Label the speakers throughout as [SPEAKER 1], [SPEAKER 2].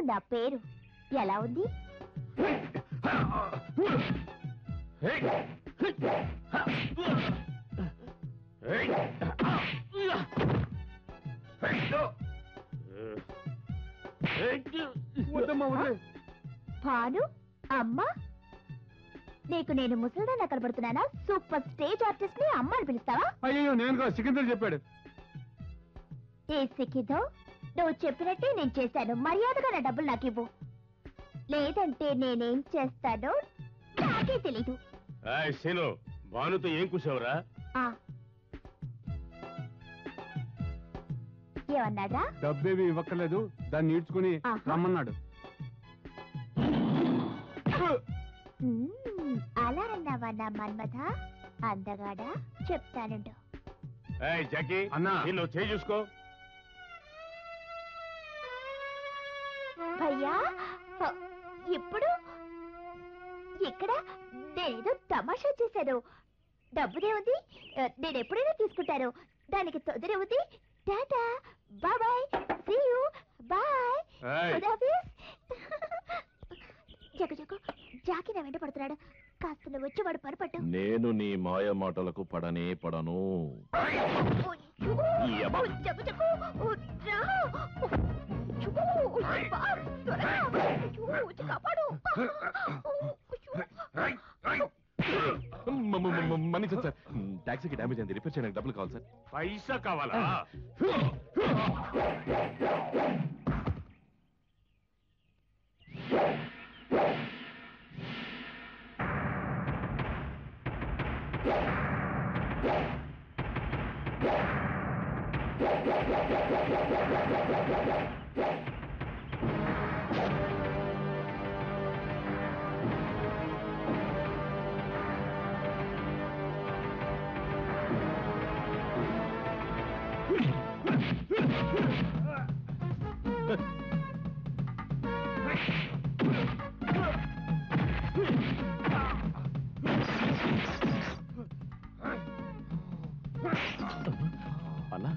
[SPEAKER 1] నా పేరు. ఎలా ఉంది? భాను అమ్మ, నీకు నేను ముసలిదాన్ని కనబడుతున్నానా? సూపర్ స్టేజ్ ఆర్టిస్ట్ ని అమ్మ అని పిలుస్తావా?
[SPEAKER 2] అయ్యో నేను సికింద్ర చెప్పాడు.
[SPEAKER 1] ఏ సిక్కిదో? నువ్వు చెప్పినట్టే నేను చేశాను. మర్యాదగా నా డబ్బులు నాకు ఇవ్వు, లేదంటే నేనేం చేస్తానో నాకే తెలీదు.
[SPEAKER 3] శీను, భానుతో ఏం కూర్చోవరా?
[SPEAKER 1] ఏమన్నాడా?
[SPEAKER 2] డబ్బేవి ఇవ్వక్కర్లేదు, దాన్ని ఈడ్చుకుని రమ్మన్నాడు.
[SPEAKER 1] అలా అన్నావా నా మన్మథ అందగాడా? చెప్తానుండు.
[SPEAKER 3] జాకీ అన్నా, నిన్ను చేయి చూసుకో.
[SPEAKER 1] భయ్యా ఇప్పుడు ఇక్కడ నేనేదో తమాషా చేశాను. డబ్బుదే ఉంది, నేను ఎప్పుడైనా తీసుకుంటాను. దానికి తొందర ఉంది. Tata, bye, see you, bye. Jaggu Jaggu, Jackie నా వెంట పడుతున్నాడు. కాస్త నువ్వు వచ్చి వాడు పనిపట్టు.
[SPEAKER 3] నేను నీ మాయ మాటలకు పడనే పడను.
[SPEAKER 1] జగ్గు జగ్గు,
[SPEAKER 3] మన్నించండి సార్, టాక్సీకి డ్యామేజ్ అయింది, రిపేర్ చేయడానికి డబ్బులు కావాలి సార్. పైసా కావాలా? అన్నా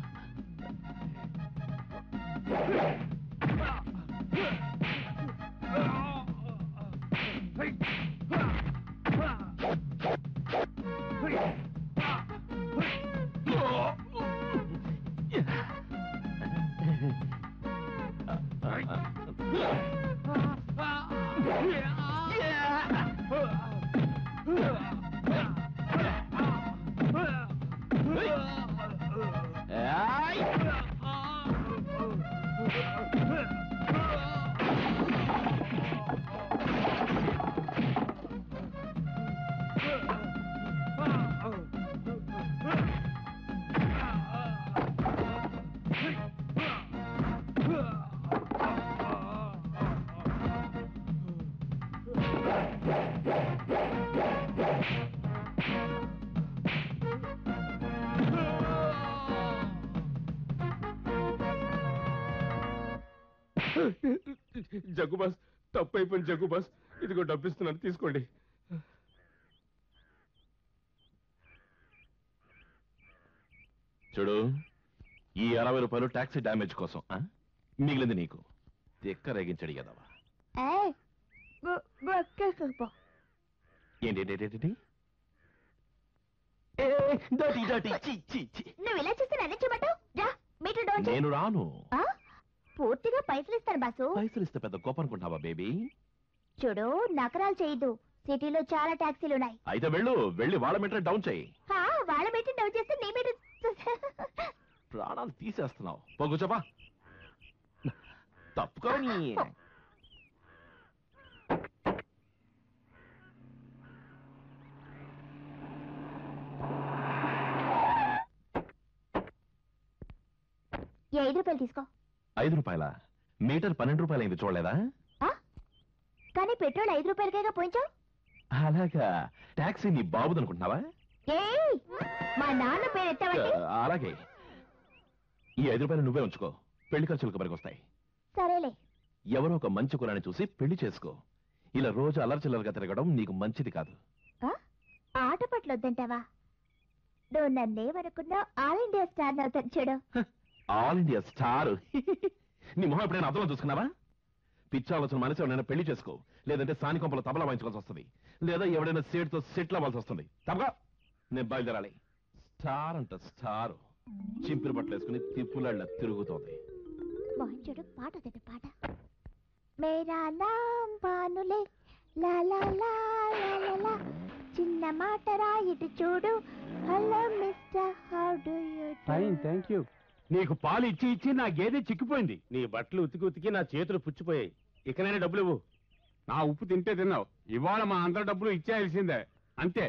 [SPEAKER 3] జగ్గు బాస్, తప్పు అయిపోయింది జగ్గు బాస్. ఇదిగో డబ్బిస్తున్నాను, తీసుకోండి. చూడు, ఈ 60 రూపాయలు టాక్సీ డ్యామేజ్ కోసం, మిగిలింది నీకు. ఎక్క రేగించడి కదవా. ఏంటి
[SPEAKER 1] నువ్వు ఇలా చేస్తే నన్ను చూపట్టు. నేను
[SPEAKER 3] రాను.
[SPEAKER 1] పూర్తిగా పైసలు ఇస్తాను బాసు.
[SPEAKER 3] పైసలు ఇస్తే పెద్ద గొప్ప అనుకుంటున్నావా బేబీ?
[SPEAKER 1] చూడు, నకరాలు చేయొద్దు. సిటీలో చాలా టాక్సీలు ఉన్నాయి.
[SPEAKER 3] అయితే వెళ్ళి వాళ్ళ మీటర్ డౌన్ చేయి.
[SPEAKER 1] వాళ్ళ మీటర్ డౌన్ చేస్తే నీ మీటర్
[SPEAKER 3] ప్రాణాలు తీసేస్తున్నావు. పొగ్గు చెప్పా, తప్పుకోని.
[SPEAKER 1] ₹5 తీసుకో.
[SPEAKER 3] 5 రూపాయల మీటర్ 12 రూపాయలు అయింది, చూడలేదా?
[SPEAKER 1] కానీ పెట్రోల్ 5 రూపాయలకేగా పోయించావు.
[SPEAKER 3] అలాగా, టాక్సీ నీ బాబుది అనుకుంటున్నావా?
[SPEAKER 1] మా నాన్న పేరు ఎత్తావంటే
[SPEAKER 3] అలాగే. ఈ 5 రూపాయలు నువ్వే ఉంచుకో, పెళ్లి ఖర్చులకు పనికొస్తాయి.
[SPEAKER 1] సరేలే.
[SPEAKER 3] ఎవరో ఒక మంచి కులాన్ని చూసి పెళ్లి చేసుకో. ఇలా రోజు అల్లరిచిల్లరగా తిరగడం నీకు మంచిది కాదు.
[SPEAKER 1] ఆట పట్ల వద్దంటావా? నువ్వు నన్నేమనుకున్నావు? ఆల్ ఇండియా స్టార్ అవుతాను చూడు.
[SPEAKER 3] All India star? నీ మొహం ఎప్పుడైనా అర్థంలో చూసుకున్నావా? పిచ్చి ఆలోచన మనసు ఎవరైనా పెళ్లి చేసుకో, లేదంటే సాని కొంపల తబలా వాయించుకోవాల్సి వస్తుంది, లేదా ఎవడైనా సేటుతో సెటిల్ అవ్వాల్సి వస్తుంది. తప్పగా నేను బయలుదేరాలి. స్టార్ అంట స్టార్, చింపిరి బట్టలు వేసుకుని తిప్పులాళ్ళ తిరుగుతోంది.
[SPEAKER 1] వాయించుడు పాట అదే పాట. మేరా నామ్ బానులే లా లా లా లా లా, చిన్న మాట రాయిటు చూడు, hello mister how do you
[SPEAKER 2] fine, thank you.
[SPEAKER 4] నీకు పాలు ఇచ్చి ఇచ్చి నా గేదె చిక్కిపోయింది. నీ బట్టలు ఉతికి ఉతికి నా చేతులు పుచ్చిపోయాయి. ఇకనైనా డబ్బులు ఇవ్వు.
[SPEAKER 2] నా ఉప్పు తింటే తిన్నావు, ఇవాళ మా అందరి డబ్బులు ఇచ్చేయాల్సిందే, అంతే.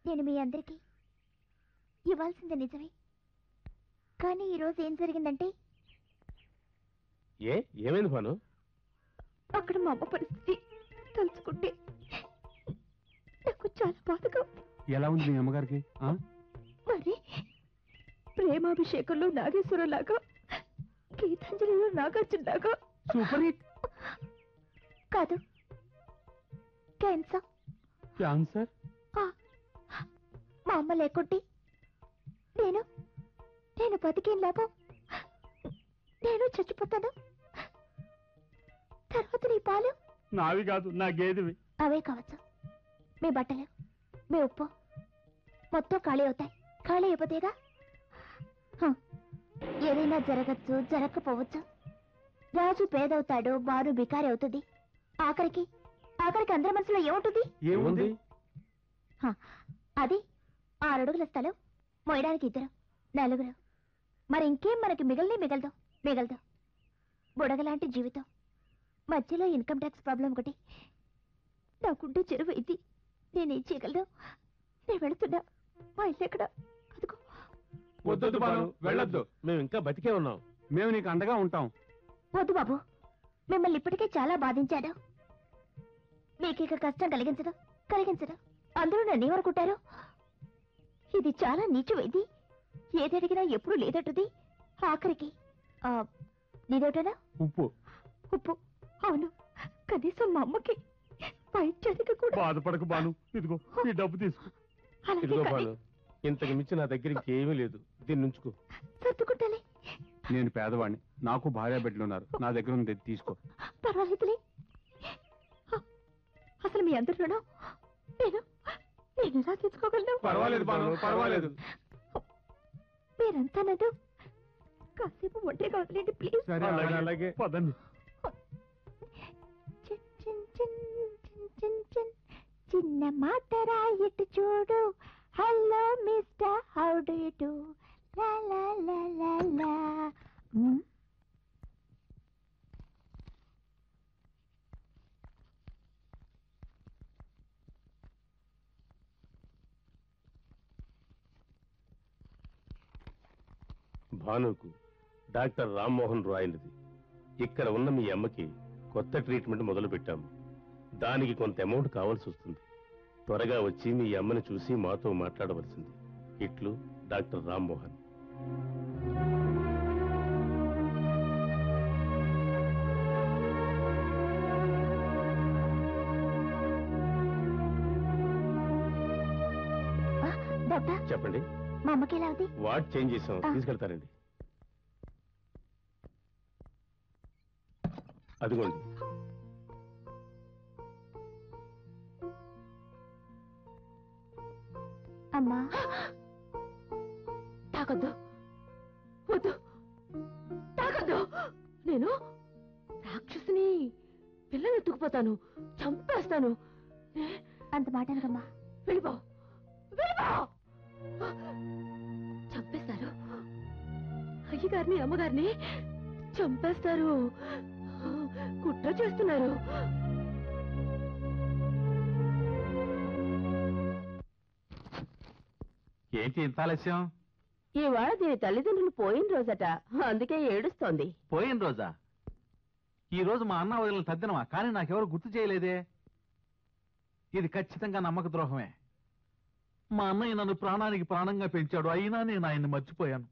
[SPEAKER 1] నేను మీ అందరికీ ఇవ్వాల్సిందే నిజమే, కానీ ఈరోజు ఏం జరిగిందంటే
[SPEAKER 4] ఏమైంది భాను?
[SPEAKER 1] అక్కడ మా అమ్మ పరిస్థితి తలుచుకుంటే నాకు చాలా బాధగా ఉంది.
[SPEAKER 2] ఎలా ఉంది మీ అమ్మగారికి?
[SPEAKER 1] మరి ప్రేమాభిషేకంలో నాగేశ్వరం లాగా, గీతాంజలిలో నాగార్జున లాగా
[SPEAKER 2] సూపర్ హిట్.
[SPEAKER 1] కాదు, క్యాన్సర్.
[SPEAKER 2] క్యాన్సర్?
[SPEAKER 1] మా అమ్మ లేకుంటే నేను నేను బతికేం లాభం? నేను చచ్చిపోతాను. తర్వాత నీ పాలు
[SPEAKER 4] నావి కాదు, నా గేదెవి.
[SPEAKER 1] అవే కావచ్చు. మీ బట్టలు, మీ ఉప్పు మొత్తం ఖాళీ అవుతాయి. ఖాళీ అయిపోతేగా ఏదైనా జరగచ్చు, జరగకపోవచ్చు. రాజు పేదవుతాడు, బారు బికారి అవుతుంది. ఆఖరికి అందరి మనసులో ఏముంటుంది?
[SPEAKER 2] ఏముంది?
[SPEAKER 1] అది 6 అడుగుల స్థలం, మోయడానికి 2, 4. మరి ఇంకేం మనకి మిగలదు. బుడగలాంటి జీవితం, మధ్యలో ఇన్కమ్ ట్యాక్స్ ప్రాబ్లం ఒకటి. నాకుంటే చెరువు ఇది, నేనేం చేయగలను? నేను వెళుతున్నా. మా ఇల్లు ఎక్కడ? అదిగో.
[SPEAKER 2] వద్దు బాను, వెళ్ళొద్దు.
[SPEAKER 4] మేము ఇంకా బతికే ఉన్నాం.
[SPEAKER 2] మేము నీకు అండగా ఉంటాం.
[SPEAKER 1] వద్దు బాబు, మిమ్మల్ని ఇప్పటికే చాలా బాధించాడు. మీకిక కష్టం కలిగించదు. అందరూ నన్ను ఏమనుకుంటారు? ఇది చాలా నీచమైంది. ఏదడిగినా ఎప్పుడు లేదట్టుది. ఆఖరికి నీదేటనా? ఉప్పు. అవును, కనీసం మా అమ్మకి వైద్యానికి కూడా.
[SPEAKER 4] బాధపడకు బాను, ఇదిగో ఈ డబ్బు తీసుకో. ఇదిగో బాను, ఇంతకు మించి నా దగ్గర ఇంకేమీ లేదు, దీన్ని ఉంచుకో.
[SPEAKER 1] సర్దుకుంటాలే.
[SPEAKER 2] నేను పేదవాడిని, నాకు భార్య బిడ్డలున్నారు, నా దగ్గర ఉంది, తీసుకో.
[SPEAKER 1] పర్వాలేదులే. అసలు మీ అందరిలోనూ నేను ఎలా తెచ్చుకోగలను?
[SPEAKER 2] పర్వాలేదు బాను, పర్వాలేదు.
[SPEAKER 1] మీరంతా నన్ను కాసేపు ఒంటరిగా వదిలేండి ప్లీజ్.
[SPEAKER 2] సరే,
[SPEAKER 4] అలాగే పదండి.
[SPEAKER 1] చిన్న మాట రాయిటు చూడు, hello mister how do you do, లా లా లా లా లా.
[SPEAKER 4] భానుకు డాక్టర్ రామ్మోహన్ రాయనిది. ఇక్కడ ఉన్న మీ అమ్మకి కొత్త ట్రీట్మెంట్ మొదలు పెట్టాము. దానికి కొంత అమౌంట్ కావాల్సి వస్తుంది. త్వరగా వచ్చి మీ అమ్మని చూసి మాతో మాట్లాడవలసింది. ఇట్లు డాక్టర్ రామ్మోహన్.
[SPEAKER 1] డాక్టర్
[SPEAKER 4] చెప్పండి.
[SPEAKER 1] మా అమ్మకి ఎలా ఉంది?
[SPEAKER 4] వార్డ్ చేంజ్ చేసాం, తీసుకెళ్తారండి. అదిగోండి.
[SPEAKER 1] అమ్మా తాగొద్దు, వద్దు, తాగొద్దు. నేను రాక్షసుని, పిల్లలు ఎత్తుకుపోతాను, చంపేస్తాను. అంత మాట అనకమ్మా. వెళ్ళిపో. చంపేస్తారు. అయ్యగారిని అమ్మగారిని చంపేస్తారు. కుట్ర చేస్తున్నారు.
[SPEAKER 5] ఏంటి ఇంత ఆలస్యం?
[SPEAKER 6] ఇవాళ దీని తల్లిదండ్రులు పోయిన రోజట, అందుకే ఏడుస్తోంది.
[SPEAKER 5] పోయిన రోజా? ఈ రోజు మా అన్న వదిలిన తద్దినమా, కానీ నాకెవరు గుర్తు చేయలేదే. ఇది ఖచ్చితంగా నమ్మక ద్రోహమే. మా అన్నయ్య నన్ను ప్రాణానికి ప్రాణంగా పెంచాడు, అయినా నేను ఆయన్ని మర్చిపోయాను.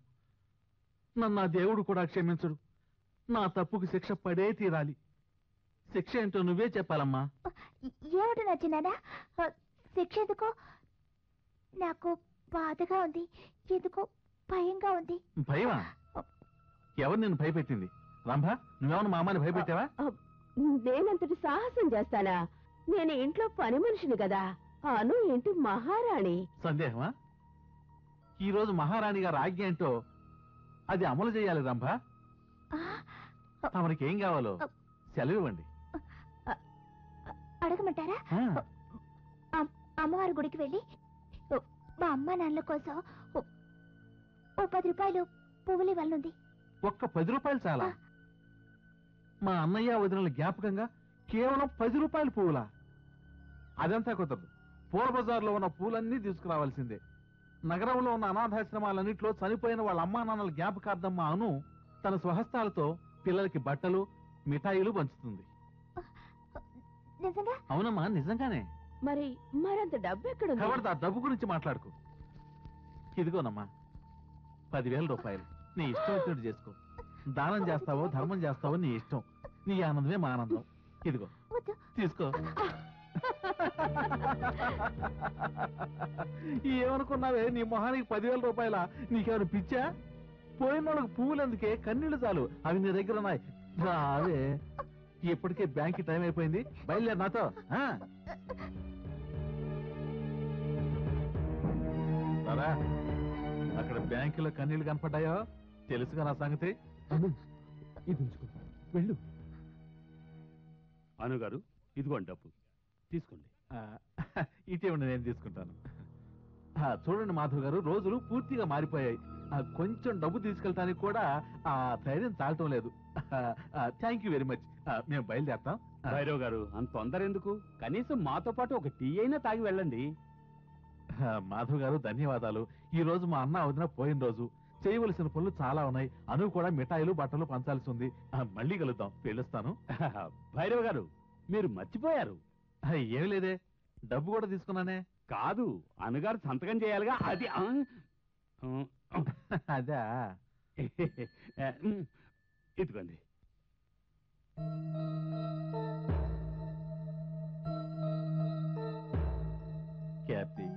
[SPEAKER 5] నన్ను ఆ దేవుడు కూడా క్షమించడు. నా తప్పుకు శిక్ష పడే తీరాలి. శిక్ష ఏంటో నువ్వే చెప్పాలమ్మా.
[SPEAKER 1] ఏమిటి నచ్చినాడా? శిక్ష ఎందుకో? నాకు బాధగా ఉంది, ఎందుకో భయంగా ఉంది.
[SPEAKER 5] భయమా? ఎవరు నిన్ను భయపెట్టింది? రంభ నువ్వేమన్నా మా అమ్మాయిని భయపెట్టావా?
[SPEAKER 6] నేనంతటి సాహసం చేస్తానా? నేను ఇంట్లో పని మనిషిని కదా. అను ఇంటి మహారాణి.
[SPEAKER 5] సందేహమా? ఈ రోజు మహారాణి గారు ఆజ్ఞ ఏంటో అది అమలు చేయాలి రంభ. తమరికి ఏం కావాలో సెలవు ఇవ్వండి.
[SPEAKER 1] అడగమంటారా? అమ్మవారి గుడికి వెళ్ళి మా అమ్మ నాన్నల కోసం ఓ 10 రూపాయలు పువ్వులు ఇవ్వాలనుంది.
[SPEAKER 5] ఒక్క 10 రూపాయలు చాలా? మా అన్నయ్య వదినల జ్ఞాపకంగా కేవలం 10 రూపాయల పువ్వులా? అదంతా కుదరదు. పూల బజార్లో ఉన్న పూలన్నీ తీసుకురావాల్సిందే. నగరంలో ఉన్న అనాథాశ్రమాలన్నింటిలో చనిపోయిన వాళ్ళ అమ్మా నాన్నల జ్ఞాపకార్థం మా అను తన స్వహస్తాలతో పిల్లలకి బట్టలు మిఠాయిలు పంచుతుంది.
[SPEAKER 1] నిజంగా?
[SPEAKER 5] అవునమ్మా, నిజంగానే.
[SPEAKER 6] మరంత డబ్బు ఎక్కడ?
[SPEAKER 5] ఆ డబ్బు గురించి మాట్లాడుకో. ఇదిగోనమ్మా 10,000 రూపాయలు. నీ ఇష్టం వచ్చినట్టు చేసుకో. దానం చేస్తావో ధర్మం చేస్తావో నీ ఇష్టం. నీ ఆనందమే మా ఆనందం. ఇదిగో తీసుకో. ఏమనుకున్నావే? నీ మొహానికి 10,000 రూపాయల? నీకేమైనా పిచ్చా? పోయిన వాళ్ళకి పువ్వులు ఎందుకే? కన్నీళ్లు చాలు, అవి నీ దగ్గర ఉన్నాయి. రావే, ఇప్పటికే బ్యాంక్ టైం అయిపోయింది. బయలుదేరు నాతో. రారా. అక్కడ బ్యాంకులో కన్నీళ్లు కనపడ్డాయో తెలుసుగా నా సంగతి.
[SPEAKER 3] ఇది ఉంచుకో, వెళ్ళు.
[SPEAKER 4] అనుగారు, ఇదిగోండి డబ్బు తీసుకోండి.
[SPEAKER 5] ఇటీవండి, నేను తీసుకుంటాను. చూడండి మాధవ్ గారు, రోజులు పూర్తిగా మారిపోయాయి. కొంచెం డబ్బు తీసుకెళ్ళటానికి కూడా ఆ ధైర్యం చాలటం లేదు. Thank you very much. మేము బయలుదేరతాం.
[SPEAKER 2] భైరవ్ గారు, అంత తొందర ఎందుకు? కనీసం మాతో పాటు ఒక టీ అయినా తాగి వెళ్ళండి.
[SPEAKER 5] మాధవ్ గారు ధన్యవాదాలు. ఈ రోజు మా అన్న వదిన పోయిన రోజు. చేయవలసిన పనులు చాలా ఉన్నాయి. అను కూడా మిఠాయిలు బట్టలు పంచాల్సి ఉంది. మళ్ళీ కలుద్దాం. పిలుస్తాను.
[SPEAKER 2] భైరవ్ గారు, మీరు మర్చిపోయారు.
[SPEAKER 5] ఏమి లేదే, డబ్బు కూడా తీసుకున్నానే.
[SPEAKER 2] కాదు, అనుగారు సంతకం చేయాలిగా, అది.
[SPEAKER 5] అదా?
[SPEAKER 2] ఇదిగోండి.
[SPEAKER 5] క్యాపీ,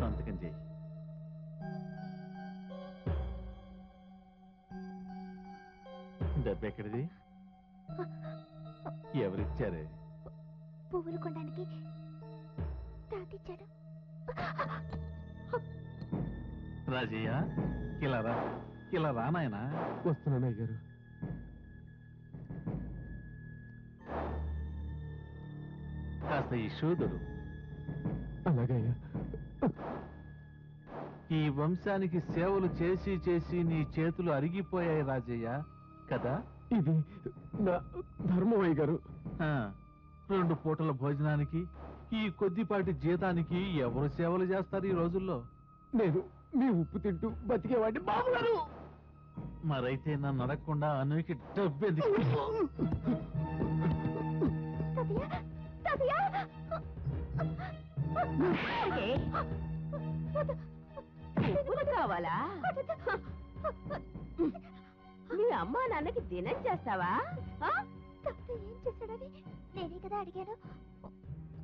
[SPEAKER 5] సంతకం చేయి. డబ్బు ఎక్కడిది? ఎవరిచ్చారే?
[SPEAKER 1] పువ్వులు కొనడానికి తాతిచ్చాడు.
[SPEAKER 5] రాజయ్య, ఇలా రా. ఇలా రా నాయనా.
[SPEAKER 3] వస్తున్నానయ్య గారు.
[SPEAKER 5] కాస్త ఈ షూదుడు.
[SPEAKER 3] అలాగయ్యా.
[SPEAKER 5] ఈ వంశానికి సేవలు చేసి చేసి నీ చేతులు అరిగిపోయాయి రాజయ్య కదా.
[SPEAKER 3] ఇది నా ధర్మం అయ్య గారు.
[SPEAKER 5] 2 పూటల భోజనానికి ఈ కొద్దిపాటి జీతానికి ఎవరు సేవలు చేస్తారు ఈ రోజుల్లో?
[SPEAKER 3] నేను మీ ఉప్పు తింటూ బతికేవాడిని బాబుగారు.
[SPEAKER 5] మరైతే నన్ను అడగకుండా అనుకి డబ్బు ఎందుకు?
[SPEAKER 6] కావాలా? మీ అమ్మా నాన్నకి దినం చేస్తావా?
[SPEAKER 1] ఏం చేశాడని నేనే కదా అడిగాను.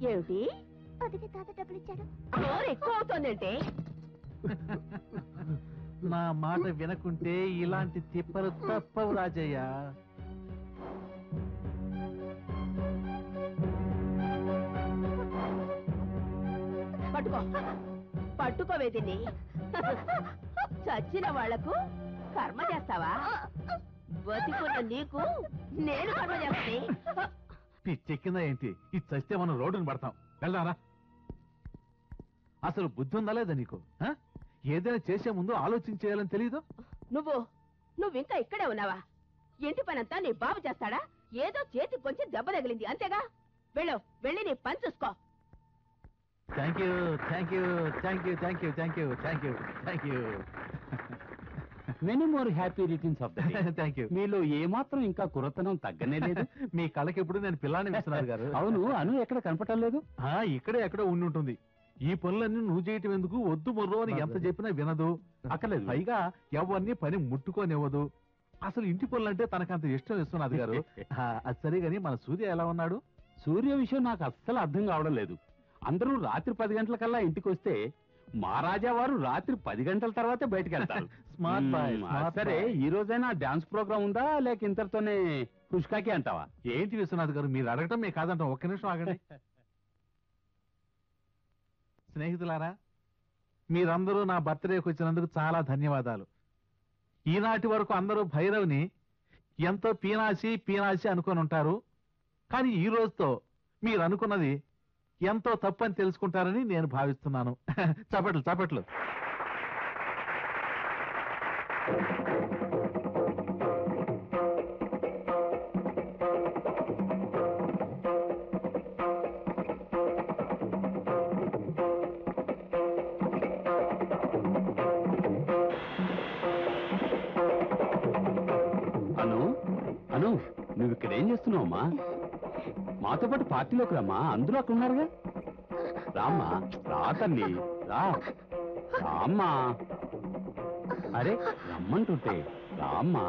[SPEAKER 6] ఏమిటి?
[SPEAKER 1] అందుకే తాత డబ్బులు ఇచ్చాడు.
[SPEAKER 6] ఎక్కువ అవుతుందంటే
[SPEAKER 5] నా మాట వినకుంటే ఇలాంటి తిప్పలు తప్పవు రాజయ్య.
[SPEAKER 6] పట్టుకో, పట్టుకోవే దీన్ని. చచ్చిన వాళ్లకు కర్మ చేస్తావా? బతికున్న నీకు నేను కర్మ చేస్తే
[SPEAKER 5] పిచ్చెక్కిందా ఏంటి? ఇది చస్తే మనం రోడ్డును పడతాం. వెళ్దారా. అసలు బుద్ధి ఉందా లేదా నీకు? ఏదైనా చేసే ముందు ఆలోచించేయాలని తెలీదు?
[SPEAKER 6] నువ్వు ఇంకా ఇక్కడే ఉన్నావా? ఇంటి పనంతా నీ బాబు చేస్తాడా? ఏదో చేతికి కొంచెం దెబ్బ తగిలింది అంతేగా. వెళ్ళి నీ పని చూసుకో.
[SPEAKER 5] Thank you, thank you, thank you, thank you, thank you, thank you, thank you.
[SPEAKER 2] Many more happy returns of the day.
[SPEAKER 5] Thank you.
[SPEAKER 2] మీలో ఏమాత్రం ఇంకా కుర్రతనం తగ్గనే లేదు.
[SPEAKER 5] మీ కళ్ళకి ఎప్పుడు నేను పిల్లాన్ని విస్తున్నారు గారు.
[SPEAKER 2] అవును, అను ఎక్కడ కనపడటం లేదు.
[SPEAKER 5] ఇక్కడే ఎక్కడో ఉండి ఉంటుంది. ఈ పనులన్నీ నువ్వు చేయటం ఎందుకు? వద్దు మొర్రో అని ఎంత చెప్పినా వినదు.
[SPEAKER 2] అక్కర్లేదు.
[SPEAKER 5] పైగా ఎవరిని పని ముట్టుకోనివ్వదు. అసలు ఇంటి పనులంటే తనకంత ఇష్టం ఇస్తున్నది గారు. అది సరే గాని మన సూర్య ఎలా ఉన్నాడు?
[SPEAKER 2] సూర్య విషయం నాకు అస్సలు అర్థం కావడం లేదు. అందరూ రాత్రి 10 గంటలకల్లా ఇంటికి వస్తే మా రాజా వారు రాత్రి 10 గంటల తర్వాతే బయటకు వెళ్తారు.
[SPEAKER 5] స్మార్ట్ బాయ్, స్మార్ట్
[SPEAKER 2] సరే,
[SPEAKER 5] బాయ్.
[SPEAKER 2] ఈ రోజైనా డాన్స్ ప్రోగ్రామ్ ఉందా లేక ఇంతటితోనే పుష్కాకి అంటావా?
[SPEAKER 5] ఏంటి విశ్వనాథ్ గారు, మీరు అడగటం మీకు కాదంటాం. ఒక్క నిమిషం ఆగండి. స్నేహితులారా, మీరందరూ నా బర్త్డేకి వచ్చినందుకు చాలా ధన్యవాదాలు. ఈనాటి వరకు అందరూ భైరవ్ని ఎంతో పీనాసి పీనాసి అనుకొని ఉంటారు. కానీ ఈ రోజుతో మీరు అనుకున్నది ఎంతో తప్పని తెలుసుకుంటారని నేను భావిస్తున్నాను. చప్పట్లు చప్పట్లు.
[SPEAKER 2] అను అను నువ్వు ఇక్కడ ఏం చేస్తున్నావమ్మా? మాతో పాటు పార్టీలోకి రమ్మా, అందరూ అక్కడ ఉన్నారుగా. రామ్మా, రా తల్లి, రా రామ్మా. అరే రమ్మంటుంటే రామ్మా.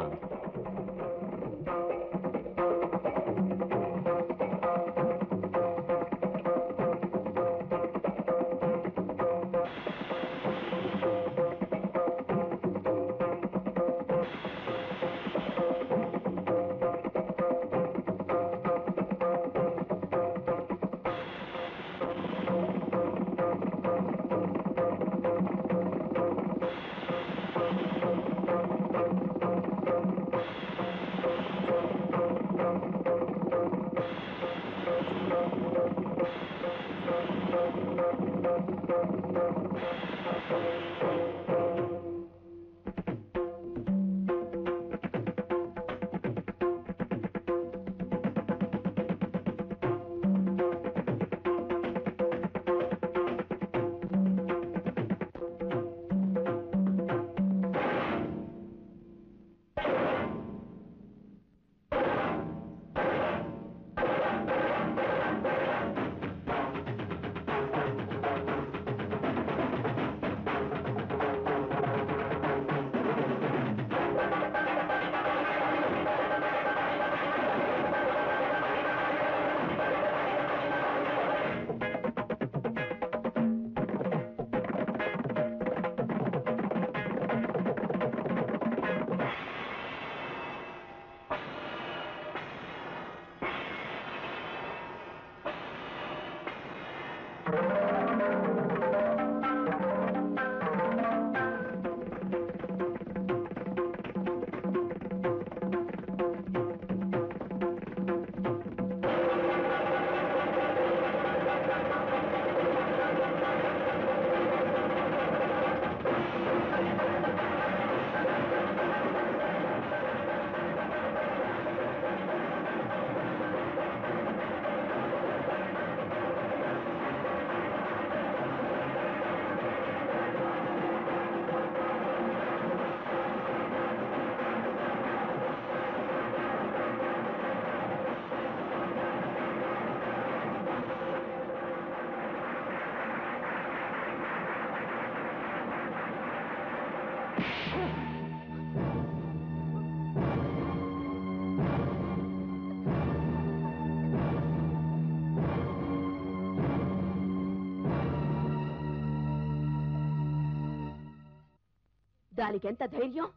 [SPEAKER 6] దానికెంత ధైర్యం?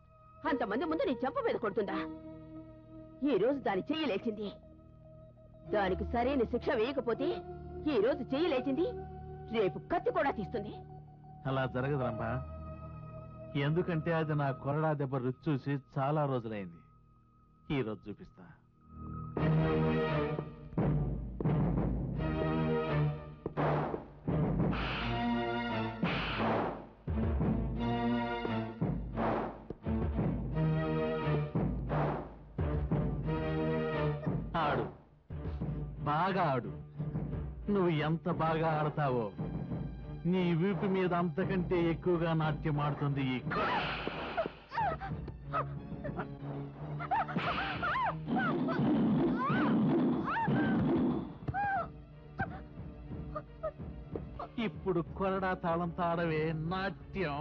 [SPEAKER 6] అంతమంది ముందు నీ చెంప మీద కొడుతుందా? ఈ రోజు దాని చెయ్యి లేచింది. దానికి సరైన శిక్ష వేయకపోతే ఈ రోజు చెయ్యి లేచింది, రేపు కత్తి కూడా తీస్తుంది.
[SPEAKER 5] అలా జరగదమ్మా. ఎందుకంటే అది నా కొరడా దెబ్బ రుచి చూసి చాలా రోజులైంది. ఈ రోజు చూపిస్తా. ఆడు, బాగా ఆడు. నువ్వు ఎంత బాగా ఆడతావో నీ వీపు మీద అంతకంటే ఎక్కువగా నాట్యం ఆడుతుంది ఈ ఇప్పుడు కొరడా తాళంతో ఆడవే నాట్యం.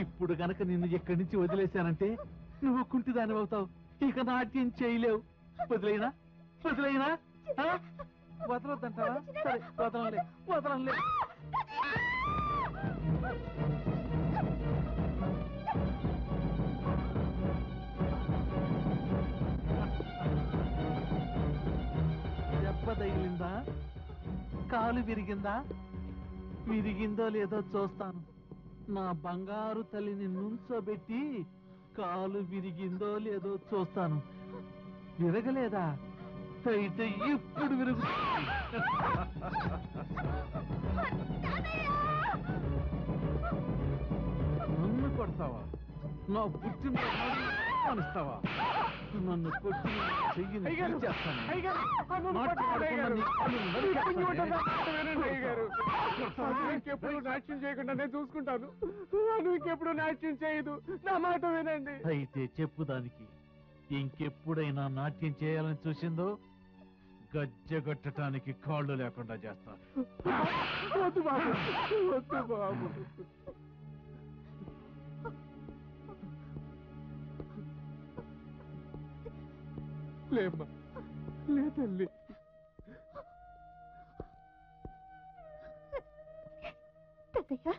[SPEAKER 5] ఇప్పుడు గనక నిన్ను ఎక్కడి నుంచి వదిలేశానంటే నువ్వు కుంటిదాని అవుతావు, ఇక నాట్యం చేయలేవు. వదిలేనా వదిలేనా? వదలొద్దంటావా? సరే వదలంలే వదలంలే. దెబ్బ తగిలిందా? కాలు విరిగిందా? విరిగిందో లేదో చూస్తాను. నా బంగారు తల్లిని నుంచోబెట్టి కాలు విరిగిందో లేదో చూస్తాను. విరగలేదా? అయితే ఇప్పుడు విరుగు. నన్ను కొడతావా? నా పుట్టిన అనిస్తావా? నన్ను కొట్టి చెయ్యిని చేస్తాను.
[SPEAKER 7] ఇంకెప్పుడు నాట్యం చేయకుండా నేను చూసుకుంటాను. ఇంకెప్పుడు నాట్యం చేయదు, నా మాట వినండి.
[SPEAKER 5] అయితే చెప్పు దానికి. ఇంకెప్పుడైనా నాట్యం చేయాలని చూసిందో గజ్జగట్టడానికి కాళ్ళు లేకుండా చేస్తాను.
[SPEAKER 7] వద్దు బాబు, వద్దు బాబు. లేమ్మా, లే తల్లి.
[SPEAKER 1] తాతయ్య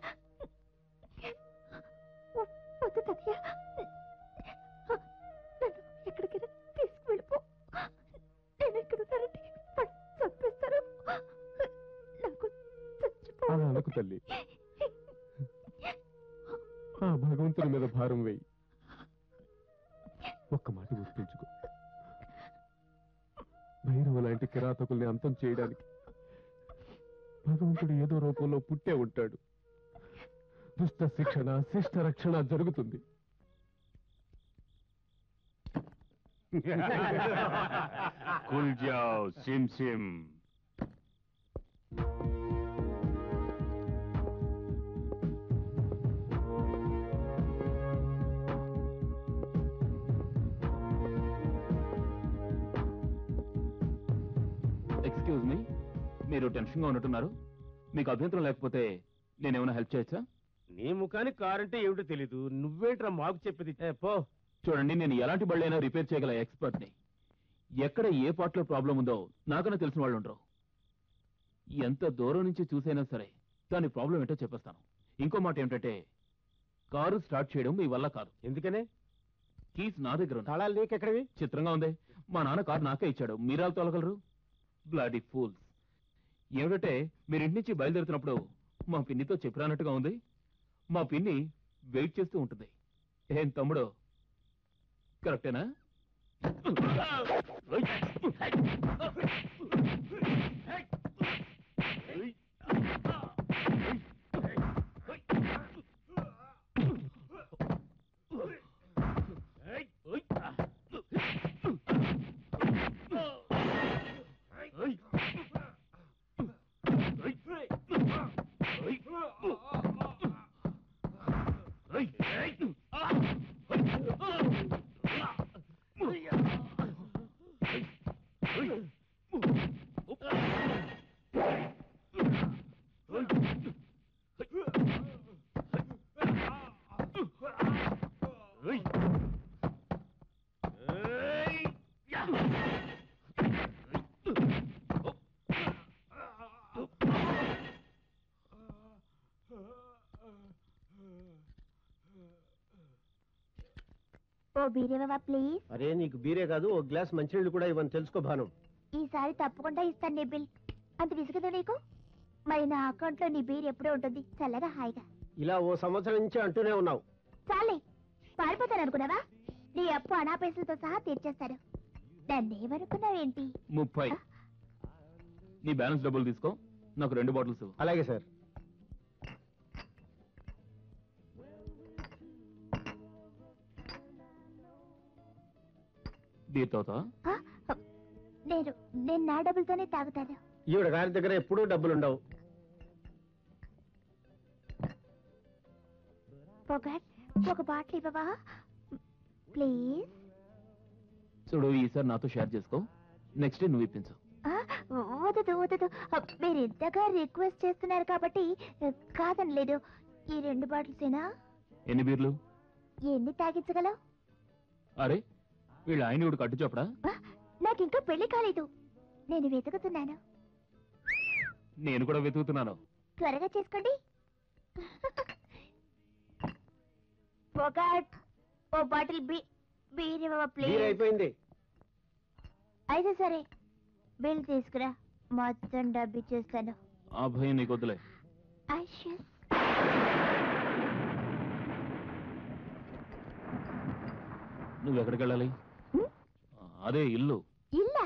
[SPEAKER 1] వద్దు తాతయ్య, నన్ను ఎక్కడికైనా తీసుకువెళ్ళిపో. నేను ఇక్కడ ఉన్నానంటే చంపేస్తారు. నాకు చచ్చిపో.
[SPEAKER 7] అలా అనకు తల్లి, ఆ భగవంతుని మీద భారం వేయి. ఒక్క మాట గుర్తుంచుకో, భైరవ లాంటి కిరాతకుల్ని అంతం చేయడానికి భగవంతుడు ఏదో రూపంలో పుట్టే ఉంటాడు. దుష్ట శిక్షణ, శిష్ట రక్షణ జరుగుతుంది.
[SPEAKER 4] खुल जाओ सिम सिम.
[SPEAKER 2] ఎక్స్క్యూజ్ మీ, మీరు టెన్షన్ గా ఉన్నట్టున్నారు. మీకు అభ్యంతరం లేకపోతే నేనేమైనా హెల్ప్ చేయొచ్చా?
[SPEAKER 4] నీ ముఖానికి కారంటే ఏమిటో తెలీదు, నువ్వేంట్రా మాకు చెప్పేది? పో.
[SPEAKER 2] చూడండి, నేను ఎలాంటి బళ్ళైనా రిపేర్ చేయగల ఎక్స్పర్ట్ని. ఎక్కడ ఏ పార్ట్లో ప్రాబ్లం ఉందో నాకన్నా తెలిసిన వాళ్ళు ఉండరు. ఎంత దూరం నుంచి చూసైనా సరే దాని ప్రాబ్లం ఏంటో చెప్పేస్తాను. ఇంకో మాట ఏమిటంటే, కారు స్టార్ట్ చేయడం మీ వల్ల కాదు.
[SPEAKER 4] ఎందుకనే?
[SPEAKER 2] కీస్ నా దగ్గర ఉంది.
[SPEAKER 4] తాళాలు లేక ఎక్కడవి?
[SPEAKER 2] చిత్రంగా ఉంది. మా నాన్న కారు నాకే ఇచ్చాడు, మీరాలు తోలగలరు? Bloody fools. ఏమిటంటే, మీరు ఇంటి నుంచి బయలుదేరుతున్నప్పుడు మా పిన్నితో చెప్పిరానట్టుగా ఉంది. మా పిన్ని వెయిట్ చేస్తూ ఉంటుంది. ఏం తమ్ముడు, కరెక్టేనా?
[SPEAKER 1] ఓ బీరేవా ప్లీజ్.
[SPEAKER 8] అరే నీకు బీరే కాదు, ఓ గ్లాస్ మంచినీళ్ళు కూడా ఇవ్వని తెలుసుకో భాను.
[SPEAKER 1] ఈసారి తప్పకుండా ఇస్తాను నీ బిల్. అంత విసుగుదా నీకు? మరి నా అకౌంట్ లో నీ బీర్ ఎప్పుడూ ఉంటుంది, చల్లగా హాయిగా.
[SPEAKER 8] ఇలా ఓ సంవత్సరం నుంచి అంటూనే ఉన్నావు.
[SPEAKER 1] చాలే, పారిపోతాను అనుకున్నావా? నీ అప్పు అనాపైసలతో సహా తీర్చేస్తాడు. నన్నేమనుకున్నావేంటి?
[SPEAKER 2] 30. నీ బ్యాలెన్స్ డబ్బులు తీసుకో, నాకు 2 బాటిల్స్ ఇవ్వు.
[SPEAKER 8] అలాగే సార్.
[SPEAKER 2] బీర్ తాగుతావా?
[SPEAKER 1] ఆ, నేను నా డబ్బులతోనే తాగుతాను.
[SPEAKER 8] ఈవిడ గారి దగ్గర ఎప్పుడూ డబ్బులుండవు.
[SPEAKER 1] పొగట్, ఒక బాటిల్ ఇవ్వవా ప్లీజ్?
[SPEAKER 2] చూడు, ఈసారి నాతో షేర్ చేసుకో, నెక్స్ట్ డే నువ్వు ఇప్పించు.
[SPEAKER 1] వదదు వదదు, మీరు ఇంతగా రిక్వెస్ట్ చేస్తున్నారు కాబట్టి కాదనలేదు. ఈ 2 బాటిల్సేనా?
[SPEAKER 2] ఎన్ని బీర్లు?
[SPEAKER 1] ఎన్ని తాగించగలవు?
[SPEAKER 2] అరే వీళ్ళ ఆయన కూడా కట్టు చెప్పడా?
[SPEAKER 1] నాకు ఇంకా పెళ్లి కాలేదు, నేను వెతుకుతున్నాను.
[SPEAKER 2] నేను కూడా వెతుకుతున్నాను.
[SPEAKER 1] త్వరగా చేసుకోండి. ఓ బాటిల్ బీర్
[SPEAKER 8] బీర్
[SPEAKER 1] ప్లీజ్.
[SPEAKER 8] అయిపోయింది.
[SPEAKER 1] అయితే సరే, బిల్ తీసుకురా, మొత్తం డబ్బు ఇచ్చేస్తాను.
[SPEAKER 2] ఆ భయం నీకు వద్దులే. నువ్వు ఎక్కడికి వెళ్ళాలి? అదే ఇల్లు.
[SPEAKER 1] ఇల్లా?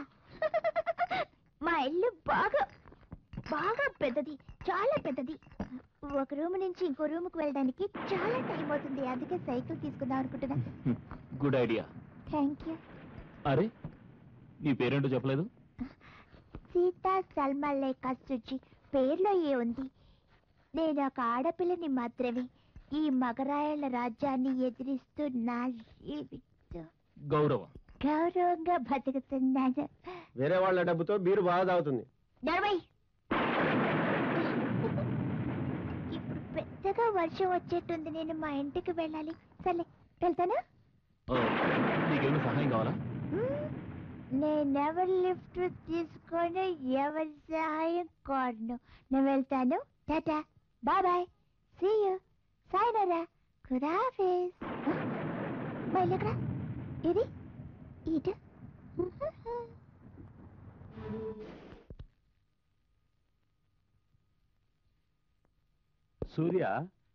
[SPEAKER 1] మా ఇల్లు బాగా బాగా పెద్దది, చాలా పెద్దది. ఒక రూమ్ నుంచి ఇంకో రూమ్ కు వెళ్ళడానికి చాలా టైం అవుతుంది. అందుకే సైకిల్ తీసుకుందాం అనుకుంటున్నా.
[SPEAKER 2] Good idea.
[SPEAKER 1] Thank you.
[SPEAKER 2] అరే నీ పేరేంటో చెప్పలేదు?
[SPEAKER 1] సీతా సల్మా లేక సుచి. పేర్లో ఏ ఉంది? నేను ఒక ఆడపిల్లని మాత్రమే. ఈ మగరాయల రాజ్యాన్ని ఎదిరిస్తూ నా జీవితం గౌరవంగా బతుకుతున్నాను.
[SPEAKER 8] వేరే వాళ్ళ డబ్బుతో బీరు బాగా తాగుతుంది.
[SPEAKER 1] ఇప్పుడు పెద్దగా వర్షం వచ్చేట్టుంది, నేను మా ఇంటికి వెళ్ళాలి. సర్లే వెళ్తానా?
[SPEAKER 2] నీకేమైనా సహాయం కావాలా?
[SPEAKER 1] నేనెవరి లిఫ్ట్ తీసుకొని ఎవరి సహాయం కోరను. నేను వెళ్తాను. Tata, bye bye, see you, సాయినరా, ఖుదాఫిజ్. బయలు ఎక్కడ? ఇది ఇటు.
[SPEAKER 9] సూర్య,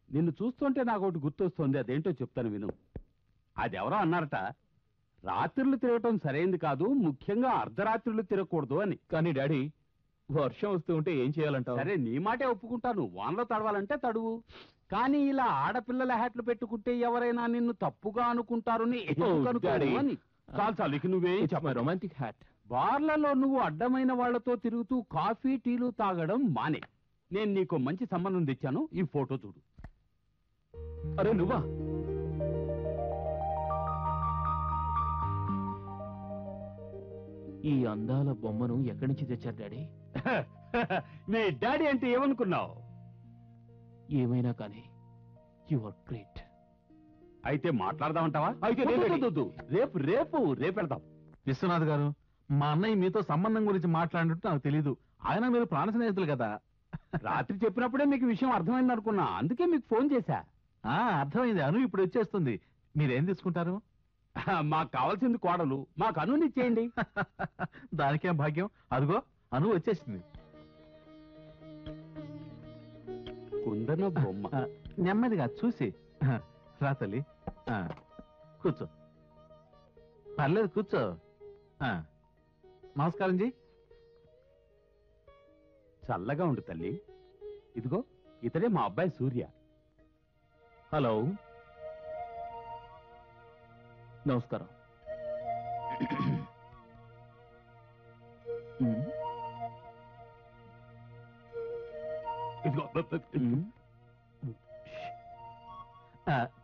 [SPEAKER 9] నిన్ను చూస్తుంటే నాకు ఒకటి గుర్తొస్తుంది. అదేంటో చెప్తాను విను. అది ఎవరో అన్నారట, రాత్రులు తిరగటం సరైంది కాదు, ముఖ్యంగా అర్ధరాత్రులు తిరగకూడదు అని.
[SPEAKER 2] కానీ డాడీ, వర్షం వస్తూ ఉంటే ఏం చేయాలంటావు?
[SPEAKER 9] సరే, నీ మాటే ఒప్పుకుంటాను. వానలో తడవాలంటే తడువు. కానీ ఇలా ఆడపిల్లల హ్యాట్లు పెట్టుకుంటే ఎవరైనా నిన్ను తప్పుగా అనుకుంటారని అని. చాలు ఇక నువ్వేం చెప్ప.
[SPEAKER 2] Romantic hat.
[SPEAKER 9] బార్లలో నువ్వు అడ్డమైన వాళ్లతో తిరుగుతూ కాఫీ టీలు తాగడం మానే. నేను నీకు మంచి సంబంధం తెచ్చాను, ఈ ఫోటో చూడు.
[SPEAKER 2] అరే నువ్వా? ఈ అందాల బొమ్మను ఎక్కడి నుంచి తెచ్చారు డాడీ?
[SPEAKER 9] నీ డాడీ అంటే ఏమనుకున్నావు?
[SPEAKER 2] ఏమైనా కానీ యు ఆర్ గ్రేట్.
[SPEAKER 9] అయితే మాట్లాడదామంటావా?
[SPEAKER 2] అయితే
[SPEAKER 9] రేపు రేపు రేపు వెళ్దాం.
[SPEAKER 5] విశ్వనాథ్ గారు, మా అన్నయ్య మీతో సంబంధం గురించి మాట్లాడినట్టు నాకు తెలీదు. ఆయన మీరు ప్రాణ స్నేహితులు కదా.
[SPEAKER 9] రాత్రి చెప్పినప్పుడే మీకు విషయం అర్థమైంది అనుకున్నా, అందుకే మీకు ఫోన్ చేశా.
[SPEAKER 5] అర్థమైంది. అను ఇప్పుడు వచ్చేస్తుంది. మీరేం తీసుకుంటారు?
[SPEAKER 9] మాకు కావాల్సింది కోడలు, మాకు అనునిచ్చేయండి.
[SPEAKER 5] దానికేం భాగ్యం. అదిగో అను వచ్చేసింది.
[SPEAKER 9] కుందన బొమ్మ.
[SPEAKER 5] నెమ్మదిగా చూసి రా తల్లి. కూర్చో, పర్లేదు కూర్చో. నమస్కారం జీ.
[SPEAKER 9] చల్లగా ఉండు తల్లి. ఇదిగో ఇతడే మా అబ్బాయి సూర్య.
[SPEAKER 2] హలో, నమస్కారం.
[SPEAKER 9] ఇదిగో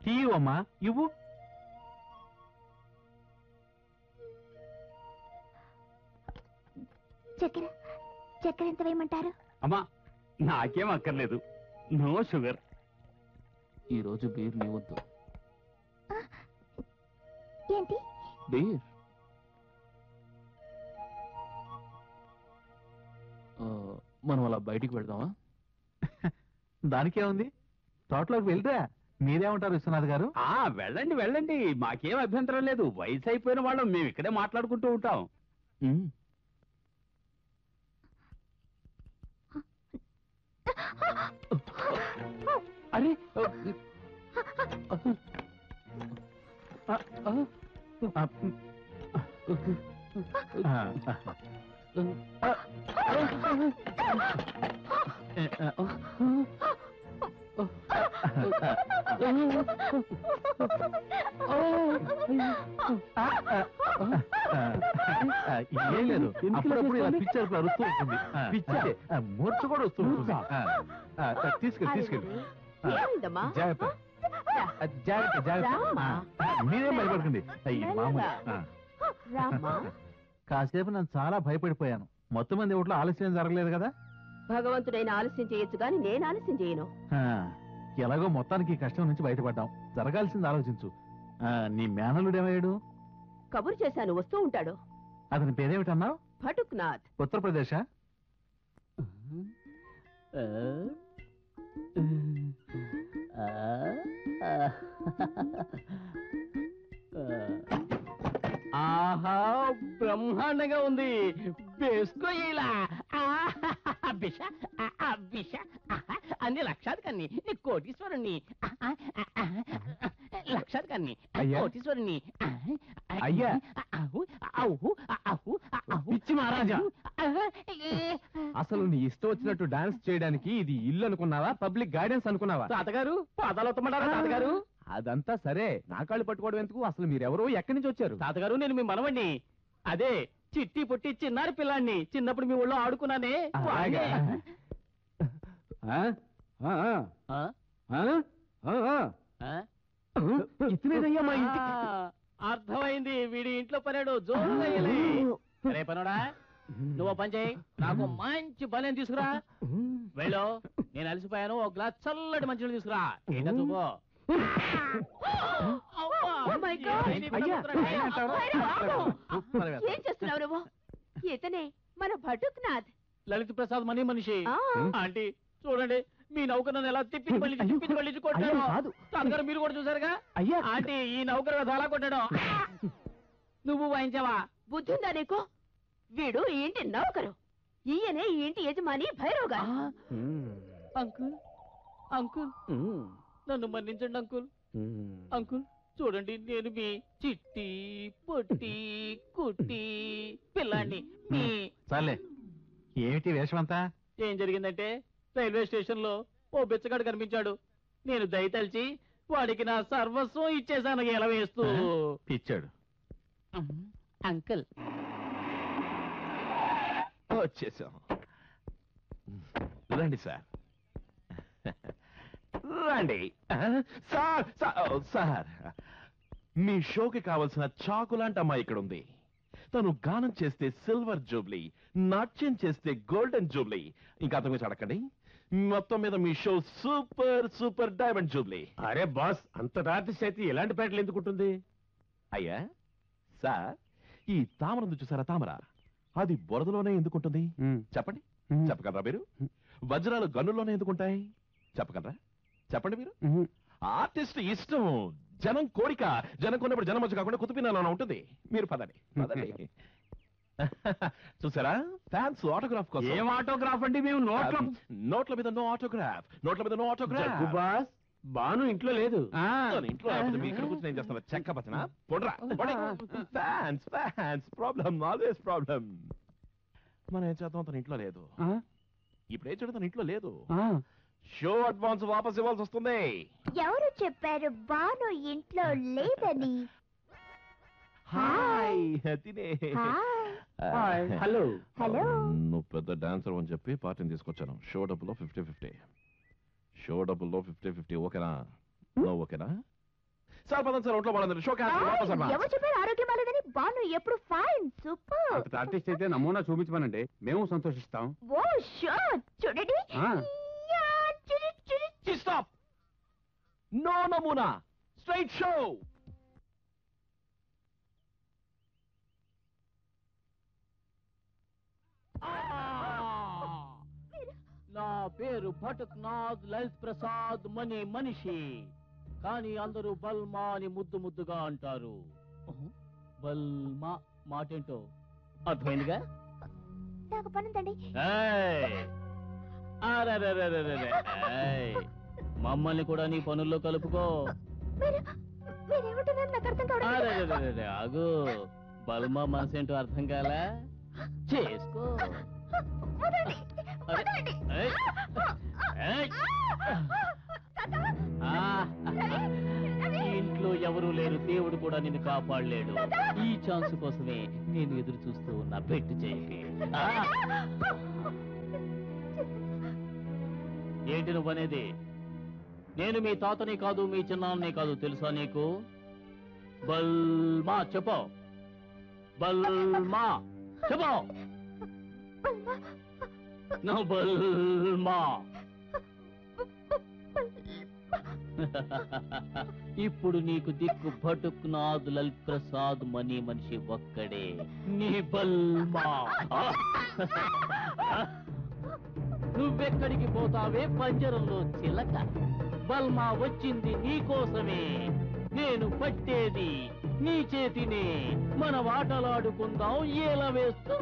[SPEAKER 5] తీయమ్మా, ఇవ్వు.
[SPEAKER 1] చక్కెర ఎంత వేయమంటారు?
[SPEAKER 9] అమ్మా, నాకేం అక్కర్లేదు, నో షుగర్.
[SPEAKER 2] ఈ రోజు బీర్ నీ వద్దు.
[SPEAKER 1] ఏంటి
[SPEAKER 2] బీర్? మనం అలా బయటికి వెళ్దామా?
[SPEAKER 5] దానికే ఉంది, తోటలోకి వెళ్తే మీరేమంటారు విశ్వనాథ్ గారు?
[SPEAKER 9] వెళ్ళండి వెళ్ళండి, మాకేం అభ్యంతరం లేదు. వయసు అయిపోయిన వాళ్ళం, మేము ఇక్కడే మాట్లాడుకుంటూ ఉంటాం.
[SPEAKER 2] అరే
[SPEAKER 5] ఏం లేదు, అప్పుడప్పుడు ఇలా పిక్చర్ అరుస్తూ ఉంటుంది. మూర్చ కూడా వస్తూ ఉంటుంది. తీసుకెళ్ళి
[SPEAKER 6] ఏమైందమ్మా?
[SPEAKER 5] జాగ్రత్త జాగ్రత్త జాగ్రత్త. మీరేం భయపడకండి, మామూలు.
[SPEAKER 6] రామ్మా,
[SPEAKER 5] కాసేపు నేను చాలా భయపడిపోయాను. మొత్తం మంది ఓట్లో ఆలస్యం జరగలేదు కదా?
[SPEAKER 6] భగవంతుడైన ఆలస్యం చేయొచ్చు కానీ నేను ఆలస్యం చేయను.
[SPEAKER 5] ఎలాగో మొత్తానికి ఈ కష్టం నుంచి బయటపడ్డాం. జరగాల్సింది ఆలోచించు. నీ మేనలుడేమయ్యాడు?
[SPEAKER 6] కబురు చేశాను, వస్తూ ఉంటాడు.
[SPEAKER 5] అతని పేరేమిటన్నావు?
[SPEAKER 6] భటుక్నాథ్.
[SPEAKER 5] ఉత్తరప్రదేశా?
[SPEAKER 10] ఆహా, బ్రహ్మాండంగా ఉంది. వేసుకో ఇలా అన్ని లక్షాధికారిని, నీ కోటీశ్వరుణ్ణి, లక్షాధికారిని,
[SPEAKER 5] అయ్యా.
[SPEAKER 10] కోటీశ్వరుణ్ణి.
[SPEAKER 5] అయ్యా.
[SPEAKER 10] పిచ్చి మహారాజా,
[SPEAKER 8] అసలు నీ ఇష్టం వచ్చినట్టు డాన్స్ చేయడానికి ఇది ఇల్లు అనుకున్నావా, పబ్లిక్ గైడెన్స్ అనుకున్నావా?
[SPEAKER 10] తాతగారు పాదాలు వత్తమంటారా తాతగారు?
[SPEAKER 8] అదంతా సరే, నా కాళ్ళు పట్టుకోవడం ఎందుకు? అసలు మీరెవరో, ఎక్కడి నుంచి వచ్చారు?
[SPEAKER 10] తాతగారు, నేను మీ మనవణ్ణి. అదే చిట్టి పొట్టి చిన్నారి పిల్లాన్ని, చిన్నప్పుడు మీ ఊళ్ళో ఆడుకున్నానే.
[SPEAKER 8] అలాగా? ఇతనేనయ్యా మా ఇంటికి.
[SPEAKER 10] అర్థమైంది, వీడి ఇంట్లో పనాడు జోరుగా ఎయ్యాలి. సరే పనోడా, నువ్వు పని చేయి, నాకు మంచి బలం తీసుకురా. వెళ్ళు, నేను అలసిపోయాను, ఒక గ్లాస్ చల్లటి మంచినీళ్ళు తీసుకురా. ఏంటో చూపో.
[SPEAKER 6] ఏం చేస్తున్నావు నువ్వు? ఇతనే మన భటుక్నాథ్.
[SPEAKER 10] లలిత ప్రసాద్ మనీ మనిషి.
[SPEAKER 6] ఆ.
[SPEAKER 10] ఆంటీ చూడండి, మీ నౌక నన్ను ఎలా తిప్పి మళ్ళీ తిప్పి మళ్ళీ కొట్టాడు.
[SPEAKER 8] అయ్యో, కాదు.
[SPEAKER 10] తాతగారు మీరు కూడా చూసారుగా.
[SPEAKER 8] అయ్యా.
[SPEAKER 10] ఆంటీ, ఈ నౌకరు కదా అలా కొట్టాడు. నువ్వు వాయించావా?
[SPEAKER 6] బుద్ధుందా నీకు? వీడు ఈ ఇంటి నౌకరు, ఈయనే ఈ ఇంటి యజమాని భైరవ్ గారు.
[SPEAKER 10] అంకుల్, అంకుల్, నన్ను మన్నించండి అంకుల్. అంకుల్ చూడండి, నేను మీ చిట్టి పొట్టి కుట్టి పిల్లాన్ని. మీ
[SPEAKER 5] సర్లే, ఏమిటి వేషమంతా?
[SPEAKER 10] ఏం జరిగిందంటే, రైల్వే స్టేషన్ లో ఓ బిచ్చగాడు కనిపించాడు. నేను దయతలిచి వాడికి నా సర్వస్వం ఇచ్చేసాను ఎలా వేస్తూ.
[SPEAKER 5] ఇచ్చాడు.
[SPEAKER 10] అంకుల్
[SPEAKER 3] వచ్చేసాం. రండి సార్, రండి. సార్ సార్, మీ షోకి కావలసిన చాకు లాంటి అమ్మాయి ఇక్కడ ఉంది. తను గానం చేస్తే సిల్వర్ జూబ్లీ, నాట్యం చేస్తే గోల్డెన్ జూబ్లీ. ఇంకా అతను గురించి అడగండి. మొత్తం మీద మీ show super super diamond jubilee.
[SPEAKER 8] అరే బాస్, అంత రాత్రి అయితే ఎలాంటి పేటలు ఎందుకుంటుంది?
[SPEAKER 3] అయ్యా సార్, ఈ తామర ఉంది చూసారా, తామర అది బురదలోనే ఎందుకుంటుంది చెప్పండి. చెప్పగలరా మీరు? వజ్రాలు గన్నుల్లోనే ఎందుకుంటాయి చెప్పగలరా? చెప్పండి మీరు. ఆర్టిస్ట్ ఇష్టం, జనం కోరిక. జనం కొన్నప్పుడు జనం వచ్చి కాకుండా కుతుపినాలో ఉంటుంది. మీరు పదండి పదండి. చూసారా, ఫ్యాన్స్ ఆటోగ్రాఫ్ కోసం.
[SPEAKER 9] ఏం ఆటోగ్రాఫ్ అండి? మేము
[SPEAKER 3] నోట్ల మీద నో ఆటోగ్రాఫ్, నోట్ల మీద నో ఆటోగ్రాఫ్.
[SPEAKER 8] బాస్, బాను ఇంట్లో లేదు.
[SPEAKER 3] ఇంట్లో లేకపోతే మీ ఇక్కడ కూర్చొని ఏం చేస్తాను? చెక్క పచ్చన పొడరా. Fans fans problem, always problem. మనం ఏం చేద్దాం, తన ఇంట్లో లేదు. ఇప్పుడు ఏం చేయడం, తన ఇంట్లో లేదు. షో అడ్వాన్స్ వాపస్ ఇవ్వాల్సి వస్తుంది.
[SPEAKER 1] ఎవరు చెప్పారు బాను ఇంట్లో లేదని?
[SPEAKER 3] హాయ్ తినే.
[SPEAKER 1] హాయ్.
[SPEAKER 8] హలో.
[SPEAKER 1] హలో.
[SPEAKER 3] నువ్వు పెద్ద డాన్సర్ అని చెప్పి పార్టీని తీసుకొచ్చాను. షో డబ్బులో 50-50. షో డబ్బుల్లో 50-50. ఓకేనా? నో ఓకేనా? సార్ పదండి సార్, ఒంట్లో పడండి. షో
[SPEAKER 1] ఎవరు చెప్పారు ఆరోగ్యం బాలేదని? బాను ఎప్పుడు ఫైన్, సూపర్.
[SPEAKER 9] అంత ఆర్టిస్ట్ అయితే నమూనా చూపించమనండి, మేము సంతోషిస్తాం.
[SPEAKER 1] ఓ షో చూడండి. యా, చిరి, చిరి.
[SPEAKER 3] స్టాప్. నో నమూనా, స్ట్రైట్ షో.
[SPEAKER 10] నా పేరు భటుక్నాథ్ లలిత్ ప్రసాద్ మనీ మనిషి. కానీ అందరూ బల్మా అని ముద్దు ముద్దుగా అంటారు. బల్మా మాటేంటో అర్థమైందిగా?
[SPEAKER 1] నాకు పనుందండి.
[SPEAKER 10] మమ్మల్ని కూడా నీ పనుల్లో కలుపుకో.
[SPEAKER 1] మీరేమంటున్నారు నాకు అర్థం కావడం.
[SPEAKER 10] ఆగు, బల్మా మనసేంటో అర్థం కాలా? చేసుకో.
[SPEAKER 1] వదలండి, వదలండి.
[SPEAKER 10] ఇంట్లో ఎవరూ లేరు, దేవుడు కూడా నిన్ను కాపాడలేడు. ఈ ఛాన్స్ కోసమే నేను ఎదురు చూస్తూ ఉన్నా. బెట్టు చేయకి. ఏంటి నువ్వనేది? నేను మీ తాతని కాదు, మీ చిన్నాన్నని కాదు, తెలుసా నీకు? బల్మా చెప్పు, బల్మా చెప్పు. బల్మా ఇప్పుడు నీకు దిక్కు భటుక్నాథ్ లలిత్ ప్రసాద్ మనీ మనిషి ఒక్కడే నీ బల్మా. నువ్వెక్కడికి పోతావే పంజరంలో చిలక? బల్మా వచ్చింది నీకోసమే. నేను పట్టేది నీ చేతినే. మన వాటలాడుకుందాం ఏల వేస్తూ.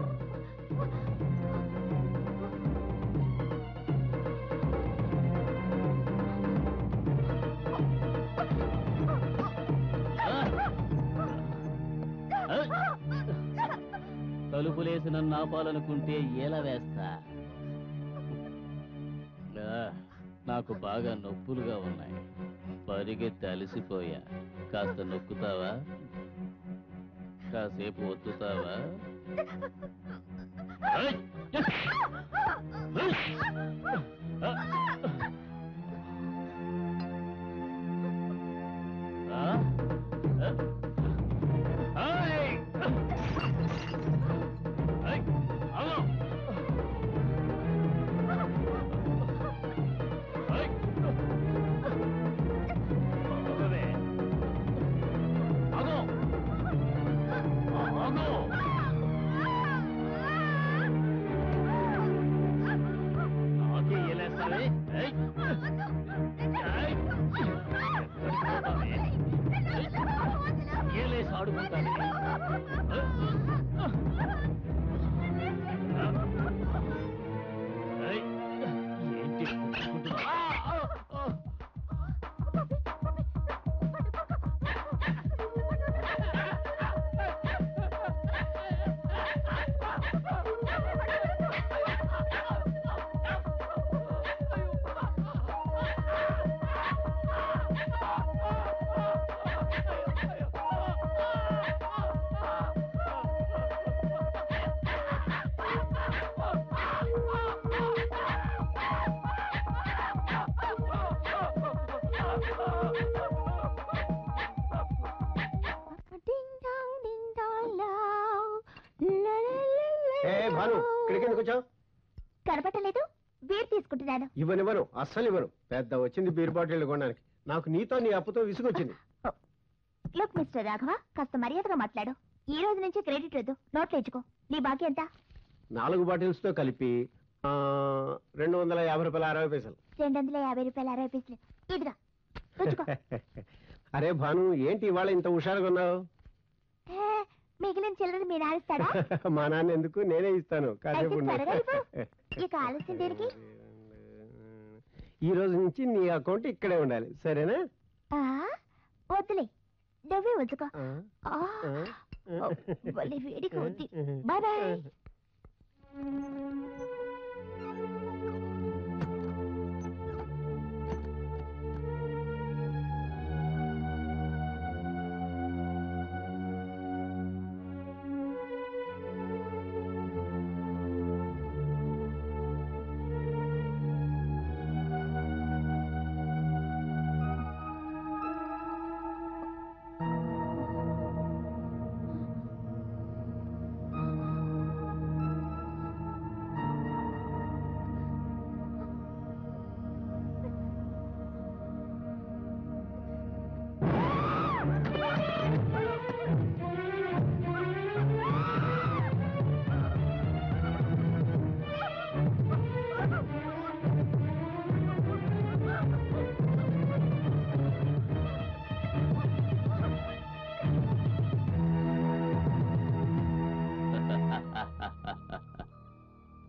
[SPEAKER 10] తలుపులేసి నన్ను ఆపాలనుకుంటే ఎలా వేస్తా? నాకు బాగా నొప్పులుగా ఉన్నాయి. పరిగెత్తి అలసిపోయా. కాస్త నొక్కుతావా? కాసేపు ఒత్తుతావా?
[SPEAKER 1] కనపట్టలేదు. బీర్ తీసుకుంటున్నాను.
[SPEAKER 7] ఇవ్వనివ్వను, అస్సలు ఇవ్వను. పెద్ద వచ్చింది బీర్ బాటిల్ కొనడానికి. నాకు నీతో నీ అప్పుతో విసుగొచ్చింది.
[SPEAKER 1] లుక్ మిస్టర్ రాఘవ, కాస్త మర్యాదగా మాట్లాడు. ఈ రోజు నుంచి క్రెడిట్ వద్దు, నోట్లు ఇచ్చుకో. నీ బాకీ ఎంత?
[SPEAKER 7] 4 బాటిల్స్ తో కలిపి 250 రూపాయలు 60 పైసలు.
[SPEAKER 1] 250 రూపాయలు 60 పైసలు. ఇదిగా పుచ్చుకో.
[SPEAKER 7] అరే భాను, ఏంటి ఇవాళ ఇంత హుషారుగా ఉన్నావు?
[SPEAKER 1] మిగిలిన చిల్లర మీ నానిస్తాడా?
[SPEAKER 7] మా నాన్న ఎందుకు, నేనే ఇస్తాను. కాసేపు
[SPEAKER 1] ఇక ఆలస్యం దేనికి?
[SPEAKER 7] ఈ రోజు నుంచి నీ అకౌంట్ ఇక్కడే ఉండాలి, సరేనా?
[SPEAKER 1] వద్దులే, నువ్వే ఉంచుకో. వేడిగా ఉంది. Bye bye.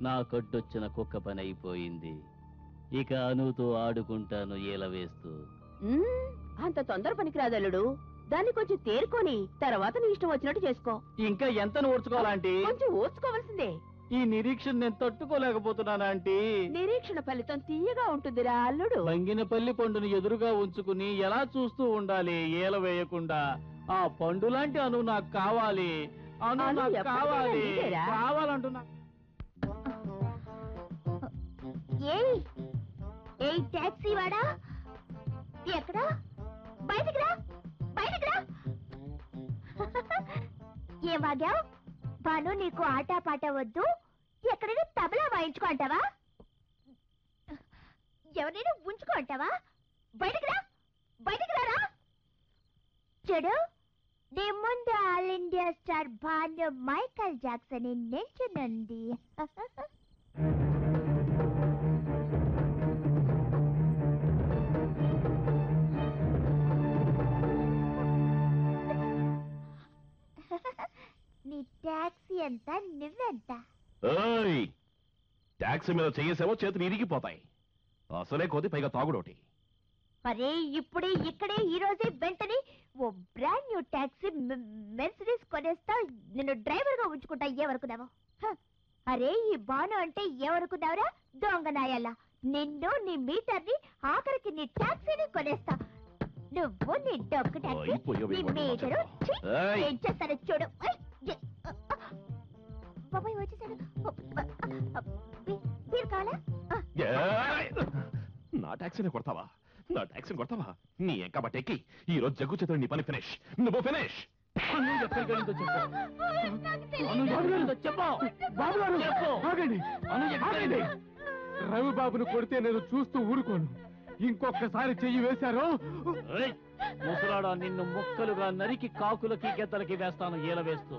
[SPEAKER 10] నా కొట్టొచ్చిన కుక్క పని అయిపోయింది. ఇక అనుతో ఆడుకుంటాను ఏల వేస్తూ.
[SPEAKER 6] అంత తొందర పనికిరాదల్లుడు. దాన్ని కొంచెం తేరుకొని తర్వాత నీ ఇష్టం వచ్చినట్టు చేసుకో.
[SPEAKER 10] ఇంకా ఎంత ఓర్చుకోవాలంటే?
[SPEAKER 6] కొంచెం ఓర్చుకోవాల్సిందే.
[SPEAKER 10] ఈ నిరీక్షణ నేను తట్టుకోలేకపోతున్నానా ఆంటీ?
[SPEAKER 6] నిరీక్షణ ఫలితం తీయగా ఉంటుందిరా అల్లుడు.
[SPEAKER 10] బంగినపల్లి పండును ఎదురుగా ఉంచుకుని ఎలా చూస్తూ ఉండాలి ఏల వేయకుండా? ఆ పండు లాంటి అను నాకు కావాలి. అను నాకు కావాలి, కావాలంటున్నా.
[SPEAKER 1] టాక్సీ వాడా, ఎక్కడా? బయటికి రా, బయటికి రా. ఏం వాగావు? భాను, నీకు ఆట పాట వద్దు. ఎక్కడైనా తబలా వాయించుకో అంటావా? ఎవరైనా ఉంచుకో అంటావా? బయటికి రా. చూడు నీ ముందు all India star Bhanu Michael Jackson నిల్చునుంది. నీ టాక్సీ ఎంత నువ్వెంత?
[SPEAKER 3] ట్యాక్సీ మీద చెయ్యేసేమో చేతులు ఇరిగిపోతాయి. అసలే కోతి పైగా తాగుడోటి.
[SPEAKER 1] అరే ఇప్పుడే ఇక్కడే ఈ రోజే వెంటనే ఓ బ్రాండ్ న్యూ టాక్సీ మెర్సిడీస్ కొనేస్తా. నిన్ను డ్రైవర్ గా ఉంచుకుంటా. ఏమనుకున్నావు? అరే ఈ భాను అంటే ఏమనుకున్నావురా దొంగ నాయాల. నిన్ను నీ మీటర్ని ఆఖరికి నీ టాక్సీని కొనేస్తా. నువ్వు నీ డొక్కు టాక్సీ నీ మీటరు ఏం చేస్తాను చూడు. బాబాయ్ వచ్చేసాడు. మీరు కావాలా?
[SPEAKER 3] నా టాక్సీని కొడతావా? నా టాక్సీని కొడతావా? నీ కాబట్టి ఎక్కి ఈ రోజు జగ్గు చేతులు నీ పని ఫినిష్. నువ్వు ఫినిష్.
[SPEAKER 7] రవి బాబును కొడితే నేను చూస్తూ ఊరుకోను. ఇంకొకసారి చెయ్యి వేశారో
[SPEAKER 10] ముసలాడా నిన్ను ముక్కలుగా నరికి కాకులకి గెద్దలకి వేస్తాను ఈల వేస్తూ.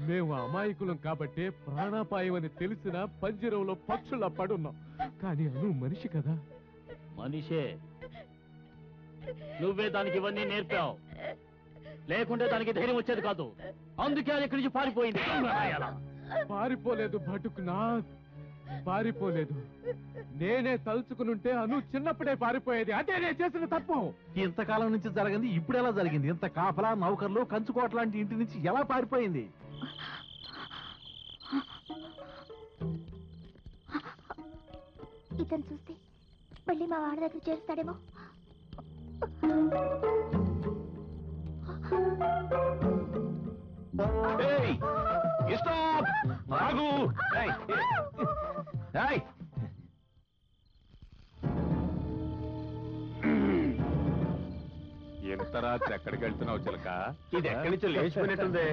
[SPEAKER 7] మేము అమాయకులం కాబట్టే ప్రాణాపాయం అని తెలిసిన పంజరంలో పక్షుల పడున్నాం. కానీ అను మనిషి కదా.
[SPEAKER 10] మనిషే. నువ్వే దానికి ఇవన్నీ నేర్పావు. లేకుంటే దానికి ధైర్యం వచ్చేది కాదు. అందుకే అది ఇక్కడి నుంచి పారిపోయింది.
[SPEAKER 7] పారిపోలేదు భటుకునాథ్, పారిపోలేదు. నేనే తలుచుకునుంటే అను చిన్నప్పుడే పారిపోయేది. అదే నేను చేసిన తప్పు.
[SPEAKER 5] ఇంతకాలం నుంచి జరగింది ఇప్పుడు ఎలా జరిగింది? ఇంత కాపలా నౌకర్లు కంచుకోట లాంటి ఇంటి నుంచి ఎలా పారిపోయింది?
[SPEAKER 1] ఇతను చూస్తే మళ్ళీ మా వాడి దగ్గర చేస్తాడేమో.
[SPEAKER 8] ఎంత రాత్రి ఎక్కడికి వెళ్తున్నావు చిలక?
[SPEAKER 3] ఇది ఎక్కడి నుంచో లేచిపోయినట్టుంది.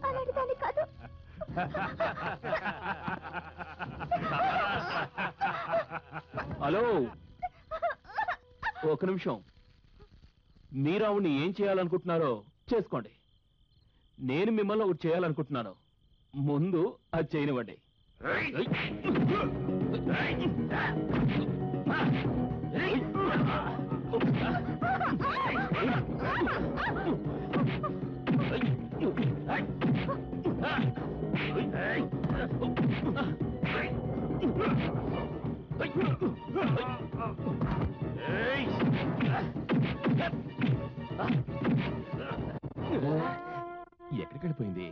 [SPEAKER 1] అలాంటి దాన్ని కాదు.
[SPEAKER 2] హలో, ఒక నిమిషం. మీరు ఆవిడ్ని ఏం చేయాలనుకుంటున్నారో చేసుకోండి. నేను మిమ్మల్ని ఒకటి చేయాలనుకుంటున్నాను. ముందు అది చేయనివ్వండి.
[SPEAKER 3] ఎక్కడికి వెళ్ళిపోయింది?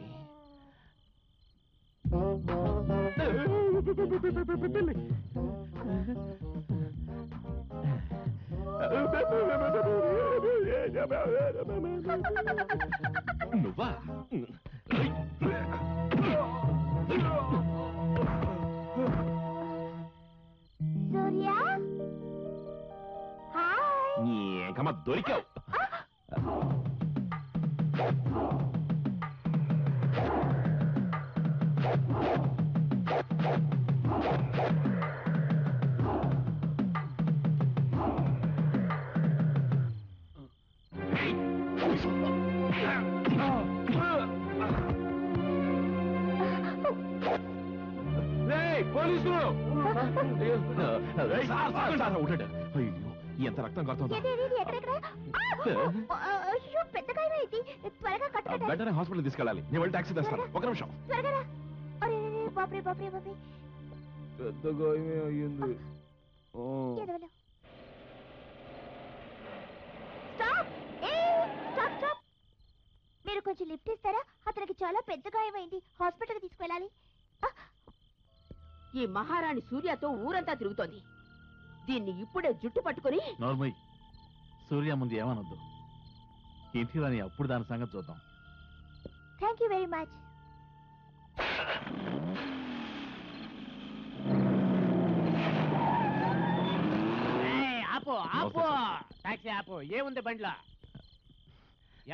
[SPEAKER 3] నువ్వా?
[SPEAKER 1] సూర్య హాయ్.
[SPEAKER 3] ఇంకమ్మా దొరికావు. పోలీసులు! ఎంత రక్తం కడుతుందో. వెంటనే హాస్పిటల్ తీసుకెళ్ళాలి. నేను వెళ్ళి టాక్సీ తెస్తాను. ఒక నిమిషం.
[SPEAKER 2] పెద్ద గాయమే అయ్యింది.
[SPEAKER 1] మీరు కొంచెం లిఫ్ట్ ఇస్తారా? అతనికి చాలా పెద్ద గాయమైంది. హాస్పిటల్ తీసుకెళ్ళాలి.
[SPEAKER 6] ఈ మహారాణి సూర్యతో ఊరంతా తిరుగుతోంది. దీన్ని ఇప్పుడే జుట్టు పట్టుకుని.
[SPEAKER 5] నార్మల్ సూర్య ముందు ఏమనొద్దు. ఇంటికి రాని అప్పుడు దాని సంగతి చూద్దాం.
[SPEAKER 1] Thank you very much.
[SPEAKER 10] ఆపు ఆపు, టాక్సీ ఆపు. ఏముంది బండ్లో?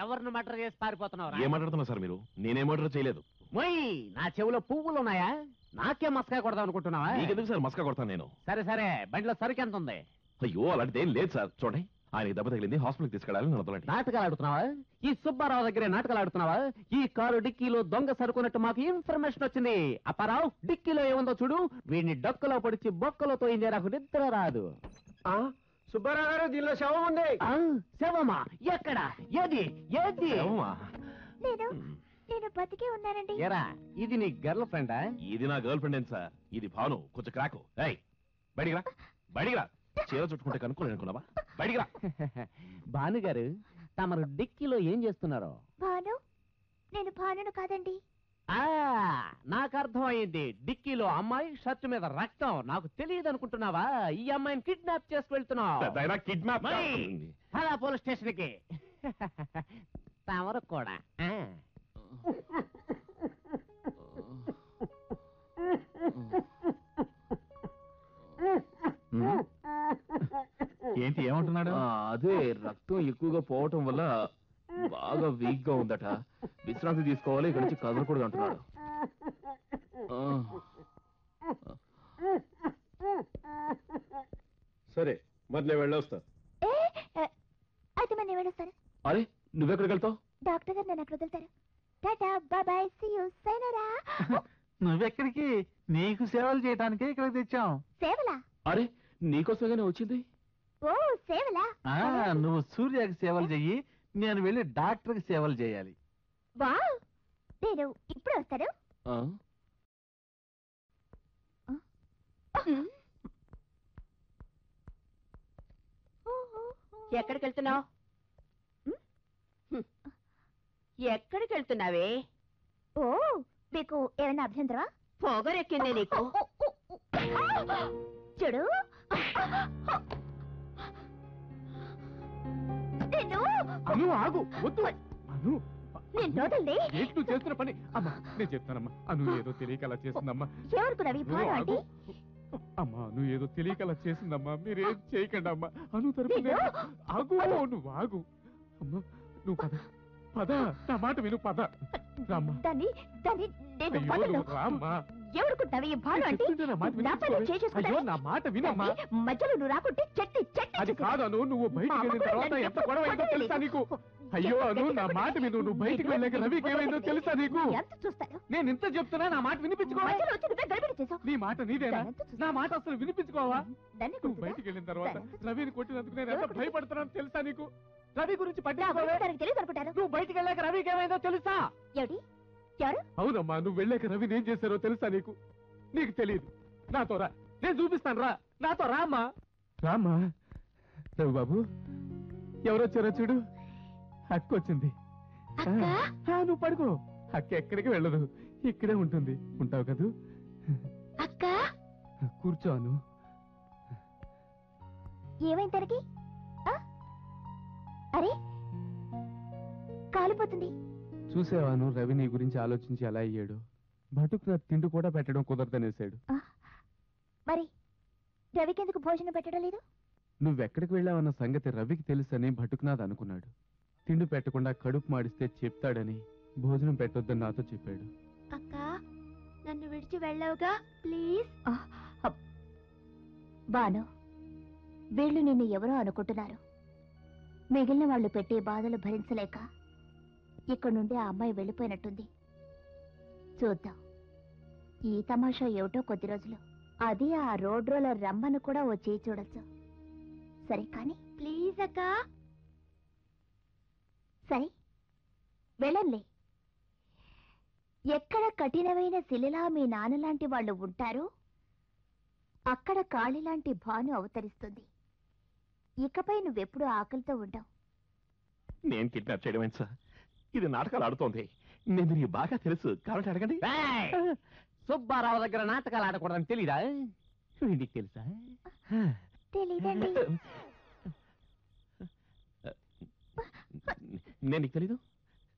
[SPEAKER 10] ఎవరిని మర్డర్ చేసి పారిపోతున్నావు?
[SPEAKER 3] ఏం మాట్లాడుతున్నా సార్ మీరు? నేనేం మర్డర్ చేయలేదు.
[SPEAKER 10] మొయ్, నా చెవులో పువ్వులు ఉన్నాయా? నాకే మస్కా కొడదాం అనుకుంటున్నావా?
[SPEAKER 3] నీకెందుకు సార్ మస్కా కొడతాను నేను?
[SPEAKER 10] సరే సరే, బండిలో సరుకు ఎంత ఉంది?
[SPEAKER 3] అయ్యో అలాంటిది ఏం లేదు సార్. చూడండి, ఆయన దెబ్బ తగిలింది, హాస్పిటల్కి తీసుకెళ్ళాలని నడపలండి.
[SPEAKER 9] నాటకాలు ఆడుతున్నావా? ఈ సుబ్బారావు దగ్గరే నాటకాలు ఆడుతున్నావా? ఈ కారు డిక్కీలో దొంగ సరుకున్నట్టు మాకు ఇన్ఫర్మేషన్ వచ్చింది. అప్పారావు, డిక్కీలో ఏముందో చూడు. వీడిని డొక్కలో పొడిచి బొక్కలో తోయిందే, నాకు నిద్ర రాదు.
[SPEAKER 7] సుబ్బారావు గారు, దీనిలో శవం ఉంది.
[SPEAKER 9] శవమా? ఎక్కడ? ఏది ఏది?
[SPEAKER 1] నేను బతికే ఉన్నానండి.
[SPEAKER 9] ఎరా, ఇది నీ గర్ల్ ఫ్రెండా?
[SPEAKER 3] ఇది నా గర్ల్ ఫ్రెండ్ సార్. ఇది భాను, కొంచెం క్రాకు. బయటికి రా. చీర చుట్టుకుంటే కనుక్కోలేదు అనుకున్నావా? బయటికి రా.
[SPEAKER 9] భానుగారు, తమరు డిక్కీలో ఏం చేస్తున్నారో?
[SPEAKER 1] భాను? నేను భానును కాదండి.
[SPEAKER 9] నాకు అర్థమైంది. డిక్కీలో అమ్మాయి, షర్ట్ మీద రక్తం. నాకు తెలియదు అనుకుంటున్నావా? ఈ అమ్మాయిని కిడ్నాప్ చేసుకెళ్తున్నావు.
[SPEAKER 3] కిడ్నాప్
[SPEAKER 9] అలా పోలీస్ స్టేషన్ కి. తమరు కూడా
[SPEAKER 5] ఏంటి ఏమంటున్నాడు?
[SPEAKER 2] అదే రక్తం ఎక్కువగా పోవటం వల్ల బాగా వీక్ గా ఉందట. విశ్రాంతి తీసుకోవాలి, ఇక్కడి నుంచి కదలకూడదు అంటున్నాడు.
[SPEAKER 3] సరే, మరి నేను వెళ్ళొస్తా.
[SPEAKER 1] అయితే మరి నేను వెళ్ళొస్తాను.
[SPEAKER 2] అరే, నువ్వెక్కడికి వెళ్తావు?
[SPEAKER 1] డాక్టర్ గారు నన్ను అక్కడ వదులుతారు. టాటా, బాయ్, సీ యూ, సైనరా.
[SPEAKER 5] నువ్వెక్కడికి? నీకు సేవలు చేయడానికే ఇక్కడికి తెచ్చాం.
[SPEAKER 1] సేవలా?
[SPEAKER 2] అరే, నీకోసమేగానే వచ్చింది.
[SPEAKER 1] ఓ సేవలా?
[SPEAKER 5] నువ్వు సూర్యకి సేవలు చెయ్యి, నేను వెళ్ళి డాక్టర్కి సేవలు చేయాలి.
[SPEAKER 1] వావ్, నేను ఇప్పుడు వస్తాను.
[SPEAKER 6] ఎక్కడికి వెళ్తున్నావు? ఎక్కడికి వెళ్తున్నావే?
[SPEAKER 1] ఓ, మీకు ఏమైనా అభ్యంతరమా?
[SPEAKER 6] పొగరెక్కిందే నీకు.
[SPEAKER 1] చూడు,
[SPEAKER 7] అను ఆగు, వద్దు. అను,
[SPEAKER 1] నేను వదలండి.
[SPEAKER 7] ఏంటి నువ్వు చేస్తున్న పని? అమ్మా, నేను చెప్తానమ్మా. అను ఏదో తెలియక అలా చేసిందమ్మా.
[SPEAKER 1] ఎవరుకున్నావి భాను అంటే?
[SPEAKER 7] అమ్మా, నువ్వు ఏదో తెలియక అలా చేసిందమ్మా. మీరేం చేయకండి అమ్మా. అను తరపు ఆగు, నువ్వు ఆగు. అమ్మా, నువ్వు పద, నా మాట విను, పద. రామ్మా.
[SPEAKER 1] దాన్ని నేను వదలను.
[SPEAKER 7] రామ్మా.
[SPEAKER 1] ఎవరుకుంటావి ఈ భాను అంటే?
[SPEAKER 7] అయ్యో, నా మాట వినమ్మా.
[SPEAKER 1] మధ్యలో నువ్వు రాకుంటే
[SPEAKER 7] అది కాదు అను, నువ్వు బయటికి వెళ్ళిన తర్వాత ఎంత గొడవ అయిందో తెలుసా నీకు? అయ్యో అను, నా మాట విను. నువ్వు బయటికి వెళ్ళాక రవికి ఏమైందో తెలుసా నీకు? నేను ఇంత చెప్తున్నా, నా మాట వినిపించుకోవా? నీ మాట నీదేనా? నా మాట అసలు వినిపించుకోవా? నువ్వు బయటికి వెళ్ళిన తర్వాత రవిని కొట్టినందుకు నేను ఎంత భయపడుతున్నాను తెలుసా నీకు? రవి గురించి పట్టించుకోవే. నువ్వు బయటికి వెళ్ళాక రవికి ఏమైందో తెలుసా? అవునమ్మా, నువ్వు వెళ్ళాక రవిని ఏం చేశారో తెలుసా నీకు? నీకు తెలియదు. నాతో రా, నేను చూపిస్తాను. రా, నాతో రామ్మా. రామ్మా. రవి బాబు, ఎవరొచ్చారో చూడు. అక్క వచ్చింది. నువ్వు పడుకో. అక్క ఎక్కడికి వెళ్ళదు, ఇక్కడే ఉంటుంది. ఉంటావు కదూ?
[SPEAKER 1] అక్క
[SPEAKER 7] కూర్చోను.
[SPEAKER 1] ఏమైంది తనకి? అరే, కాలిపోతుంది.
[SPEAKER 7] చూసేవాను, రవి నీ గురించి ఆలోచించి ఎలా అయ్యాడు. బటుకు తిండి కూడా పెట్టడం కుదరదనేసాడు.
[SPEAKER 1] మరి రవికి ఎందుకు భోజనం పెట్టడం లేదు?
[SPEAKER 7] నువ్వెక్కడికి వెళ్ళావన్న సంగతి రవికి తెలుసని భటుకునాథ్ అనుకున్నాడు. తిండి పెట్టకుండా కడుపు మాడిస్తే చెప్తాడని భోజనం పెట్టొద్దని నాతో చెప్పాడు.
[SPEAKER 1] అక్క, నన్ను విడిచి వెళ్ళవుగా ప్లీజ్. బాను, వీళ్ళు నిన్ను ఎవరో అనుకుంటున్నారు. మిగిలిన వాళ్ళు పెట్టే బాధలు భరించలేక ఇక్కడ నుండి ఆ అమ్మాయి వెళ్ళిపోయినట్టుంది. చూద్దాం, ఈ తమాషా ఏమిటో కొద్ది రోజులు. అది ఆ రోడ్ రోలర్ రమ్మను కూడా వచ్చి చూడొచ్చు. సరే కానీ ప్లీజ్ అక్క. సరే, వెళ్ళండి. ఎక్కడ కఠినమైన శిలలా మీ నాన్నలాంటి వాళ్ళు ఉంటారో అక్కడ కాళిలాంటి భాను అవతరిస్తుంది. ఇకపై నువ్వెప్పుడు ఆకలితో ఉండవు.
[SPEAKER 3] నేను కిడ్నాప్ చేయడం ఏంటి సార్? ఇది నాటకాలు ఆడుతోంది. నేను నీకు బాగా తెలుసు, కాబట్టి అడగండి.
[SPEAKER 9] సుబ్బారావు దగ్గర నాటకాలు ఆడకూడదని తెలీదా? నీకు తెలుసా?
[SPEAKER 1] తెలీదండి.
[SPEAKER 3] నేను నీకు తెలీదు?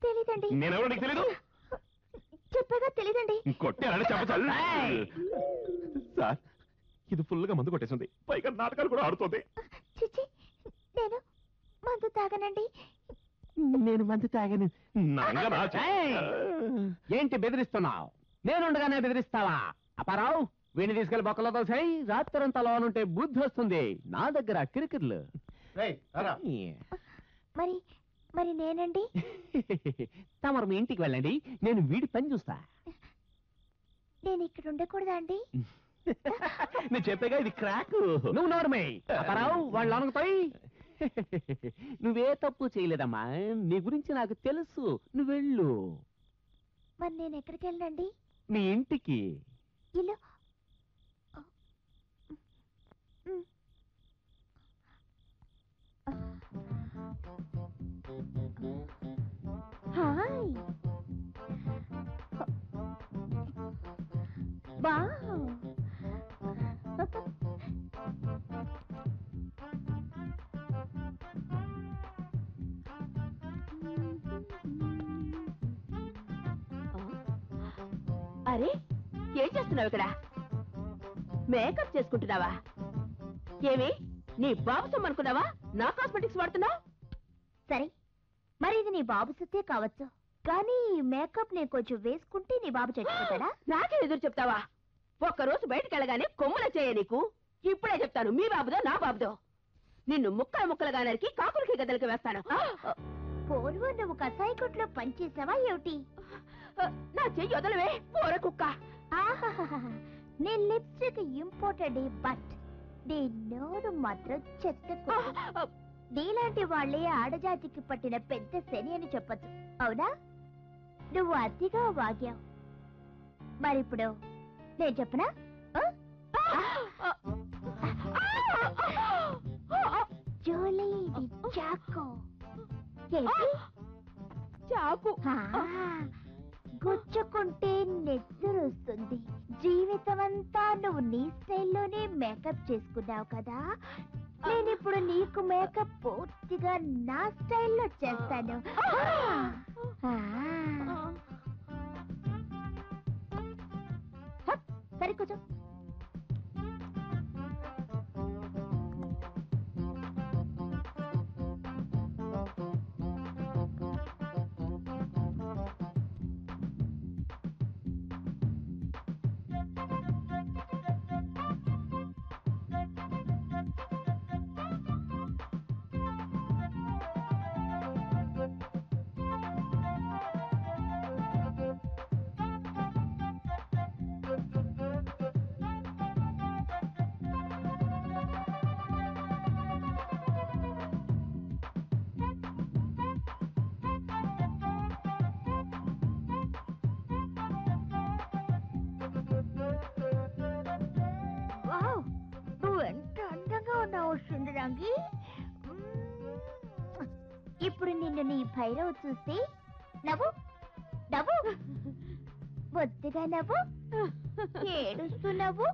[SPEAKER 1] తెలీదండి.
[SPEAKER 3] నేనెవరో నీకు తెలీదు?
[SPEAKER 1] చెప్పగా తెలీదండి.
[SPEAKER 3] కొట్టారని చెప్పచాలి సార్. ఇది ఫుల్ గా మందు కొట్టేసింది, పైగా నాటకాలు కూడా ఆడుతోంది.
[SPEAKER 1] చిచ్చి, నేను మందు తాగనండి.
[SPEAKER 9] నేను మందు తాగను.
[SPEAKER 3] ఏంటి
[SPEAKER 9] బెదిరిస్తున్నావు? నేనుండగానే బెదిరిస్తావా? అపారావు, వీడిని తీసుకెళ్లి బొక్కలో తోసాయి. రాత్రంతా లోనుంటే బుద్ధి వస్తుంది. నా దగ్గర కిరికిర్లు.
[SPEAKER 1] మరి మరి నేనండి?
[SPEAKER 9] తమరు మీ ఇంటికి వెళ్ళండి, నేను వీడి పని చూస్తా.
[SPEAKER 1] నేను ఇక్కడ ఉండకూడదా అండి?
[SPEAKER 3] నేను చెప్పేగా ఇది క్రాక్.
[SPEAKER 9] నువ్వు నోర్మే అపరావు, వాళ్ళు అనుకుతాయి. నువ్వే తప్పు చేయలేదమ్మా, నీ గురించి నాకు తెలుసు. నువ్వు వెళ్ళు.
[SPEAKER 1] మరి నేను ఎక్కడికి వెళ్ళండి?
[SPEAKER 9] నీ ఇంటికి.
[SPEAKER 1] ఇల్లు హాయ్ వావ్
[SPEAKER 6] అరే ఏం చేస్తున్నావు ఇక్కడ? మేకప్ చేసుకుంటున్నావా? ఏమి నీ బాబు సొమ్మనుకున్నావా? నా కాస్మెటిక్స్ వాడుతున్నావు?
[SPEAKER 1] సరే, మరి ఇది నీ బాబు సొత్తే కావచ్చు, కానీ ఈ మేకప్ నేను కొంచెం వేసుకుంటే నీ బాబు చచ్చిపోతాడా?
[SPEAKER 6] నాకే ఎదురు చెప్తావా? ఒక్కరోజు బయటకు వెళ్ళగానే కొమ్ముల చేయ నీకు. ఇప్పుడే చెప్తాను, మీ బాబుదో నా బాబుదో. నిన్ను ముక్కలు ముక్కలుగా నరికి కాకులకి గదలకి వేస్తాను.
[SPEAKER 1] పూర్వం నువ్వు కసాయి కొట్లో పనిచేసావా ఏమిటి?
[SPEAKER 6] నా చెయ్యి వదలవే పోర కుక్క.
[SPEAKER 1] నీ లిప్స్టిక్ ఇంపోర్టెడ్, బట్ నీ నోరు మాత్రం చెత్త. నీలాంటి వాళ్లే ఆడజాతికి పట్టిన పెద్ద శని అని చెప్పచ్చు, అవునా? నువ్వు అతిగా వాగావు. మరిప్పుడు నేను చెప్పనా? జోలీ చాకో
[SPEAKER 6] చాకు
[SPEAKER 1] గుచ్చుకుంటే నెత్తురొస్తుంది. జీవితమంతా నువ్వు నీ స్టైల్లోనే మేకప్ చేసుకున్నావు కదా, నేనిప్పుడు నీకు మేకప్ పూర్తిగా నా స్టైల్లో చేస్తాను. సరే కూర్చో. ఇప్పుడు నిన్ను నీ భైరవ్ చూస్తే నవ్వు నవ్వు, బొత్తిగా నవ్వు, ఏడుస్తున్నావు,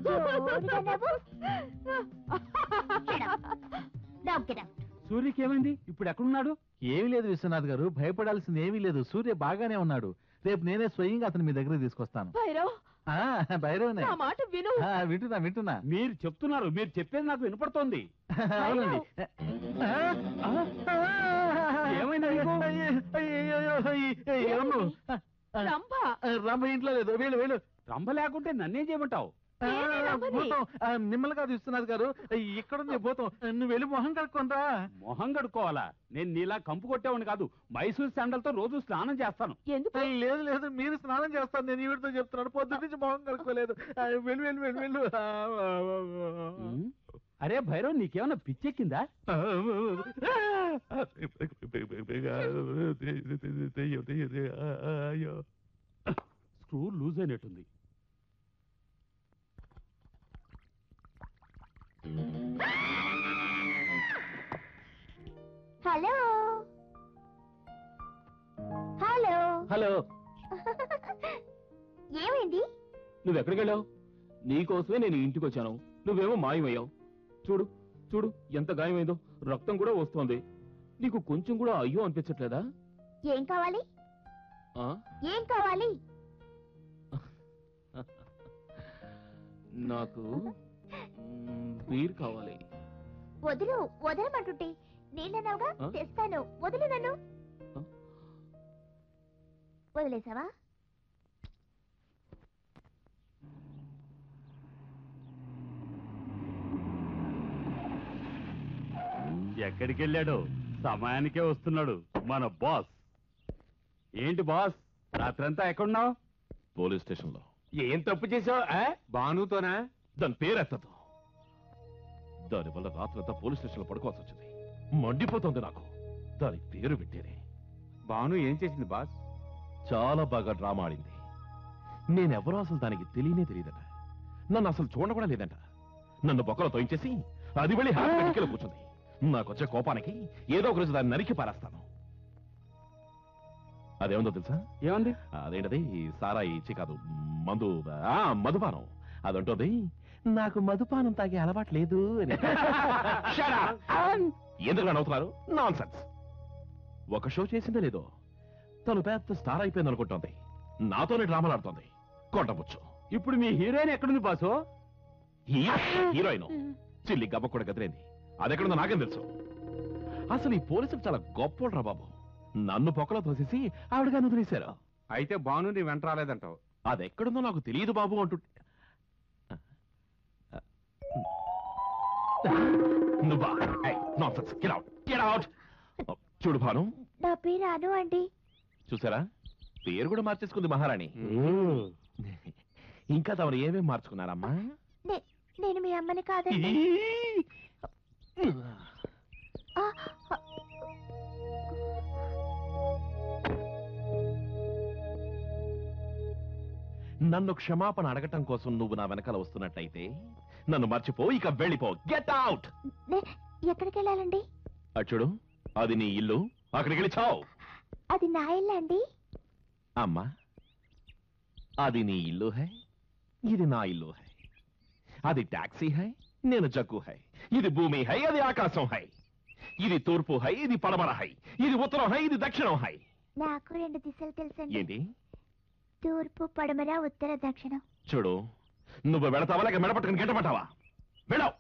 [SPEAKER 1] జోరుగా నవ్వు.
[SPEAKER 5] సూర్యకి ఏమైంది? ఇప్పుడు ఎక్కడున్నాడు? ఏమీ లేదు విశ్వనాథ్ గారు, భయపడాల్సింది ఏమీ లేదు. సూర్య బాగానే ఉన్నాడు. రేపు నేనే స్వయంగా అతను మీ దగ్గర తీసుకొస్తాను.
[SPEAKER 6] భైరవ్,
[SPEAKER 5] భైరవనే.
[SPEAKER 6] నా మాట విను.
[SPEAKER 5] వింటున్నా.
[SPEAKER 8] మీరు చెప్తున్నారు, మీరు చెప్పేది నాకు వినపడుతోంది.
[SPEAKER 5] అవునండి.
[SPEAKER 8] ఏమైంది నీకు?
[SPEAKER 6] రంభ
[SPEAKER 5] రంభ ఇంట్లో లేదు. వెళ్ళు.
[SPEAKER 8] రంభ లేకుంటే నన్నేం చేయమంటావు?
[SPEAKER 5] మిమ్మల్ని కాదు విశ్వనాథ్ గారు, ఇక్కడుంది భూతం. నువ్వు వెళ్ళి మొహం కడుక్కుంటా.
[SPEAKER 8] మొహం కడుక్కోవాలా? నేను నీలా కంపు కొట్టేవాడిని కాదు. మైసూర్ శాండల్తో రోజు స్నానం చేస్తాను.
[SPEAKER 6] ఎందుకు?
[SPEAKER 5] లేదు, మీరు స్నానం చేస్తాను. నేను ఈవిడితో చెప్తున్నాను, పొద్దు నుంచి మొహం కడుక్కోలేదు. వెళ్ళు.
[SPEAKER 8] అరే భైరవ్, నీకేమన్నా పిచ్చెక్కిందా? స్క్రూ లూజ్ అయినట్టుంది.
[SPEAKER 1] Hello
[SPEAKER 2] hello.
[SPEAKER 1] ఏమైంది?
[SPEAKER 2] నువ్వెక్కడికి వెళ్ళావు? నీకోసమే నేను ఇంటికి వచ్చాను, నువ్వేమో మాయమయ్యావు. చూడు ఎంత గాయమైందో, రక్తం కూడా వస్తోంది. నీకు కొంచెం కూడా అయ్యో అనిపించట్లేదా?
[SPEAKER 1] ఏం కావాలి? ఏం కావాలి?
[SPEAKER 2] నాకు బీర్ కావాలి.
[SPEAKER 1] వదలమంటుంటే నేనన్నావుగా, తెస్తాను. వదిలి నన్ను. వదిలేసావా?
[SPEAKER 8] ఎక్కడికి వెళ్ళాడు? సమయానికే వస్తున్నాడు మన బాస్. ఏంటి బాస్, రాత్రంతా ఎక్కడున్నావు?
[SPEAKER 3] పోలీస్ స్టేషన్ లో.
[SPEAKER 9] ఏం తప్పు చేసావు?
[SPEAKER 7] భానుతోనా?
[SPEAKER 3] దాని పేరెత్తదు. దానివల్ల రాత్రంతా పోలీస్ స్టేషన్ లో పడుకోవాల్సి వచ్చింది. మండిపోతుంది నాకు దాని పేరు పెట్టేనే.
[SPEAKER 7] భాను ఏం చేసింది బాస్?
[SPEAKER 3] చాలా బాగా డ్రామా ఆడింది. నేనెవరో అసలు దానికి తెలియదంట. నన్ను అసలు చూడ కూడా లేదంట. నన్ను బొక్కలో తోయించేసి అది వెళ్ళి హాస్పిటల్కి కూర్చుంది. నాకొచ్చే కోపానికి ఏదో ఒక రోజు దాన్ని నరికి పారేస్తాను. అదేముందో తెలుసా?
[SPEAKER 8] ఏముంది?
[SPEAKER 3] అదేంటది, సారాయి ఇచ్చి కాదు, మందు, మధుపానం. అదంటోది, నాకు మధుపానం తాగే అలవాటు లేదు అని. ఎందుకు నవ్వుతున్నారు? Non sense. ఒక షో చేసిందే లేదో తను పెద్ద స్టార్ అయిపోయింది అనుకుంటోంది. నాతోనే డ్రామాలు ఆడుతోంది. కొట్టబుచ్చు.
[SPEAKER 8] ఇప్పుడు మీ హీరోయిన్ ఎక్కడుంది బాసు?
[SPEAKER 3] హీరోయిన్ చిల్లి గబ్బ కూడా గదిలేంది. అదెక్కడుందో నాకేం తెలుసు. అసలు ఈ పోలీసులు చాలా గొప్పోడ్రా బాబు. నన్ను పొక్కలో తోసేసి ఆవిడగా వదిలేశారు.
[SPEAKER 7] అయితే భాను నీ వెంట రాలేదంటావు?
[SPEAKER 3] అదెక్కడుందో నాకు తెలియదు బాబు అంటు. నువ్వా? Nonsense. Get out, get out. చూడు భాను,
[SPEAKER 1] నా పేరు అను అండి.
[SPEAKER 3] చూసారా, పేరు కూడా మార్చేసుకుంది మహారాణి. ఇంకా తమరు ఏమేం మార్చుకున్నారమ్మా?
[SPEAKER 1] నేను మీ అమ్మని కాదండి.
[SPEAKER 3] నన్ను క్షమాపణ అడగటం కోసం నువ్వు నా వెనకాల వస్తున్నట్టయితే నన్ను మర్చిపో, ఇక వెళ్ళిపో. Get out.
[SPEAKER 1] ఎక్కడికి వెళ్ళాలండి?
[SPEAKER 3] చూడు, అది నీ ఇల్లు. అక్కడికి వెళ్ళి చావు.
[SPEAKER 1] అది నా ఇల్లు అండి.
[SPEAKER 3] అమ్మా, అది నీ ఇల్లు హై, ఇది నా ఇల్లు హై. అది టాక్సీ హై, నేను జగ్గు హై. ఇది భూమి హై, అది ఆకాశం హై. ఇది తూర్పు హై, ఇది పడమర హై. ఇది ఉత్తరం హై, ఇది దక్షిణం హై.
[SPEAKER 1] నాకు 2 దిశలు తెలుసండి.
[SPEAKER 3] ఏంటి?
[SPEAKER 1] తూర్పు, పడమర, ఉత్తర, దక్షిణం.
[SPEAKER 3] చూడు, నువ్వు వెళతావా లేక మెడపట్టుకుని గెట్టపట్టావా? వెళ్ళావు.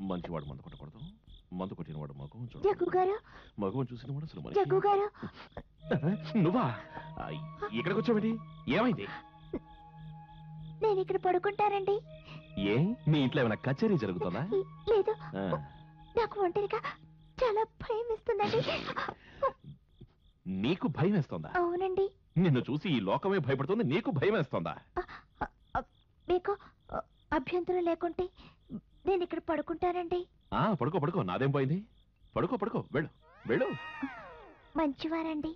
[SPEAKER 3] మంచివాడు మందు కొట్టకూడదు. మందు కొట్టినవాడు మగం చూడు. మగం చూసినవాడు అసలు. నువ్వా ఇక్కడికి వచ్చావేంటి? ఏమైంది?
[SPEAKER 1] నేను ఇక్కడ పడుకుంటానండి.
[SPEAKER 3] ఏ, మీ ఇంట్లో ఏమైనా కచేరీ జరుగుతుందా?
[SPEAKER 1] లేదు, నాకు ఒంటరిగా చాలా భయం వేస్తుందండి.
[SPEAKER 3] నీకు భయం వేస్తుందా?
[SPEAKER 1] అవునండి.
[SPEAKER 3] నిన్ను చూసి ఈ లోకమే భయపడుతుంది, నీకు భయం వేస్తుందా?
[SPEAKER 1] మీకు అభ్యంతరం లేకుంటే నేను ఇక్కడ పడుకుంటానండి.
[SPEAKER 3] పడుకో పడుకో, నాదేం పోయింది. పడుకో పడుకో, వెళ్ళు వెళ్ళు.
[SPEAKER 1] మంచివారండి.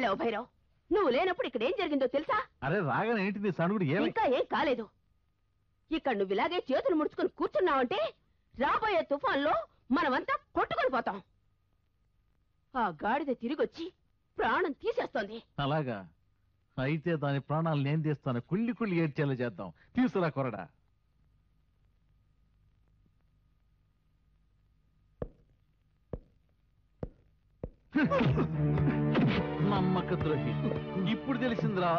[SPEAKER 6] వెళ్ళావు భైరవ్? నువ్వు లేనప్పుడు ఇక్కడ ఏం జరిగిందో తెలుసా?
[SPEAKER 5] అరే రాగానే ఏంటి నీ సణుగుడు ఏమి?
[SPEAKER 6] ఇంకా ఏం కాలేదు. ఇక్కడ నువ్వు ఇలాగే చేతులు ముడుచుకుని కూర్చున్నావంటే రాబోయే తుఫాన్లో మనమంతా కొట్టుకొని పోతాం. ఆ గాడిద తిరిగొచ్చి ప్రాణం తీసేస్తోంది.
[SPEAKER 5] అలాగా అయితే దాని ప్రాణాలు నేను తీస్తాను. కుళ్ళి కుళ్ళి ఏడ్చేలా చేద్దాం. తీసుకురా కొరడా. నమ్మక ద్రోహి. ఇప్పుడు తెలిసిందిరా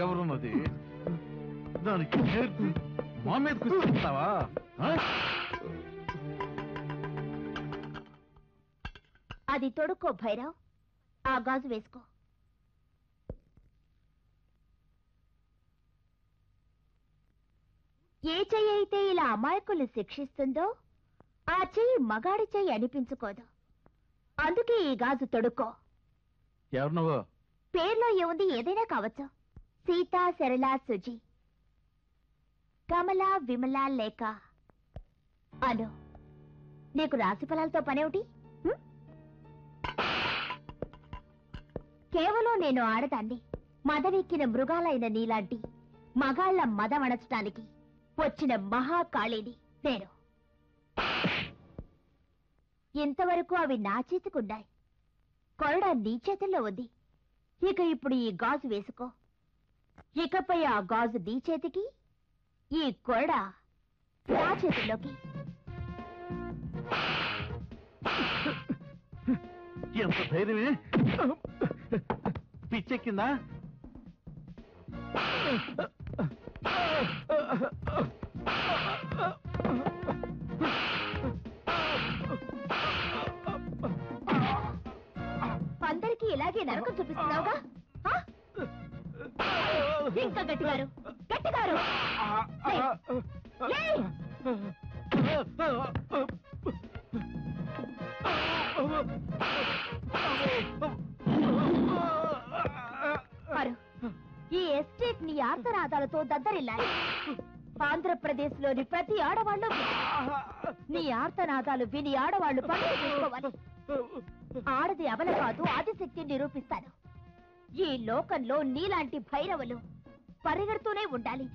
[SPEAKER 5] ఎవరున్నది. దానికి మా మీద కూర్చుంటావా?
[SPEAKER 1] అది తొడుక్కో భైరవ్, ఆ గాజు వేసుకో. ఏ చెయ్యి అయితే ఇలా అమాయకులు శిక్షిస్తుందో ఆ చెయ్యి మగాడి చెయ్యి అనిపించుకోదు. అందుకే ఈ గాజు తొడుక్కో.
[SPEAKER 5] ఎవరు నువ్వు?
[SPEAKER 1] పేర్లో ఏముంది? ఏదైనా కావచ్చు. సీతా, సరళ, సుజి, కమల, విమల, లేక అను. నీకు రాశి ఫలాలతో పనేమిటి? కేవలం నేను ఆడదాన్ని. మదవెక్కిన మృగాలైన నీలాంటి మగాళ్ల మదమణచటానికి వచ్చిన మహాకాళిని నేను. ఇంతవరకు అవి నా చేతికున్నాయి. కొరడా నీ చేతుల్లో ఉంది. ఇక ఇప్పుడు ఈ గాజు వేసుకో. ఇకపై ఆ గాజు నీ చేతికి, ఈ కొరడా నా చేతుల్లోకి.
[SPEAKER 5] ఎంత ధైర్యమే! పిచ్చెక్కిందా?
[SPEAKER 1] అందరికీ ఇలాగే నరకం చూపిస్తున్నావుగా? ఇంకా గట్టిగారు, గట్టిగారు. ఈ ఎస్టేట్ నీ ఆర్తనాదాలతో దద్దరిల్లాలి. ఆంధ్రప్రదేశ్ లోని ప్రతి ఆడవాళ్ళు నీ ఆర్తనాదాలు విని ఆడవాళ్లు పనులు చేసుకోవాలి. ఆడది అబల కాదు, ఆదిశక్తిని నిరూపిస్తాను. ఈ లోకంలో నీలాంటి భైరవులు పరిగెడుతూనే ఉండాలి.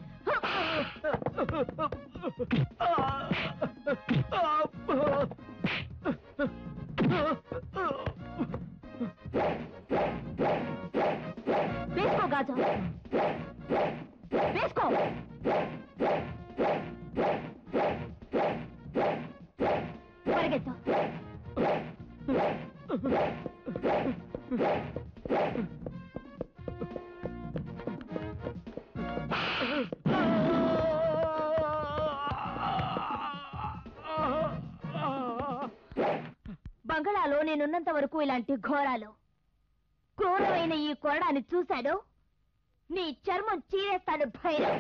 [SPEAKER 1] వేసుకో గాజు, వేసుకో. పరిగెత్తు. బంగళాలో నేనున్నంత వరకు ఇలాంటి ఘోరాలు, క్రూరమైన ఈ కొరడాన్ని చూశాడు నీ చర్మం చీరేస్తాడు భైరవ్.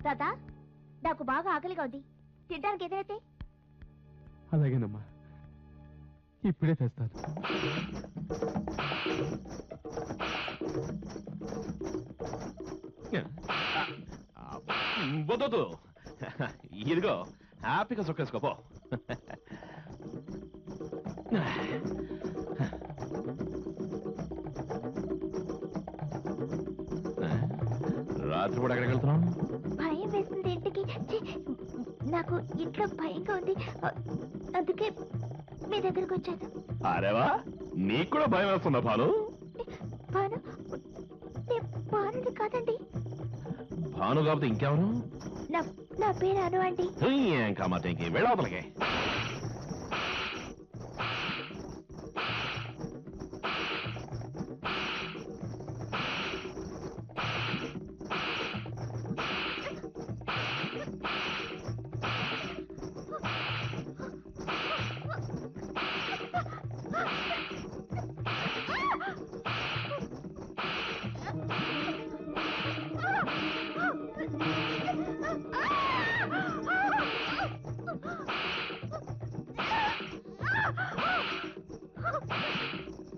[SPEAKER 1] తాత, నాకు బాగా ఆకలిగా ఉంది. తినడానికి ఎదురైతే?
[SPEAKER 7] అలాగేనమ్మా, ఇప్పుడే తెస్తాను.
[SPEAKER 3] వద్దు, ఇదిగో హ్యాపీగా సొక్కేసుకోపో. రాత్రి కూడా ఎక్కడికి వెళ్తున్నాం?
[SPEAKER 1] భయం వేస్తుంది ఇంటికి. నాకు ఇంట్లో భయంగా ఉంది, అందుకే మీ దగ్గరకు వచ్చాను.
[SPEAKER 3] అరేవా, నీకు కూడా భయం వేస్తుందా భాను?
[SPEAKER 1] భాను? భానుని కాదండి.
[SPEAKER 3] భాను కాకపోతే ఇంకెవరు?
[SPEAKER 1] నా పేరు అను అండి.
[SPEAKER 3] ఏం కామాట ఇంకే వెళ్ళవతలకే.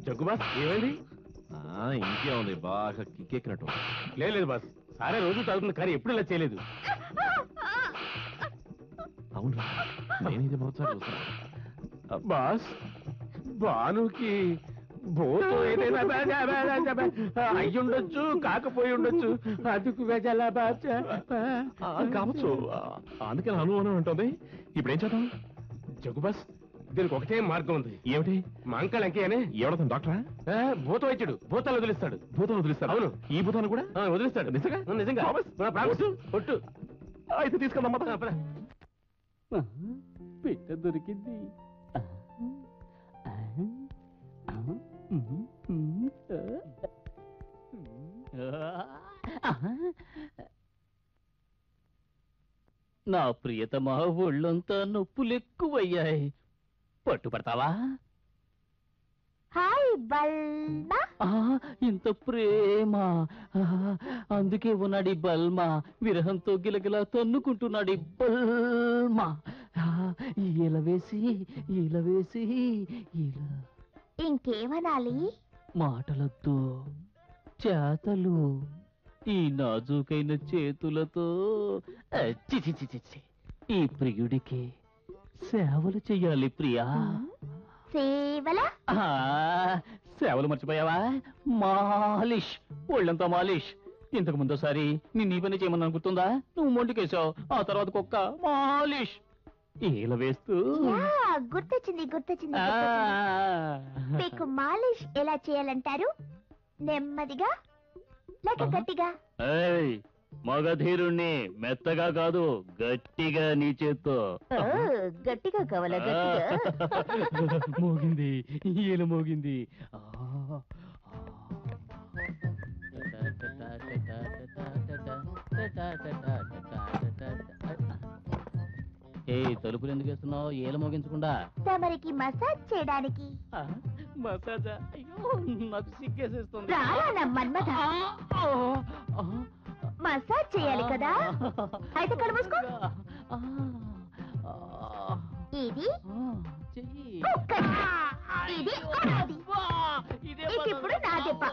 [SPEAKER 4] జగ్గు బాస్, ఏమైంది?
[SPEAKER 3] ఇంకేముంది, బాగా కిక్కెక్కినట్టు.
[SPEAKER 4] లేదు బాస్, సారే రోజు తాగుతుంది కానీ ఎప్పుడు ఇలా చేయలేదు.
[SPEAKER 3] అవును, నేను ఇది మొదటిసారి చూస్తున్నా. బాస్ భానుకి భూతం ఏదైనా అయ్యుండొచ్చు, కాకపోయి ఉండొచ్చు. అందుకు కావచ్చు, అందుకే అనుమానం ఉంటుంది. ఇప్పుడు ఏం చేద్దాం?
[SPEAKER 7] జగ్గు బాస్, దీనికి ఒకటే మార్గం ఉంది.
[SPEAKER 3] ఏమిటి?
[SPEAKER 7] మా అంకల్ అంకే అని
[SPEAKER 3] ఎవడతాను డాక్టరా?
[SPEAKER 7] భూత వైద్యుడు, భూతాలు వదిలిస్తాడు.
[SPEAKER 3] భూతం వదిలిస్తాడు?
[SPEAKER 7] అవును.
[SPEAKER 3] ఈ భూతాన్ని కూడా
[SPEAKER 7] వదిలిస్తాడు.
[SPEAKER 3] నిజంగా?
[SPEAKER 7] నిజంగా
[SPEAKER 3] ఒట్టు?
[SPEAKER 7] ఒట్టు.
[SPEAKER 3] అయితే తీసుకుందాం.
[SPEAKER 10] పిట్ట దొరికింది. నా ప్రియతమా, ఒళ్ళంతా నొప్పులెక్కువయ్యాయి. పట్టుపడతావా?
[SPEAKER 1] హాయ్ బల్మా.
[SPEAKER 10] ఇంత ప్రేమ, అందుకే ఉన్నాడు ఈ బల్మా. విరహంతో గిలగిలా తన్నుకుంటున్నాడు ఈ బల్మా. ఇలా వేసి ఇలా వేసి ఇలా.
[SPEAKER 1] ఇంకేమనాలి?
[SPEAKER 10] మాటలతో చేతలు, ఈ నాజూకైన చేతులతో చిచి చిచి చి. ఈ ప్రియుడికి సేవలు చెయ్యాలి ప్రియా.
[SPEAKER 1] సేవలా?
[SPEAKER 10] సేవలు మర్చిపోయావా? మాలిష్, ఒళ్ళంతా మాలిష్. ఇంతకు ముందోసారి నీ పని చేయమని గుర్తుందా? నువ్వు మొండికేసావు, ఆ తర్వాత కుక్క మాలిష్. ఈల వేస్తూ
[SPEAKER 1] గుర్తొచ్చింది గుర్తొచ్చింది. మీకు మాలిష్ ఎలా చేయాలంటారు? నెమ్మదిగా లేక గట్టిగా?
[SPEAKER 10] మగధీరుణ్ణి మెత్తగా కాదు, గట్టిగా నీ చేత్తో.
[SPEAKER 1] గట్టిగా కావాలా? గట్టిగా
[SPEAKER 10] మోగింది, ఈల మోగింది. ఏ తలుపులు ఎందుకు వేస్తున్నావు? ఏల మోగించకుండా.
[SPEAKER 1] తమరికి మసాజ్ చేయడానికి.
[SPEAKER 10] మసాజా? అయ్యో, నాకు సిగ్గేసేస్తుంది.
[SPEAKER 1] రానా మన్మథ, మసాజ్ చేయాలి కదా? అయితే కళ్ళు మూసుకో. ఇది ఒక్కటి, ఇది ఆడది. ఇప్పుడు నా దెబ్బ.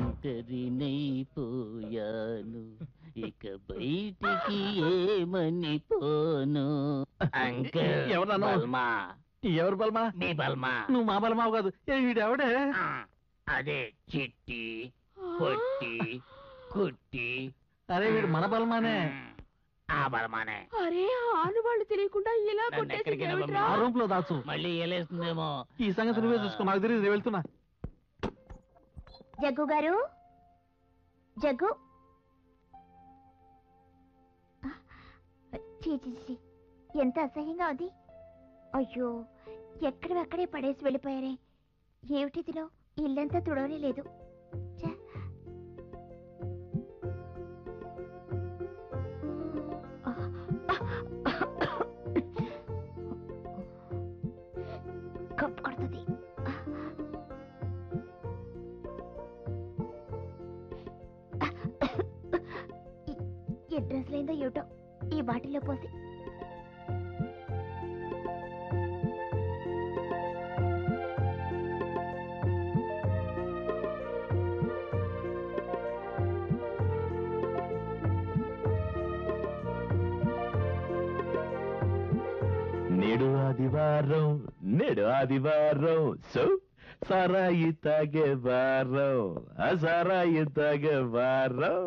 [SPEAKER 10] ఒంటరినైపోయాను, ఇక బయటికి ఏమని పోను.
[SPEAKER 5] ఎవరు బల్మా? ఎవరు బల్మా?
[SPEAKER 10] నీ బల్మా.
[SPEAKER 5] నువ్వు మా బల్మావు కాదు. వీడెవడే?
[SPEAKER 10] అదే చిట్టి పొట్టి కుట్టి.
[SPEAKER 5] అరే వీడు మన బల్మానే.
[SPEAKER 10] ఆ బలమానే.
[SPEAKER 6] అరే, ఆనవాళ్ళు తెలియకుండా ఇలా
[SPEAKER 5] ఆ రూమ్ లో దాచు.
[SPEAKER 10] మళ్ళీ ఏలేస్తుందేమో.
[SPEAKER 5] ఈ సంగతి నువ్వే చూసుకో, నాకు తెలియదు. నేను వెళ్తున్నా.
[SPEAKER 1] జగ్గు గారు, జగ్గు. చీ, ఎంత అసహ్యంగా ఉంది. అయ్యో, ఎక్కడెక్కడే పడేసి వెళ్ళిపోయారే. ఏమిటి తినో, ఇల్లంతా తుడవనే లేదు. కప్పు కొడుతుంది. ఏ డ్రెస్ లేదో ఏమిటో ఈ బాటిల్లో పోసి.
[SPEAKER 3] నేడు ఆదివారం, నేడు ఆదివారం, సో సారాయి తాగే వారం, ఆ సారాయి తాగే వారం.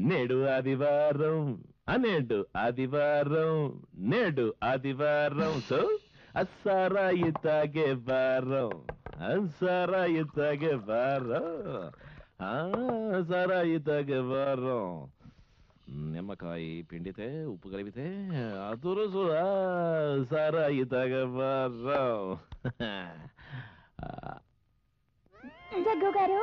[SPEAKER 3] నేడు ఆదివారం, నేడు ఆదివారం, నేడు ఆదివారం, సో సారాయి తాగే వారం, సారాయి తాగే వారం, సారాయి తాగే వారం. నిమ్మకాయ పిండితే ఉప్పు కలిపితే అతురుసు సారాయి తాగవారం.
[SPEAKER 1] జగ్గు గారు,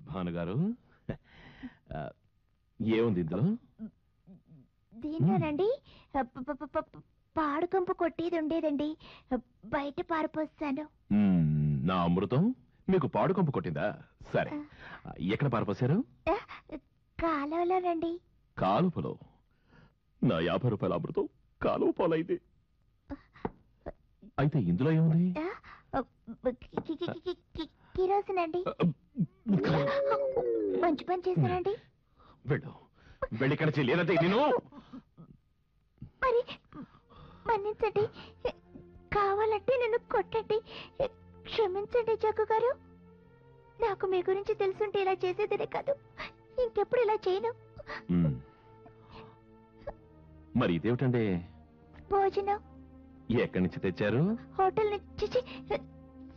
[SPEAKER 3] భానుగారు, ఏముంది ఇందులో?
[SPEAKER 1] దీంట్లోనండి పాడుకంపు కొట్టేది ఉండేదండి, బయట పారిపోస్తాను.
[SPEAKER 3] నా అమృతం మీకు పాడు కంపు కొట్టిందా? సరే, ఎక్కడ పారపోసారు?
[SPEAKER 1] కాలువలోనండి.
[SPEAKER 3] కాలువలో? నా 50 రూపాయల అమృతం కాలువ పాలైంది. అయితే ఇందులో ఏముంది?
[SPEAKER 1] కిరోసినండి. మంచి పని చేశానండి.
[SPEAKER 3] వెళ్ళు, వెళ్ళి ఇక్కడ చెల్లేదంటే నేను.
[SPEAKER 1] మరి మన్నించండి, కావాలంటే నన్ను కొట్టండి. క్షమించండి జగ్గు గారు. నాకు మీ గురించి తెలుసుంటే ఇలా చేసేదినే కాదు, ఇంకెప్పుడు ఇలా చేయను.
[SPEAKER 3] మరి ఇదేమిటండి?
[SPEAKER 1] భోజనం.
[SPEAKER 3] ఎక్కడి నుంచి తెచ్చారు?
[SPEAKER 1] హోటల్ నుంచి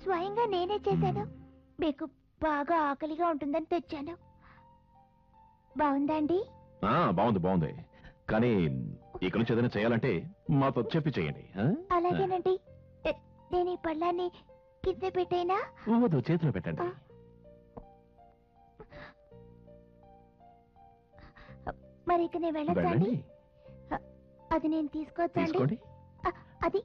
[SPEAKER 1] స్వయంగా నేనే చేశాను. మీకు బాగా ఆకలిగా ఉంటుందని తెచ్చాను. బాగుందండి?
[SPEAKER 3] బాగుంది బాగుంది. కానీ ఇక్కడి నుంచి ఏదైనా చేయాలంటే మాతో చెప్పి చేయండి.
[SPEAKER 1] అలాగేనండి. నేను ఈ పళ్ళాన్ని కింద పెట్టేనా?
[SPEAKER 3] వద్దు, చేతిలో పెట్టండి.
[SPEAKER 1] మరి ఇక నేను వెళ్ళొచ్చండి? అది నేను తీసుకోవచ్చండి?
[SPEAKER 3] తీసుకోండి.
[SPEAKER 1] అది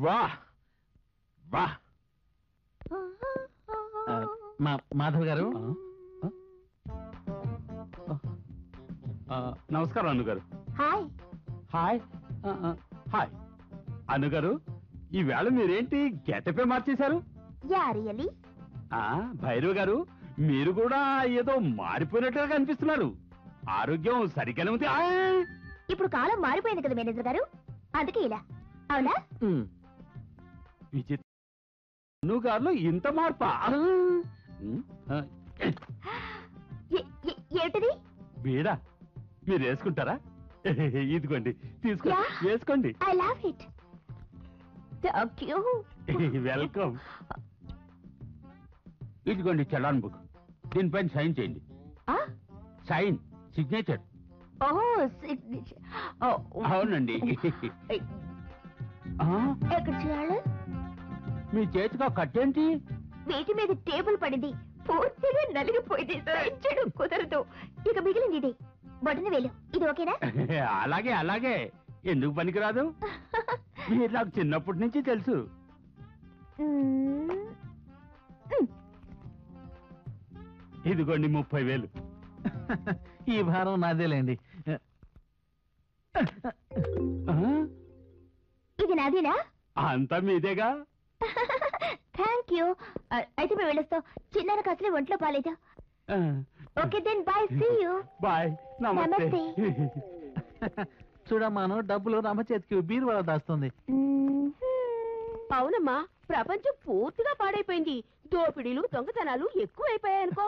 [SPEAKER 3] వా వా.
[SPEAKER 5] మాధవ్ గారు,
[SPEAKER 8] నమస్కారం అన్నుగారు.
[SPEAKER 1] హాయ్.
[SPEAKER 8] హాయ్. హాయ్ అన్నుగారు, ఈవేళ మీరేంటి గెటపే మార్చేశారు?
[SPEAKER 1] Yeah really?
[SPEAKER 8] భైరవ్ గారు, మీరు కూడా ఏదో మారిపోయినట్టుగా కనిపిస్తున్నారు. ఆరోగ్యం సరిగ్గానే ఉంది.
[SPEAKER 1] ఇప్పుడు కాలం మారిపోయింది కదా మేనేజర్ గారు, అందుకే ఇలా. అవునా?
[SPEAKER 8] విచిత్ర గారులో ఇంత మార్పా?
[SPEAKER 1] ఏంటిది?
[SPEAKER 8] వీడా? మీరు వేసుకుంటారా? ఇదిగోండి, తీసుకోండి, వేసుకోండి.
[SPEAKER 1] I love it. Thank you.
[SPEAKER 8] Welcome. ఇదిగోండి చలాన్ బుక్, దీనిపైన సైన్ చేయండి. Sign, signature. అవునండి.
[SPEAKER 1] ఎక్కడ చేయాలి?
[SPEAKER 8] మీ చేతిగా కట్టేంటి?
[SPEAKER 1] వీటి మీద టేబుల్ పడింది, పూర్తిగా నలిగిపోయింది. చేయడం కుదరదు. ఇక మిగిలింది ఇది, బొటన వేలు. ఇది ఓకేనా?
[SPEAKER 8] అలాగే అలాగే, ఎందుకు పనికిరాదు? మీరు నాకు చిన్నప్పటి నుంచి తెలుసు. ఇదిగోండి 30,000.
[SPEAKER 5] ఈ భారం నాదేలేండి.
[SPEAKER 1] ఇది నాదేనా?
[SPEAKER 8] అంతా మీదేగా.
[SPEAKER 1] Thank you. అయితే మేము వెళ్ళొస్తాం. చిన్నానికి అసలే ఒంట్లో బాలేదు. Okay then bye, see you.
[SPEAKER 8] Bye. నమస్తే.
[SPEAKER 5] చూడమ్మాను, డబ్బులు రమ చేతికి బీరువాలో దాస్తుంది.
[SPEAKER 6] అవునమ్మా, ప్రపంచం పూర్తిగా పాడైపోయింది. దోపిడీలు, దొంగతనాలు ఎక్కువైపోయాయనుకో.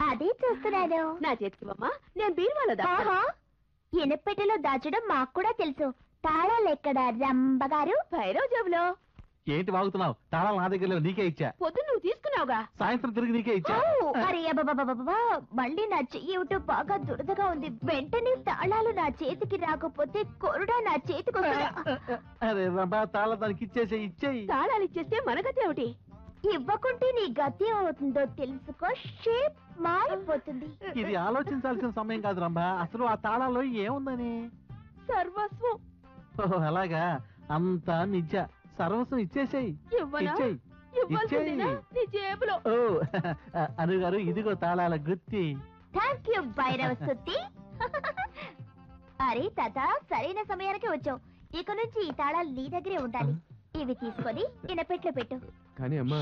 [SPEAKER 1] అదే చూస్తున్నాను.
[SPEAKER 6] నా చేతికి అమ్మా, నేను బీరువాలో దాకా.
[SPEAKER 1] ఎనపెట్టెలో దాచడం మాకు కూడా తెలుసు. తాళాలు ఎక్కడ రంబగారు?
[SPEAKER 6] భైరవ్ జేబులో.
[SPEAKER 5] ఏంటి వాగుతున్నావు? తాళాలు నా దగ్గర నీకే ఇచ్చా.
[SPEAKER 6] పొద్దున్న నువ్వు తీసుకున్నావుగా.
[SPEAKER 5] సాయంత్రం తిరిగి నీకే ఇచ్చా.
[SPEAKER 1] అరే అబ్బబ్బబ్బబ్బా, మళ్ళీ నా చెయ్యి ఏమిటో బాగా దురదగా ఉంది. వెంటనే తాళాలు నా చేతికి రాకపోతే కొరుడా నా చేతికి వస్తుందా?
[SPEAKER 5] అరే రంబా, తాళం దానికి ఇచ్చేసే. ఇచ్చేయి.
[SPEAKER 6] తాళాలు ఇచ్చేస్తే మన గతి ఏమిటి?
[SPEAKER 1] ఇవ్వకుంటే నీ గతి అవుతుందో తెలుసుకో. షేప్ మారిపోతుంది.
[SPEAKER 5] ఇది ఆలోచించాల్సిన సమయం కాదు రంబా. అసలు ఆ తాళాలో ఏముందని?
[SPEAKER 6] సర్వస్వం.
[SPEAKER 5] ఓహో అలాగా, అంతా నిజ. సర్వస్వం ఇచ్చేసేయి. ఇచ్చేయి.
[SPEAKER 6] నీ జేబులో.
[SPEAKER 5] ఓ అను గారు, ఇదిగో తాళాల గుత్తి.
[SPEAKER 1] థ్యాంక్ యూ భైరవ సుత్తి. అరే తాత, సరైన సమయానికి వచ్చావు. ఇక నుంచి ఈ తాళాలు నీ దగ్గరే ఉండాలి. ఇవి తీసుకొని ఇనపెట్లో పెట్టు.
[SPEAKER 3] కానీ అమ్మా,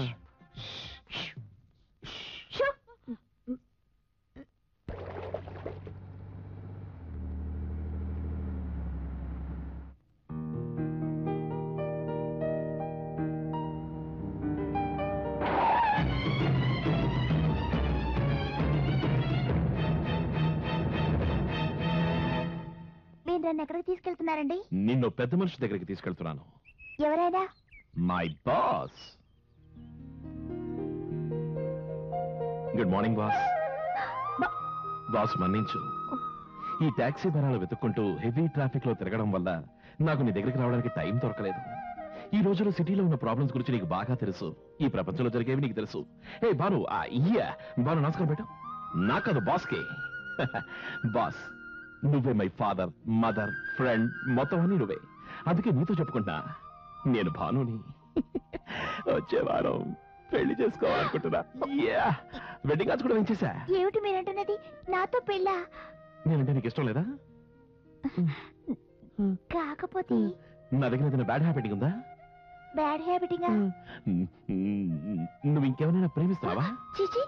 [SPEAKER 1] మీరు నన్ను ఎక్కడికి తీసుకెళ్తున్నారండి?
[SPEAKER 3] నిన్ను పెద్ద మనిషి దగ్గరికి తీసుకెళ్తున్నాను.
[SPEAKER 1] ఎవరైనా?
[SPEAKER 3] My boss. Good morning boss. Boss మన్నించు. ఈ టాక్సీ భరాలు వెతుక్కుంటూ హెవీ ట్రాఫిక్ లో తిరగడం వల్ల నాకు నీ దగ్గరికి రావడానికి టైం దొరకలేదు. ఈ రోజుల్లో సిటీలో ఉన్న ప్రాబ్లమ్స్ గురించి నీకు బాగా తెలుసు. ఈ ప్రపంచంలో జరిగేవి నీకు తెలుసు. ఏ భాను, భాను నమస్కారం పెట్టు. నాకదు బాస్కి. బాస్, నువ్వే మై ఫాదర్, మదర్, ఫ్రెండ్, మొత్తం అన్ని నువ్వే. అందుకే నీతో చెప్పుకుంటా, నేను భానుని వచ్చే వారం పెళ్లి చేసుకోవాలనుకుంటున్నా. వెడ్డింగ్ కార్డ్స్ కూడా వేయించేసా.
[SPEAKER 1] ఏమిటి మీరంటున్నది? నాతో పెళ్ళా?
[SPEAKER 3] నేనంటే నీకు ఇష్టం లేదా?
[SPEAKER 1] కాకపోతే
[SPEAKER 3] నా దగ్గర ఏదైనా బ్యాడ్ హ్యాబిట్ ఉందా?
[SPEAKER 1] బ్యాడ్ హ్యాబిటింగా?
[SPEAKER 3] నువ్వు ఇంకెవరైనా ప్రేమిస్తావా?
[SPEAKER 1] చిచి,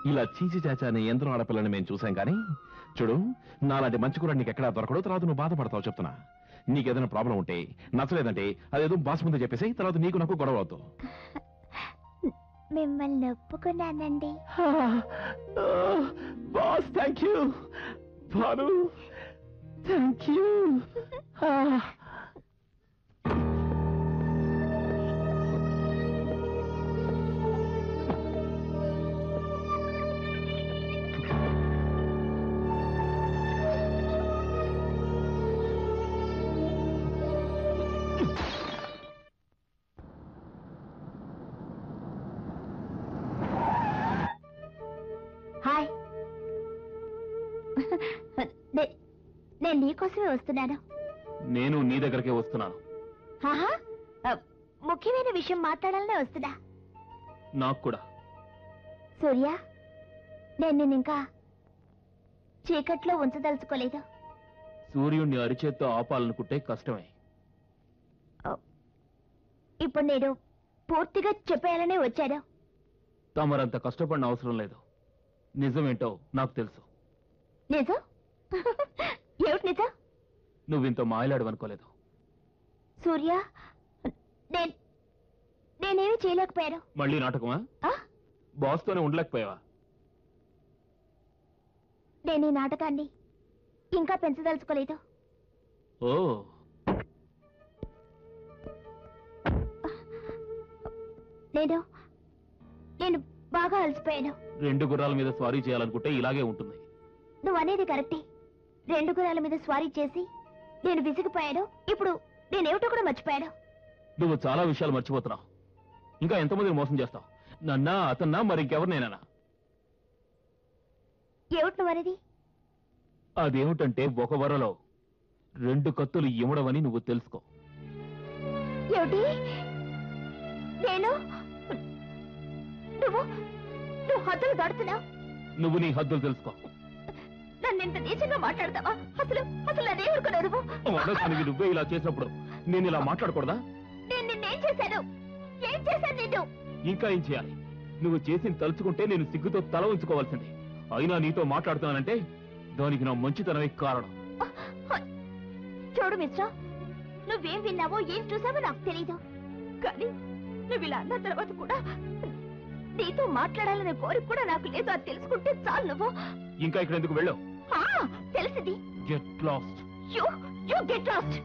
[SPEAKER 3] ఇలా చీచి చాచా అనే యంత్రం ఆడపిల్లని మేము చూసాం కానీ చూడు, నాలాంటి మంచి కూడా నీకు ఎక్కడా దొరకడు. తర్వాత నువ్వు బాధపడతావు. చెప్తున్నా, నీకేదైనా ప్రాబ్లం ఉంటే, నచ్చలేదంటే అదేదో బాస్ ముందు చెప్పేసి తర్వాత నీకు నాకు గొడవ అవుతావు.
[SPEAKER 1] మిమ్మల్ని ఒప్పుకున్నానండి.
[SPEAKER 3] Boss thank you. Bhanu thank you.
[SPEAKER 1] Hi. నేను నీకోసమే వస్తున్నాను.
[SPEAKER 2] నేను నీ దగ్గరకే వస్తున్నాను.
[SPEAKER 1] ఆహా, ముఖ్యమైన విషయం మాట్లాడాలనే వస్తున్నా.
[SPEAKER 2] నాకు కూడా.
[SPEAKER 1] సూర్య, నేను నిన్ను ఇంకా చీకట్లో ఉంచదలుచుకోలేదు.
[SPEAKER 2] సూర్యుడిని అరిచేత్తో ఆపాలనుకుంటే కష్టమే.
[SPEAKER 1] ఇప్పుడు నేను పూర్తిగా చెప్పేయాలనే వచ్చాను.
[SPEAKER 2] తమరంత కష్టపడిన అవసరం లేదు. నిజమేంటో నాకు తెలుసు.
[SPEAKER 1] నిజం? ఏమిటి నిజం?
[SPEAKER 2] నువ్వింత మాయలాడవనుకోలేదు.
[SPEAKER 1] సూర్య, నేనేమి చేయలేకపోయాను.
[SPEAKER 2] మళ్ళీ నాటకమా? బాస్తోనే ఉండలేకపోయావా?
[SPEAKER 1] నేను ఈ నాటకాన్ని ఇంకా పెంచదలుచుకోలేదు.
[SPEAKER 2] ఓ,
[SPEAKER 1] నేను బాగా అలసిపోయాను.
[SPEAKER 2] 2 గుర్రాల మీద స్వారీ చేయాలనుకుంటే ఇలాగే ఉంటుంది.
[SPEAKER 1] నువ్వు అనేది కరెక్టే. 2 గుర్రాల మీద స్వారీ చేసి నేను విసిగిపోయాను. ఇప్పుడు నేనేమిటో కూడా మర్చిపోయాను.
[SPEAKER 2] నువ్వు చాలా విషయాలు మర్చిపోతున్నావు. ఇంకా ఎంతమందిని మోసం చేస్తావు? నన్నా, అతన్నా, మరి ఇంకెవరినైనా?
[SPEAKER 1] ఏమిటి నువ్వు అనేది?
[SPEAKER 2] అదేమిటంటే, ఒక వరలో 2 కత్తులు ఇమ్మడవని నువ్వు తెలుసుకో.
[SPEAKER 1] ఏమిటి? నేను నువ్వు హద్దులు దాడుతున్నావు.
[SPEAKER 2] నువ్వు నీ హద్దులు తెలుసుకో.
[SPEAKER 1] నన్ను ఇంత నీచంగా మాట్లాడతావా? అసలు అదే ఊరుకున్నావు నువ్వు.
[SPEAKER 2] వాడటానికి నువ్వే ఇలా చేసినప్పుడు నేను ఇలా మాట్లాడకూడదా?
[SPEAKER 1] నేను నిన్నేం చేశాను? ఏం చేశాను నిన్ను?
[SPEAKER 2] ఇంకా ఏం చేయాలి? నువ్వు చేసింది తలుచుకుంటే నేను సిగ్గుతో తల ఉంచుకోవాల్సింది. అయినా నీతో మాట్లాడుతున్నానంటే దానికి నా మంచితనమే కారణం.
[SPEAKER 1] చూడు మిస్టర్, నువ్వేం విన్నావో ఏం చూసావో నాకు తెలీదు, కానీ నువ్వు ఇలా అన్న తర్వాత కూడా నీతో మాట్లాడాలనే కోరిక కూడా నాకు లేదు. అది తెలుసుకుంటే చాలు. నువ్వు
[SPEAKER 2] ఇంకా ఇక్కడ ఎందుకు వెళ్ళావు?
[SPEAKER 1] తెలిసింది.
[SPEAKER 2] Get lost.
[SPEAKER 1] You get lost.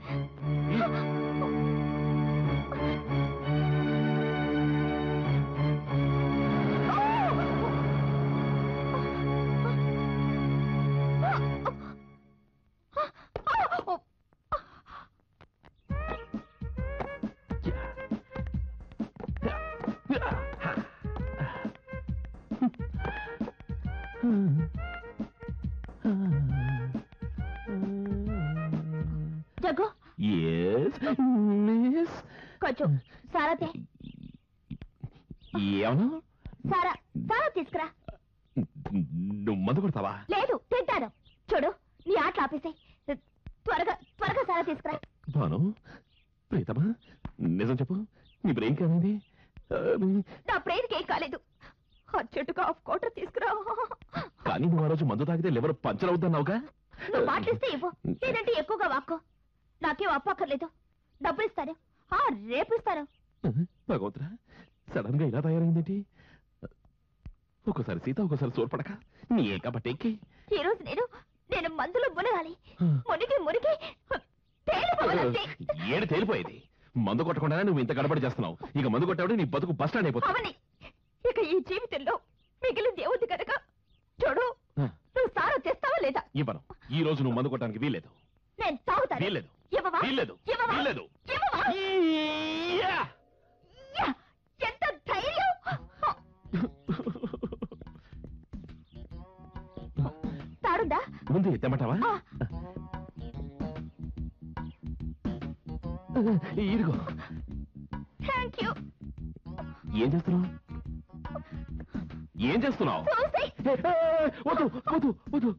[SPEAKER 1] Jaggu, కొంచెం సారా
[SPEAKER 3] ఏమన్నా?
[SPEAKER 1] సారా తీసుకురా.
[SPEAKER 3] నువ్వు మందు కొడతావా?
[SPEAKER 1] లేదు, తింటాను. చూడు, నీ ఆటలు ఆపేసాయి. త్వరగా సారా తీసుకురా.
[SPEAKER 3] భాను, ప్రీతమా, నిజం చెప్పు, నీ బ్రెయిన్ ఏమైంది?
[SPEAKER 1] నా బ్రెయిన్కి ఏం కాలేదు. అర్జెంటుగా హాఫ్ క్వార్టర్ తీసుకురా.
[SPEAKER 3] కానీ నువ్వు ఆ రోజు మందు తాగితే లివర్ పంచర్ అవుతున్నావుగా.
[SPEAKER 1] నువ్వు మాట్లాడిస్తే ఇవ్వు, లేదంటే ఎక్కువగా వాక్కో. నాకేం అప్పక్కర్లేదు. డబ్బులు ఇస్తాను, రేపు ఇస్తాను.
[SPEAKER 3] భగవంతుడా, సడన్ గా ఇలా తయారైందేంటి? ఒక్కోసారి సీత, ఒక్కోసారి సోర్పడక నీ కాబట్టి ఎక్కి.
[SPEAKER 1] ఈ రోజు నేను మందులో మునగాలి. మునిగి తేలిపోవాలంటే.
[SPEAKER 3] ఏడు తేలిపోయేది. మందు కొట్టకుండానే నువ్వు ఇంత గడబడి చేస్తున్నావు. ఇక మందు కొట్టావు నీ బతుకు బస్ స్టాండ్ అయిపోతుంది.
[SPEAKER 1] అవని ఇక ఈ జీవితంలో మిగిలిన దేవుడి కనుక చూడు, నువ్వు సారా చేస్తావా లేదా?
[SPEAKER 3] ఇవ్వను. ఈ రోజు నువ్వు మందు కొట్టడానికి వీల్లేదు.
[SPEAKER 1] నేను తాగుతాను.
[SPEAKER 3] వీల్లేదు.
[SPEAKER 1] ఇవ్వవా?
[SPEAKER 3] వీల్లేదు.
[SPEAKER 1] ఇవ్వవా?
[SPEAKER 3] వీల్లేదు.
[SPEAKER 1] ఇవ్వవా? ఎంత ధైర్యం! తాడుందా?
[SPEAKER 3] ముందు తెమ్మంటావా? ఇదిగో.
[SPEAKER 1] Thank you.
[SPEAKER 3] ఏం చేస్తున్నావు? ఏం చేస్తున్నావు? వద్దు వద్దు వద్దు.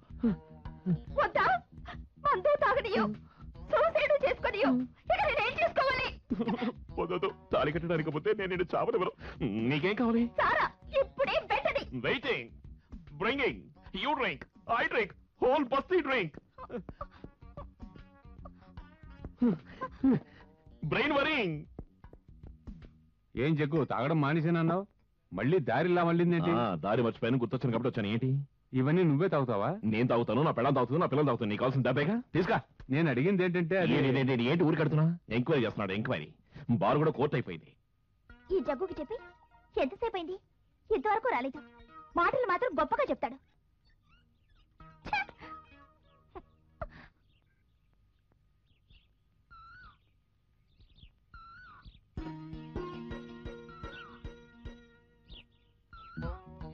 [SPEAKER 1] వద్దా? మందు తాగనియో, సూసైడ్ చేసుకునియో, ఇక నేనేం చేసుకోవాలి?
[SPEAKER 3] వద్దు, తాళి కట్టడానికి పోతే నేను నిన్ను చావనివ్వను. నీకేం కావాలి?
[SPEAKER 1] సారా ఇప్పుడే వెంటనే.
[SPEAKER 3] Waiting, bringing, you drink, I drink, whole బస్తీ డ్రింక్. Brain worrying.
[SPEAKER 8] ఏం జగ్గు తాగడం మానేసానన్నావు, మళ్ళీ దారిలా మళ్ళీందేంటి?
[SPEAKER 3] దారి మర్చిపోయాను, గుర్తొచ్చాను కాబట్టి వచ్చాను. ఏంటి
[SPEAKER 8] ఇవన్నీ నువ్వే తాగుతావా?
[SPEAKER 3] నేను తాగుతాను, నా పిల్లలు తాగుతాను, నా పిల్లలు తాగుతాను. నీకు కావాల్సిన డబ్బేగా తీసుకా.
[SPEAKER 8] నేను అడిగింది ఏంటంటే అది
[SPEAKER 3] ఏంటి ఊరికి కడుతున్నా? ఎంక్వైరీ చేస్తున్నాడు. ఎంక్వైరీ బార్ కూడా కోర్టు అయిపోయింది.
[SPEAKER 1] ఈ జగ్గుకి చెప్పి ఎంతసేపు అయింది? ఇంతవరకు రాలేదు. మాటలు మాత్రం గొప్పగా చెప్తాడు.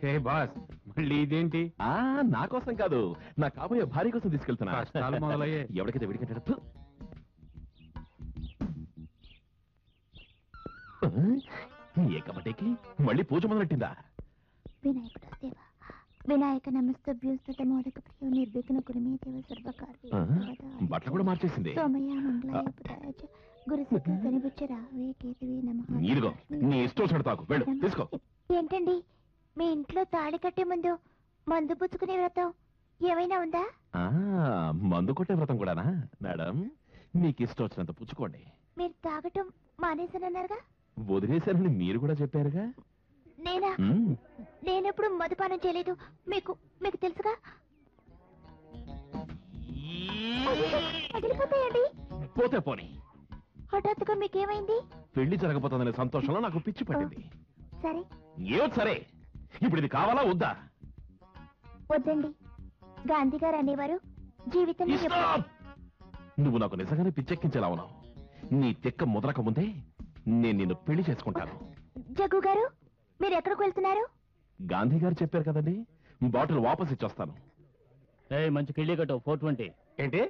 [SPEAKER 8] హే బాస్, మళ్ళీ ఇదేంటి?
[SPEAKER 3] నా కోసం కాదు, నా కాబోయే భార్య కోసం తీసుకెళ్తున్నా.
[SPEAKER 8] కష్టాలు మొదలయ్యే.
[SPEAKER 3] ఎవరికైతే విడికంటాడు. ఏ కబడ్డీకి మళ్ళీ పూజ మొదలెట్టిందా?
[SPEAKER 1] వినాయకుడు దేవ, వినాయక నమస్తభ్యోస్తత మోదక ప్రియ నిర్విఘ్న కురుమే దేవ సర్వకార్య.
[SPEAKER 3] బట్టలు కూడా మార్చేసింది.
[SPEAKER 1] సోమయ మంగళాయ పురాయ గురుసుఖ శనిబుచ్చ రావే కేతవే నమః.
[SPEAKER 3] ఇదిగో నీ ఇష్టం వచ్చినట్టు తాకు, వెళ్ళు తీసుకో.
[SPEAKER 1] ఏంటండి, మీ ఇంట్లో తాళి కట్టే ముందు మందు పుచ్చుకునే వ్రతం ఏమైనా ఉందా?
[SPEAKER 3] మందు కొట్టే వ్రతం కూడానా? మేడం, మీకు ఇష్టం వచ్చినంత పుచ్చుకోండి.
[SPEAKER 1] మీరు తాగటం మానేసానన్నారుగా?
[SPEAKER 3] వదిలేశానని మీరు కూడా చెప్పారుగా.
[SPEAKER 1] నేనా? నేనెప్పుడు మదుపానం చేయలేదు. మీకు మీకు తెలుసుగా. పగిలిపోతాయండి.
[SPEAKER 3] పోతే పోనీ,
[SPEAKER 1] హఠాత్తుగా మీకేమైంది?
[SPEAKER 3] పెళ్లి జరగబోతుందనే సంతోషంలో నాకు పిచ్చి పట్టింది.
[SPEAKER 1] సరే
[SPEAKER 3] ఏమో సరే, ఇప్పుడు ఇది కావాలా వద్దా?
[SPEAKER 1] వద్దండి. గాంధీ గారు అనేవారు జీవితంలో
[SPEAKER 3] Stop! నువ్వు నాకు నిజంగానే పిచ్చెక్కించేలా ఉన్నావు. నీ తెక్క ముదరక ముందే నేను నిన్ను పెళ్లి చేసుకుంటాను.
[SPEAKER 1] జగ్గు గారు, మీరు ఎక్కడికి వెళ్తున్నారు?
[SPEAKER 3] గాంధీ గారు చెప్పారు కదండి, బాటిల్ వాపస్ ఇచ్చొస్తాను.
[SPEAKER 10] మంచి కిళ్ళి కట్టు 420.
[SPEAKER 4] ఏంటి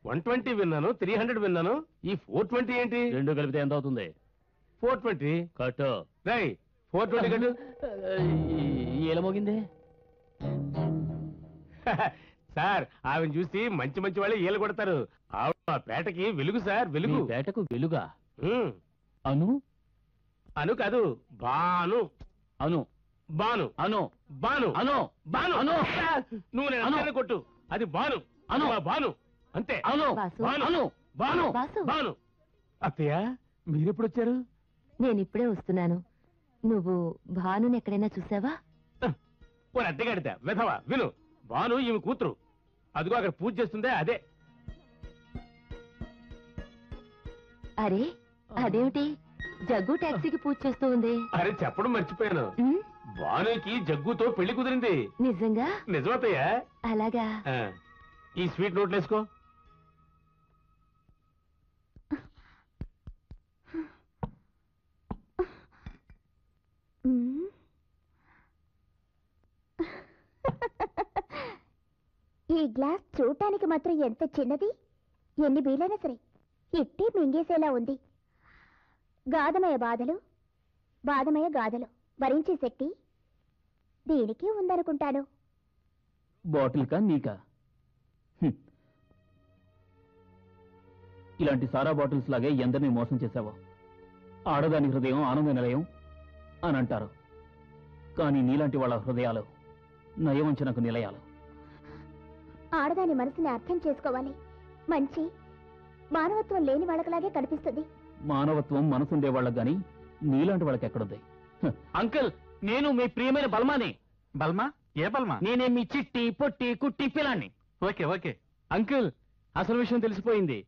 [SPEAKER 4] 120 విన్నాను, 300 విన్నాను, ఈ 420 ఏంటి?
[SPEAKER 10] రెండు కలిపితే ఎంత అవుతుంది?
[SPEAKER 4] 420
[SPEAKER 10] కట్టు.
[SPEAKER 4] రై 420 కట్టు.
[SPEAKER 10] ఎలా మోగింది?
[SPEAKER 4] సార్, ఆమెను చూసి మంచి మంచి వాళ్ళే ఏలు కొడతారు. ఆవిడ మా పేటకి వెలుగు సార్, వెలుగు.
[SPEAKER 10] మీ పేటకు వెలుగా?
[SPEAKER 4] ఉమ్.
[SPEAKER 10] అను
[SPEAKER 4] అను కాదు, బాను.
[SPEAKER 10] అను
[SPEAKER 4] బాను
[SPEAKER 10] అను
[SPEAKER 4] బాను
[SPEAKER 10] అను
[SPEAKER 4] బాను.
[SPEAKER 10] అను.
[SPEAKER 4] నువ్వు నేను
[SPEAKER 10] అను.
[SPEAKER 4] అంతేనే కొట్టు, అది బాను.
[SPEAKER 10] అను.
[SPEAKER 4] మా బాను అంతే.
[SPEAKER 10] అను
[SPEAKER 1] బాసు.
[SPEAKER 4] బాను
[SPEAKER 10] అను
[SPEAKER 4] బాను
[SPEAKER 1] బాసు.
[SPEAKER 4] బాను. అత్తయ్య, మీరెప్పుడు వచ్చారు?
[SPEAKER 11] నేను ఇప్పుడే వస్తున్నాను. నువ్వు భానుని ఎక్కడైనా చూసావా?
[SPEAKER 4] ఓ అద్దెగాడితే వెధవా, విను. బాను ఈమె కూతురు. అదిగో అక్కడ పూజ చేస్తుందే అదే.
[SPEAKER 11] అరే, అదేమిటి జగ్గు టాక్సీకి పూజ చేస్తూ ఉంది?
[SPEAKER 4] అరే చెప్పడం మర్చిపోయాను,
[SPEAKER 11] ఉమ్,
[SPEAKER 4] బానుకి జగ్గుతో పెళ్లి కుదిరింది.
[SPEAKER 11] నిజంగా?
[SPEAKER 4] నిజమత్తయ్యా.
[SPEAKER 11] అలాగా?
[SPEAKER 4] ఆ, ఈ స్వీట్ నోట్లు వేసుకో.
[SPEAKER 1] మ్మ్. ఈ గ్లాస్ చూడటానికి మాత్రం ఎంత చిన్నది, ఎన్ని బీలైనా సరే ఇట్టి మింగేసేలా ఉంది. గాధమయ బాధలు, బాధమయ గాథలు భరించే శక్తి దీనికి ఉందనుకుంటాను.
[SPEAKER 10] బాటిల్కా నీకా? ఇలాంటి సారా బాటిల్స్ లాగే ఎందరినీ మోసం చేశావో. ఆడదాని హృదయం ఆనంద నిలయం అని అంటారు, కానీ నీలాంటి వాళ్ళ హృదయాలు నయవంచనకు నిలయాలు.
[SPEAKER 1] ఆడదాని మనసుని అర్థం చేసుకోవాలి. మంచి మానవత్వం లేని వాళ్ళకలాగే కనిపిస్తుంది.
[SPEAKER 10] మానవత్వం మనసుండే వాళ్ళకి గాని నీలాంటి వాళ్ళకి ఎక్కడుంది? అంకుల్, నేను మీ ప్రియమైన బల్మాని.
[SPEAKER 5] బల్మా? ఏ బల్మా?
[SPEAKER 10] నేనే మీ చిట్టి పొట్టి కుట్టి పిల్లాన్ని.
[SPEAKER 5] Okay okay.
[SPEAKER 10] అంకుల్, అసలు విషయం తెలిసిపోయింది.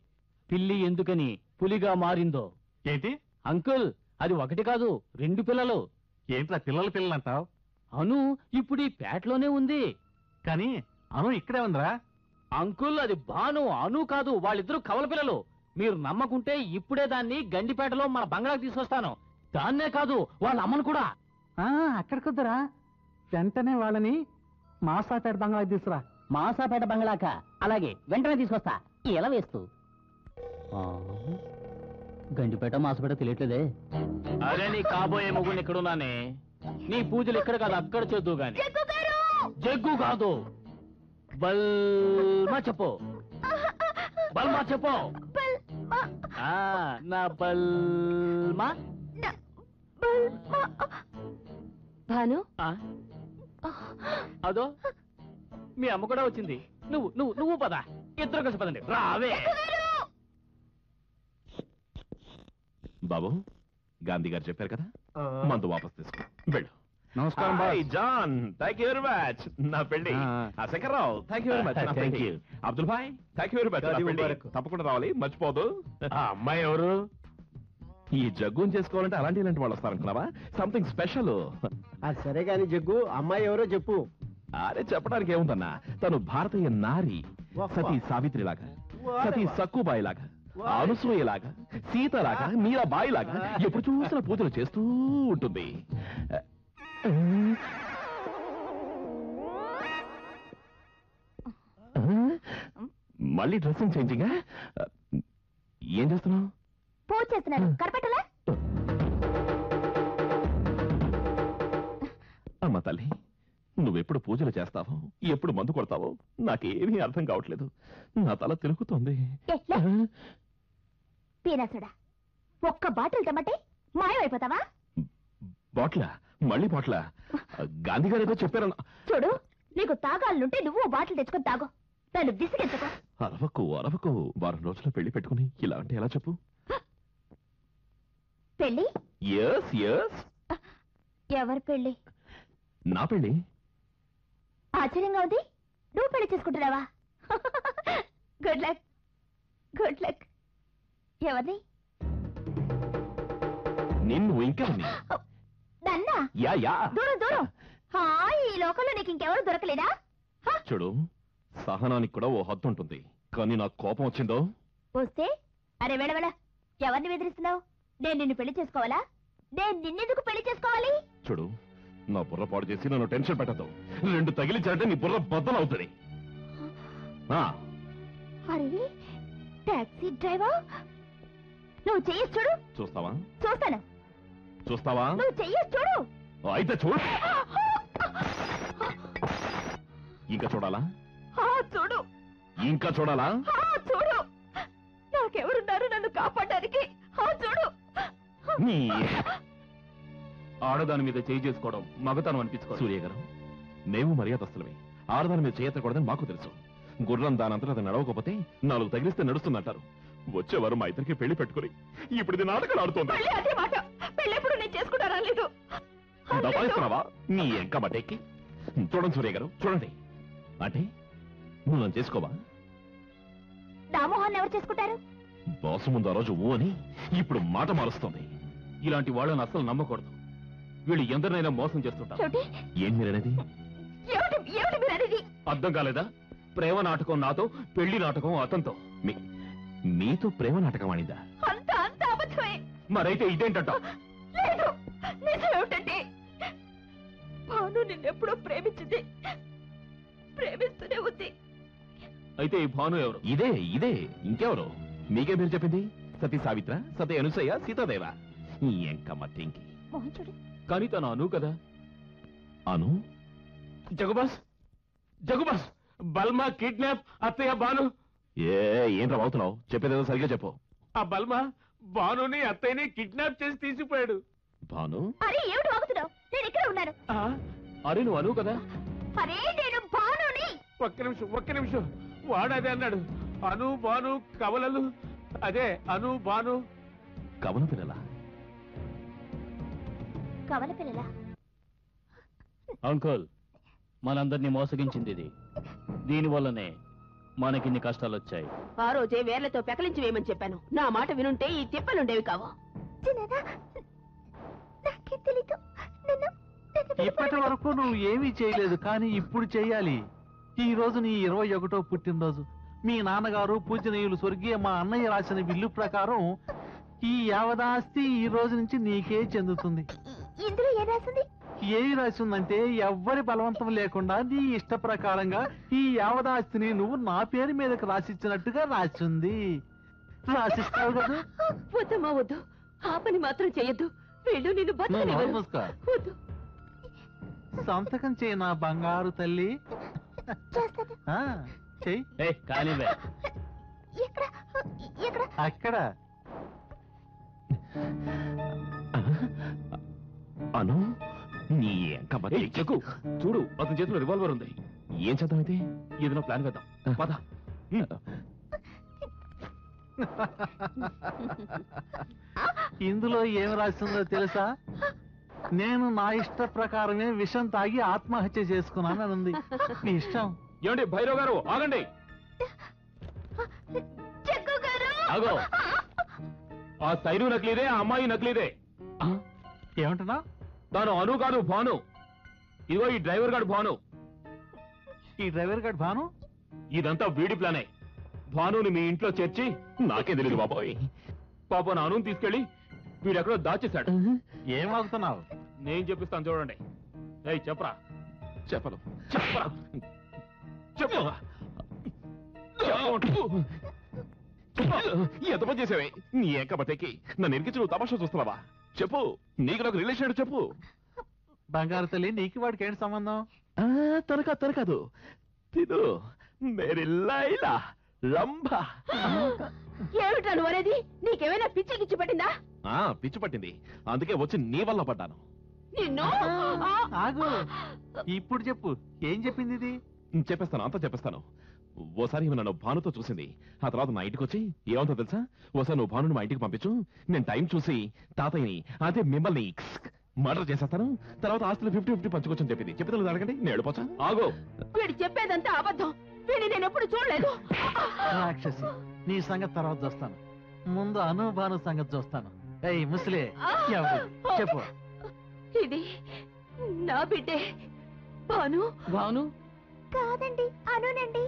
[SPEAKER 10] పిల్లి ఎందుకని పులిగా మారిందో.
[SPEAKER 5] ఏంటి
[SPEAKER 10] అంకుల్, అది ఒకటి కాదు, 2 పిల్లలు.
[SPEAKER 5] ఏంట్రా పిల్లలంటావు?
[SPEAKER 10] అను ఇప్పుడు ఈ పేటలోనే ఉంది.
[SPEAKER 5] కానీ అను ఇక్కడే ఉందిరా.
[SPEAKER 10] అంకుల్, అది భాను, అను కాదు. వాళ్ళిద్దరూ కవల పిల్లలు. మీరు నమ్మకుంటే ఇప్పుడే దాన్ని గండిపేటలో మన బంగ్లాకి తీసుకొస్తాను. దాన్నే కాదు, వాళ్ళ అమ్మను కూడా.
[SPEAKER 9] అక్కడికొద్దురా, వెంటనే వాళ్ళని మాసాపేట బంగ్లాకి తీసుకురా.
[SPEAKER 11] మాసాపేట బంగ్లాక? అలాగే, వెంటనే తీసుకొస్తా. ఎలా వేస్తూ
[SPEAKER 10] గండిపేట మాసపేట తెలియట్లేదే. అరే నీ కాబోయే మొగుడిని ఎక్కడున్నానే? నీ పూజలు ఇక్కడ కాదు అక్కడ చేద్దు గాని. జగ్గు కాదు, బల్మా చెప్పు, బల్మా చెప్పు. నా బల్మా.
[SPEAKER 11] భాను,
[SPEAKER 10] అదో మీ అమ్మ కూడా వచ్చింది. నువ్వు నువ్వు నువ్వు పద, ఇద్దరు కలిసి పదండి. రావే
[SPEAKER 3] బాబు, గాంధీ గారు చెప్పారు కదా, మందు వాపస్ తీసుకో, వెళ్ళు.
[SPEAKER 5] నమస్కారం
[SPEAKER 3] hi John, thank you very much. నా పెళ్లి Shankarrao, thank you very much.
[SPEAKER 4] Thank you.
[SPEAKER 3] Abdul bhai, thank you very much. తప్పకుండా రావాలి, మర్చిపోదు.
[SPEAKER 4] ఆ అమ్మాయి ఎవరు?
[SPEAKER 3] ఈ జగ్గుని చేసుకోవాలంటే అలాంటి ఇలాంటి వాళ్ళు వస్తారనుకున్నావా? Something special.
[SPEAKER 9] అది సరే గాని జగ్గు, అమ్మాయి ఎవరో చెప్పు.
[SPEAKER 3] అరే చెప్పడానికి ఏముందన్నా, తను భారతీయ నారి, సతీ సావిత్రి లాగా, సతీ సక్కుబాయి లాగా, అనసూయ లాగా, సీత లాగా, మీరాబాయి లాగా ఎప్పుడు చూసిన పూజలు చేస్తూ ఉంటుంది. మళ్ళీ డ్రెస్సింగ్ చేంజింగ్? ఏం చేస్తున్నావు?
[SPEAKER 1] పూజ చేస్తున్నాను, కనపట్టలా?
[SPEAKER 3] అమ్మ తల్లి, నువ్వెప్పుడు పూజలు చేస్తావో, ఎప్పుడు మందు కొడతావో నాకేమీ అర్థం కావట్లేదు. నా తల తిరుగుతోంది.
[SPEAKER 1] పీనాసుడా, ఒక్క బాటిల్ తెమ్మంటే మాయమైపోతావా?
[SPEAKER 3] బాట్లా? మళ్ళీ బాట్లా? గాంధీ గారు ఏదో చెప్పారన్న.
[SPEAKER 1] చూడు, నీకు తాగాలనుంటే నువ్వు బాటిల్ తెచ్చుకొని తాగు, నన్ను విసిగించుకో.
[SPEAKER 3] అరవకు అరవకు, వారం రోజుల్లో పెళ్లి పెట్టుకుని ఇలా అంటే ఎలా చెప్పు?
[SPEAKER 1] పెళ్ళి?
[SPEAKER 3] Yes yes.
[SPEAKER 1] ఎవరు పెళ్ళి?
[SPEAKER 3] నా పెళ్లి.
[SPEAKER 1] ఆశ్చర్యంగా ఉంది, నువ్వు పెళ్లి చేసుకుంటున్నావా? Good luck, good luck. ఎవరిని?
[SPEAKER 3] నిన్ను ఇంకా
[SPEAKER 1] నన్నా?
[SPEAKER 3] Yeah yeah.
[SPEAKER 1] దూరం దూరం. ఈ లోకంలో నీకు ఇంకెవరు దొరకలేదా?
[SPEAKER 3] చూడు, సహనానికి కూడా ఓ హద్దు ఉంటుంది, కానీ నాకు కోపం వచ్చిందో.
[SPEAKER 1] వస్తే అరే వెళ్ళ, ఎవరిని బెదిరిస్తున్నావు? నేను నిన్ను పెళ్లి చేసుకోవాలా? నేను నిన్నెందుకు పెళ్లి చేసుకోవాలి?
[SPEAKER 3] చూడు, నా బుర్ర పాడు చేసి నన్ను టెన్షన్ పెట్టద్దు. 2 తగిలించాలంటే నీ బుర్ర బద్దలవుతుంది.
[SPEAKER 1] అరే టాక్సీ డ్రైవర్, నువ్వు చెయ్యొచ్చు చూడు.
[SPEAKER 3] చూస్తావా?
[SPEAKER 1] చూస్తాను.
[SPEAKER 3] చూస్తావా?
[SPEAKER 1] నువ్వు చెయ్యొచ్చు చూడు.
[SPEAKER 3] అయితే చూడు. ఇంకా చూడాలా?
[SPEAKER 1] చూడు.
[SPEAKER 3] ఇంకా చూడాలా?
[SPEAKER 1] చూడు. నాకెవరున్నారు నన్ను కాపాడడానికి? చూడు.
[SPEAKER 3] నీ
[SPEAKER 2] ఆడదాని మీద చేయి చేసుకోవడం మగతనం అనిపించుకోవాలి.
[SPEAKER 3] సూర్య గారు, మేము మర్యాదస్తులమే. ఆడదాని మీద చేయకూడదని మాకు తెలుసు. గుర్రం దానంతటా అది నడవకపోతే 4 తగిలిస్తే నడుస్తుందంటారు. వచ్చేవారు మా ఇద్దరికి పెళ్లి పెట్టుకుని ఇప్పుడు ఇది నాటకాలు ఆడుతోంది. దబాయిస్తున్నావా నీ ఎంక బట్టెక్కి? చూడండి సూర్య గారు, చూడండి. అంటే నువ్వు నన్ను చేసుకోవా?
[SPEAKER 1] రామోహన్ ఎవరు చేసుకుంటారు?
[SPEAKER 3] బాసు ముందు ఆ రోజు ఊ అని ఇప్పుడు మాట మారుస్తోంది.
[SPEAKER 2] ఇలాంటి వాళ్ళని అస్సలు నమ్మకూడదు. వీళ్ళు ఎందరినైనా మోసం చేస్తుంటారు.
[SPEAKER 3] ఏం మీరనేది?
[SPEAKER 2] అర్థం కాలేదా? ప్రేమ నాటకం నాతో, పెళ్లి నాటకం అతనితో.
[SPEAKER 3] మీతో ప్రేమ నాటకం ఆడిందా?
[SPEAKER 2] మరైతే ఇదేంటంట?
[SPEAKER 6] నిజమేమిటంటే భాను నిన్నెప్పుడో ప్రేమించింది, ప్రేమిస్తూనే ఉంది.
[SPEAKER 2] అయితే ఈ భాను ఎవరు?
[SPEAKER 3] ఇదే ఇంకెవరు? మీకే మీరు చెప్పింది. సతీ సావిత్ర, సతీ అనుసయ్య, సీతాదేవ. ఈ ఎంకమ్మటింకి
[SPEAKER 2] కానీ తను అను కదా.
[SPEAKER 3] అను?
[SPEAKER 2] జగుబాస్, జగుబాస్, బల్మా కిడ్నాప్, అత్తయ్య భాను.
[SPEAKER 3] ఏం అవుతున్నావు? చెప్పేదేదో సరిగ్గా చెప్పు.
[SPEAKER 2] ఆ బల్మా భానుని అత్తయ్యని కిడ్నాప్ చేసి తీసిపోయాడు.
[SPEAKER 3] భాను?
[SPEAKER 1] అరే ఏమిటి వాగుతున్నావు? నేను ఇక్కడ ఉన్నాను.
[SPEAKER 2] అరే నువ్వు అను కదా.
[SPEAKER 1] అరే నేను భానుని.
[SPEAKER 2] ఒక్క నిమిషం, వాడదే అన్నాడు. అను భాను కవలలు, అదే అను భాను.
[SPEAKER 3] కవల పిల్లల?
[SPEAKER 1] కవల పిల్లల?
[SPEAKER 10] అంకుల్, మనందరినీ మోసగించింది ఇది. దీనివల్లనే మనకిన్ని కష్టాలు వచ్చాయి.
[SPEAKER 6] ఆ రోజే వేర్లతో పెకలించి వేయమని చెప్పాను. నా మాట వినుంటే ఈ తిప్పలుండేవి కావు.
[SPEAKER 5] ఇప్పటి వరకు నువ్వు ఏమీ చేయలేదు, కానీ ఇప్పుడు చెయ్యాలి. ఈ రోజు నీ 21వ పుట్టినరోజు. మీ నాన్నగారు పూజనీయులు స్వర్గీయ మా అన్నయ్య రాసిన బిల్లు ప్రకారం ఈ యావదాస్తి ఈ రోజు నుంచి నీకే చెందుతుంది.
[SPEAKER 1] ఇందులో ఏం రాసింది?
[SPEAKER 5] ఏమి రాసిందంటే, ఎవ్వరి బలవంతం లేకుండా నీ ఇష్ట ప్రకారంగా ఈ యావదాస్తిని నువ్వు నా పేరు మీదకి రాసిచ్చినట్టుగా రాసింది. రాసిస్తావు కదా.
[SPEAKER 6] వద్దమ్మా వద్దు, ఆ పని మాత్రం చెయ్యొద్దు. వీళ్ళు నిన్ను
[SPEAKER 5] నువ్వు నోరు
[SPEAKER 6] బతకనివ్వరు.
[SPEAKER 5] మూసుకో.
[SPEAKER 6] వద్దు.
[SPEAKER 5] సంతకం చేయి నా బంగారు తల్లి.
[SPEAKER 1] చేస్తాను.
[SPEAKER 5] ఆ, చెయ్యి.
[SPEAKER 10] కానివే.
[SPEAKER 1] ఎక్కడ ఎక్కడ
[SPEAKER 5] అక్కడ.
[SPEAKER 3] అను నీ
[SPEAKER 2] చెక్కు చూడు, అతని చేతిలో రివాల్వర్ ఉంది.
[SPEAKER 3] ఏం చేద్దాం అయితే?
[SPEAKER 2] ఏదైనా ప్లాన్ వేద్దాం పద.
[SPEAKER 5] ఇందులో ఏం రాసిందో తెలుసా? నేను నా ఇష్ట ప్రకారమే విషం తాగి ఆత్మహత్య చేసుకున్నాను అని ఉంది. నీ ఇష్టం.
[SPEAKER 2] ఏమండి భైరవ్ గారు ఆగండి.
[SPEAKER 1] జగ్గు గారు
[SPEAKER 2] ఆగో. ఆ సైరు నకిలీదే, ఆ అమ్మాయి నకిలీదే.
[SPEAKER 5] ఏమంటున్నా?
[SPEAKER 2] తాను అను కాదు, భాను. ఇదిగో ఈ డ్రైవర్ గారు భాను.
[SPEAKER 5] ఈ డ్రైవర్ గారు భాను?
[SPEAKER 2] ఇదంతా వీడి ప్లానే. భానుని మీ ఇంట్లో చేర్చి,
[SPEAKER 3] నాకే తెలియదు బాబోయ్.
[SPEAKER 2] పాప నాను తీసుకెళ్లి వీడెక్కడో దాచేశాడు.
[SPEAKER 5] ఏం ఆగుతున్నావు?
[SPEAKER 2] నేను చెప్పిస్తాను చూడండి. ఏయ్ చెప్పరా.
[SPEAKER 3] చెప్పను.
[SPEAKER 2] చెప్పరా. చెప్పరా.
[SPEAKER 3] ఎంత పని చేసావే? నీ ఏకబట్టేకి నన్ను ఎరికించి నువ్వు తమాషా చూస్తున్నావా? చెప్పు, నీకు నాకు రిలేషన్ చెప్పు.
[SPEAKER 5] బంగారు తల్లి, నీకు వాడికి ఏంటి సంబంధం?
[SPEAKER 3] తనకాదు తిను మేరీ లైలా లంబా.
[SPEAKER 6] ఏమిటా నువ్వు అనేది? నీకేమైనా పిచ్చి గిచ్చి పట్టిందా?
[SPEAKER 3] పిచ్చి పట్టింది, అందుకే వచ్చి నీ వల్ల పడ్డాను.
[SPEAKER 6] నిన్ను
[SPEAKER 5] ఆగు. ఇప్పుడు చెప్పు, ఏం చెప్పింది ఇది?
[SPEAKER 3] చెప్పేస్తాను, అంతా చెప్పేస్తాను. ఓసారి ఈమె నన్ను భానుతో చూసింది. ఆ తర్వాత నా ఇంటికి వచ్చి ఏమంతో తెలుసా? ఓసారి నువ్వు భానుని మా ఇంటికి పంపించు, నేను టైం చూసి తాతయ్యని, అదే మిమ్మల్ని మర్డర్ చేసేస్తాను, తర్వాత ఆస్తులు 50-50 పంచుకోవచ్చని చెప్పింది. చెప్పితే అడగండి, నేను ఏడుపోచా?
[SPEAKER 2] ఆగో.
[SPEAKER 6] వీడు చెప్పేదంతా అబద్ధం. వీడిని నేను ఎప్పుడు చూడలేదు.
[SPEAKER 5] రాక్షసి, నీ సంగతి తర్వాత చూస్తాను. ముందు అనుభాను సంగతి చూస్తాను. ఏయ్ ముసలే, ఎవరు? చెప్పు.
[SPEAKER 6] ఇది నా బిడ్డే భాను.
[SPEAKER 10] భాను
[SPEAKER 1] కాదండి, అనునండి.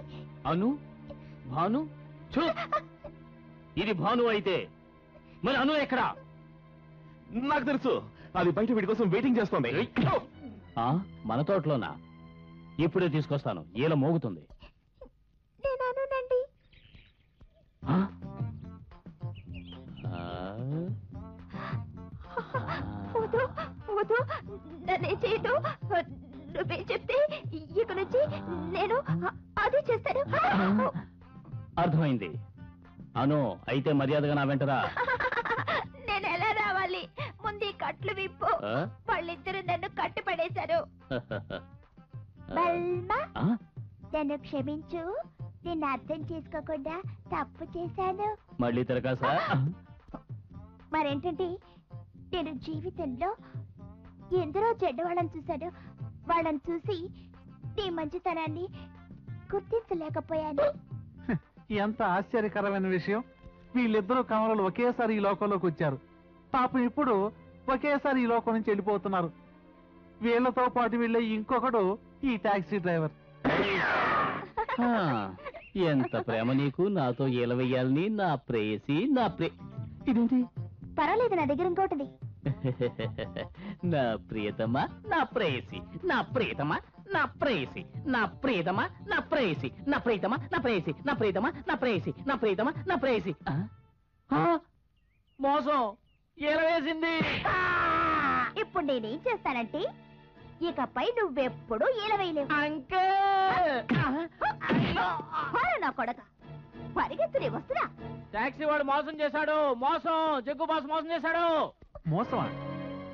[SPEAKER 10] అను భాను చూ. ఇది భాను అయితే మరి అను ఎక్కడా?
[SPEAKER 3] నాకు తెలుసు, అది బయట వీడి కోసం వెయిటింగ్ చేస్తోంది.
[SPEAKER 10] మన తోటలోనా? ఇప్పుడే తీసుకొస్తాను. ఈల మోగుతుంది.
[SPEAKER 1] నేను అనునండి. వద్దు వద్దు, నన్నే చేయదు. నువ్వే చెప్తే ఇక నుంచి నేను అదే చేస్తాను.
[SPEAKER 10] అర్థమైంది. అను అయితే మర్యాదగా నా వెంటరా.
[SPEAKER 1] నేను ఎలా రావాలి? ముందు ఈ కట్లు విప్పు. వాళ్ళిద్దరూ నన్ను కట్టుపడేశారు. బల్మా, నన్ను క్షమించు. నేను అర్థం చేసుకోకుండా తప్పు చేశాను.
[SPEAKER 10] మళ్ళీ తిరగాసా?
[SPEAKER 1] మరేంటంటే, నేను జీవితంలో ఎందరో చెడ్డవాళ్ళని చూశాను. వాళ్ళని చూసి నీ మంచితనాన్ని గుర్తించలేకపోయాను.
[SPEAKER 5] ఎంత ఆశ్చర్యకరమైన విషయం. వీళ్ళిద్దరూ కమలలు ఒకేసారి ఈ లోకంలోకి వచ్చారు. పాపం ఇప్పుడు ఒకేసారి ఈ లోకం నుంచి వెళ్ళిపోతున్నారు. వీళ్లతో పాటు వీళ్ళే ఇంకొకడు ఈ టాక్సీ డ్రైవర్.
[SPEAKER 10] ఎంత ప్రేమ నీకు నాతో ఏలవేయాలని నా ప్రేయసి. ఇదేంటి?
[SPEAKER 1] పర్వాలేదు, నా దగ్గర ఇంకోటిది.
[SPEAKER 10] నా ప్రియతమా, నా ప్రేయసి, నా ప్రియతమా, నా ప్రేయసి, నా ప్రియతమా, నా ప్రేయసి, నా ప్రియతమా, నా ప్రేయసి, నా ప్రియతమా, నా ప్రేయసి, నా ప్రియతమా, నా ప్రేయసి. మోసం ఏలవేసింది.
[SPEAKER 1] ఇప్పుడు నేనేం చేస్తానంటే, ఇకపై నువ్వెప్పుడు ఏలవేయలేవు. నా కొడక పరిగెత్తునే వస్తున్నా.
[SPEAKER 10] టాక్సీ వాడు మోసం చేశాడు. మోసం. జగ్గు బాస్ మోసం చేశాడు.
[SPEAKER 5] మోసమా?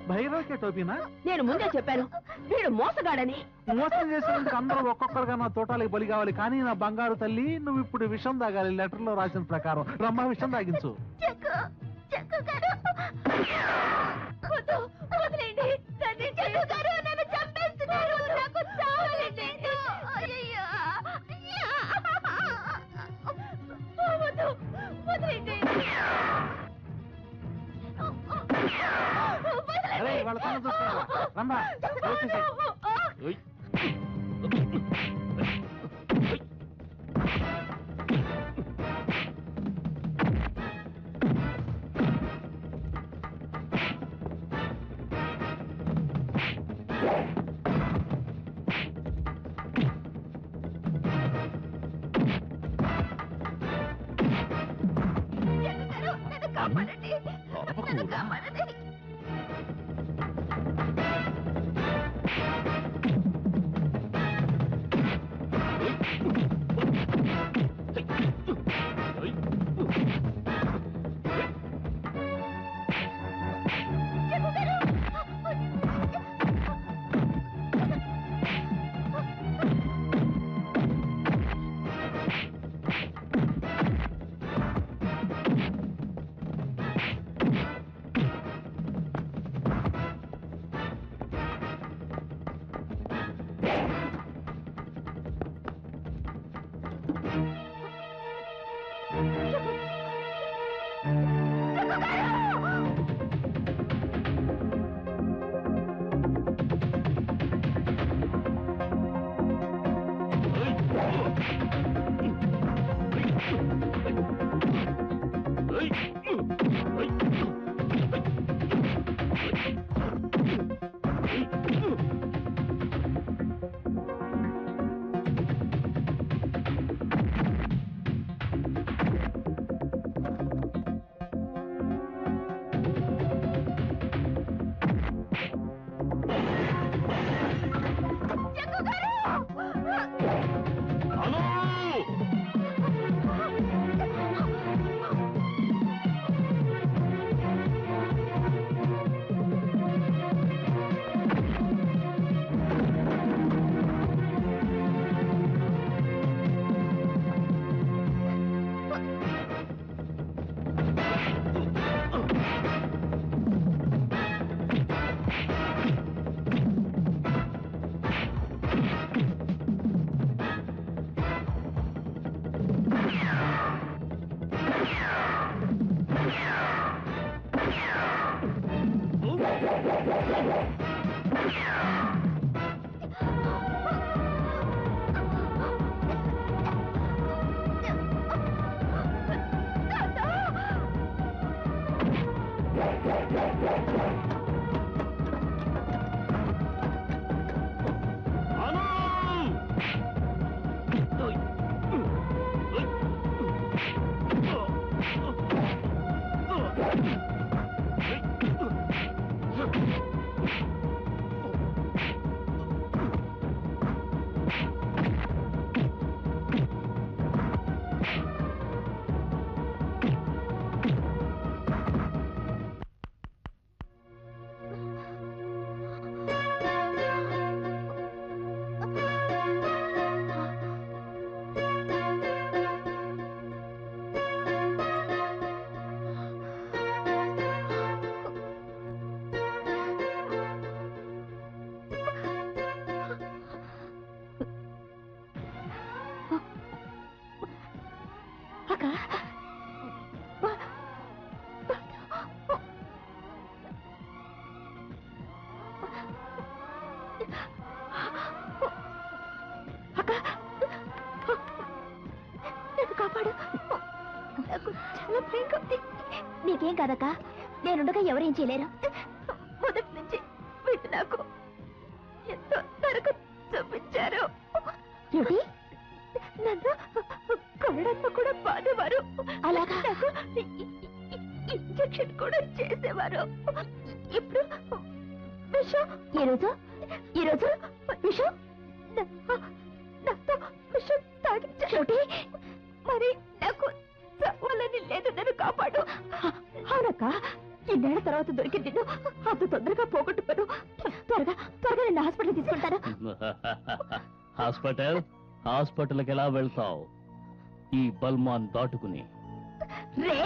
[SPEAKER 5] భైరవకే టోపీనా?
[SPEAKER 6] నేను ముందే చెప్పాను వీడు మోసగాడని.
[SPEAKER 5] మోసం చేసినందుకు అందరూ ఒక్కొక్కరుగా నా తోటాలకు బలి కావాలి. కానీ నా బంగారు తల్లి, నువ్వు ఇప్పుడు విషం తాగాలి. లెటర్ లో రాసిన ప్రకారం రమ్మ విషం తాగించు.
[SPEAKER 1] వదిలేండి. జగ్గు గారు నన్ను చంపేస్తున్నారు. నాకు చావాలండి. అయ్యయ్యో. వద్దు, వదిలేండి.
[SPEAKER 5] అరే వాళ్ళ సంగతి చూస్తావా? రమ్మా, వచ్చేసేయ్.
[SPEAKER 1] జగ్గు నన్ను కాపాడండి. నీకేం కాదక్క, నేనుండగా ఎవరేం చేయలేరు. మొదటి నుంచి వీళ్ళు నాకు ఎంతో నరకం చూపించారు. నన్ను కొనడంతో కూడా బాధేవారు. అలాగా నాకు ఇంజెక్షన్ కూడా చేసేవారు. ఇప్పుడు విషం ఈరోజు విషం నాతో విషం తాగించారు. మరి నాకు వాళ్ళని లేదు, నన్ను కాపాడు. అవునక్క, ఇన్నేళ్ల తర్వాత దొరికి నిన్ను అంత తొందరగా పోగొట్టుకోను. త్వరగా నిన్ను హాస్పిటల్ తీసుకుంటాను.
[SPEAKER 10] హాస్పిటల్కి ఎలా వెళ్తావు? ఈ బల్మాన్ దాటుకుని.
[SPEAKER 1] రే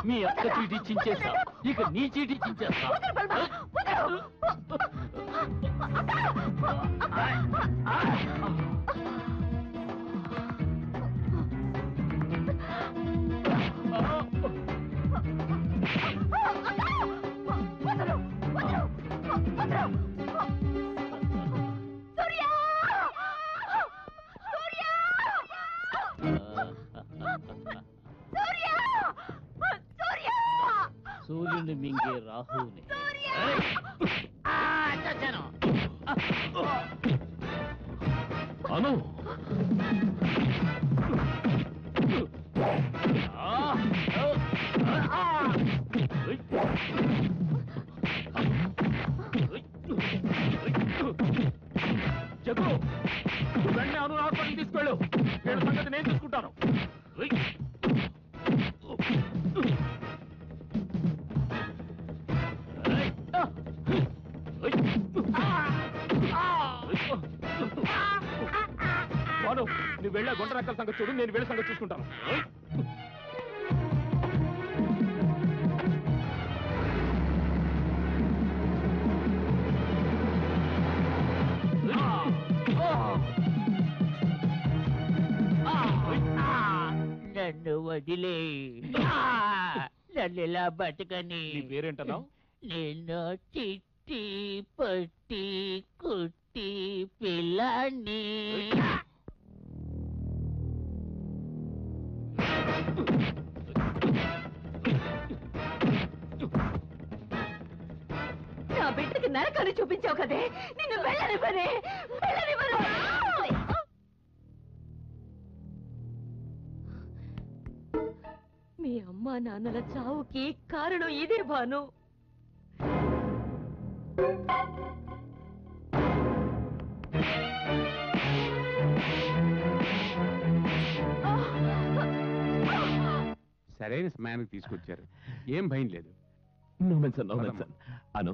[SPEAKER 10] మీ అక్క చీటీ చించేస్తా, ఇక నీ చీటీ చించేస్తా.
[SPEAKER 1] సూర్య
[SPEAKER 10] నిన్ను మింగే రాహుని. చచ్చాను.
[SPEAKER 3] అను
[SPEAKER 2] జగ్గు వెంటనే అను హాస్పిటల్ తీసుకెళ్ళు. వీళ్ళ సంగతి నేను చూసుకుంటాను. వాడు నువ్వు వెళ్ళే గుంట రక్కల సంగతి చూడు, నేను వీళ్ళ సంగతి చూసుకుంటాను.
[SPEAKER 10] నన్ను వదిలే, నన్ను ఇలా బతకని.
[SPEAKER 2] నీ పేరేంటన్నావు?
[SPEAKER 10] నేను చిట్టి పట్టి కుట్టి పిల్లాన్ని.
[SPEAKER 6] నా బిడ్డకి నరకాన్ని చూపించావు కదే, నిన్ను వెళ్ళనివ్వనే, వెళ్ళనివ్వను. మీ అమ్మా నాన్నల చావుకి కారణం ఇదే భాను.
[SPEAKER 9] సరైన సమయానికి తీసుకొచ్చారు, ఏం భయం లేదు.
[SPEAKER 3] No mention, no mention. అను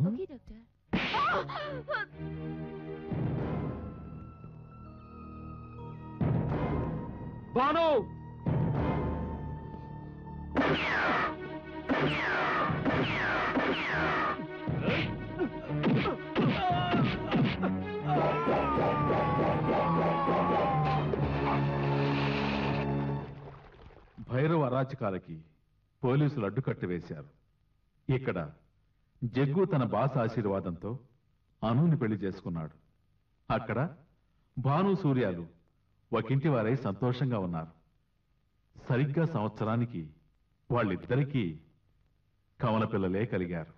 [SPEAKER 2] భాను
[SPEAKER 5] భైరవ అరాచకాలకి పోలీసులు అడ్డుకట్ట వేశారు. ఇక్కడ జగ్గు తన బాస ఆశీర్వాదంతో అనుని పెళ్లి చేసుకున్నాడు. అక్కడ భాను సూర్యాలు ఒకింటి వారై సంతోషంగా ఉన్నారు. సరిగ్గా సంవత్సరానికి వాళ్ళిద్దరికీ కమల పిల్లలే కలిగారు.